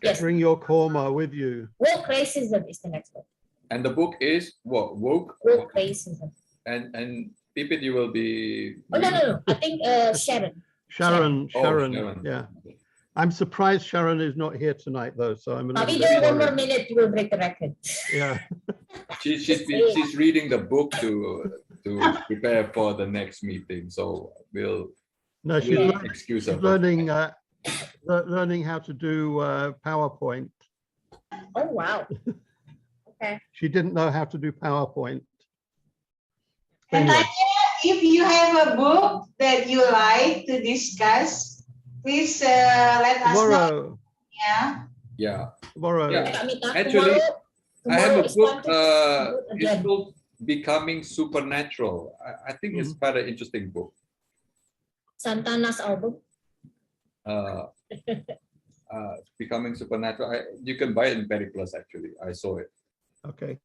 [SPEAKER 3] Yes.
[SPEAKER 1] Bring your korma with you.
[SPEAKER 3] Woke racism is the next one.
[SPEAKER 2] And the book is what? Woke
[SPEAKER 3] racism.
[SPEAKER 2] And Pipit, you will be.
[SPEAKER 3] Oh no. I think Sharon.
[SPEAKER 1] Sharon.
[SPEAKER 2] Sharon.
[SPEAKER 1] Yeah. I'm surprised Sharon is not here tonight though. So I'm a little
[SPEAKER 3] We
[SPEAKER 1] bit
[SPEAKER 3] do one more
[SPEAKER 1] worried.
[SPEAKER 3] minute, you will break the record.
[SPEAKER 1] Yeah.
[SPEAKER 2] She's reading the book to prepare for the next meeting. So we'll excuse her.
[SPEAKER 1] She's learning how to do PowerPoint.
[SPEAKER 3] Oh wow. Okay.
[SPEAKER 1] She didn't know how to do PowerPoint.
[SPEAKER 6] And
[SPEAKER 1] Anyway.
[SPEAKER 6] if you have a book that you like to discuss, please let us know. Yeah.
[SPEAKER 2] Yeah.
[SPEAKER 1] Tomorrow.
[SPEAKER 2] Yeah. Actually, I have a book. It's called Becoming Supernatural. I think it's quite an interesting book.
[SPEAKER 3] Santana's album.
[SPEAKER 2] Becoming Supernatural. You can buy it in Perry Plus. Actually, I saw it.
[SPEAKER 1] Okay.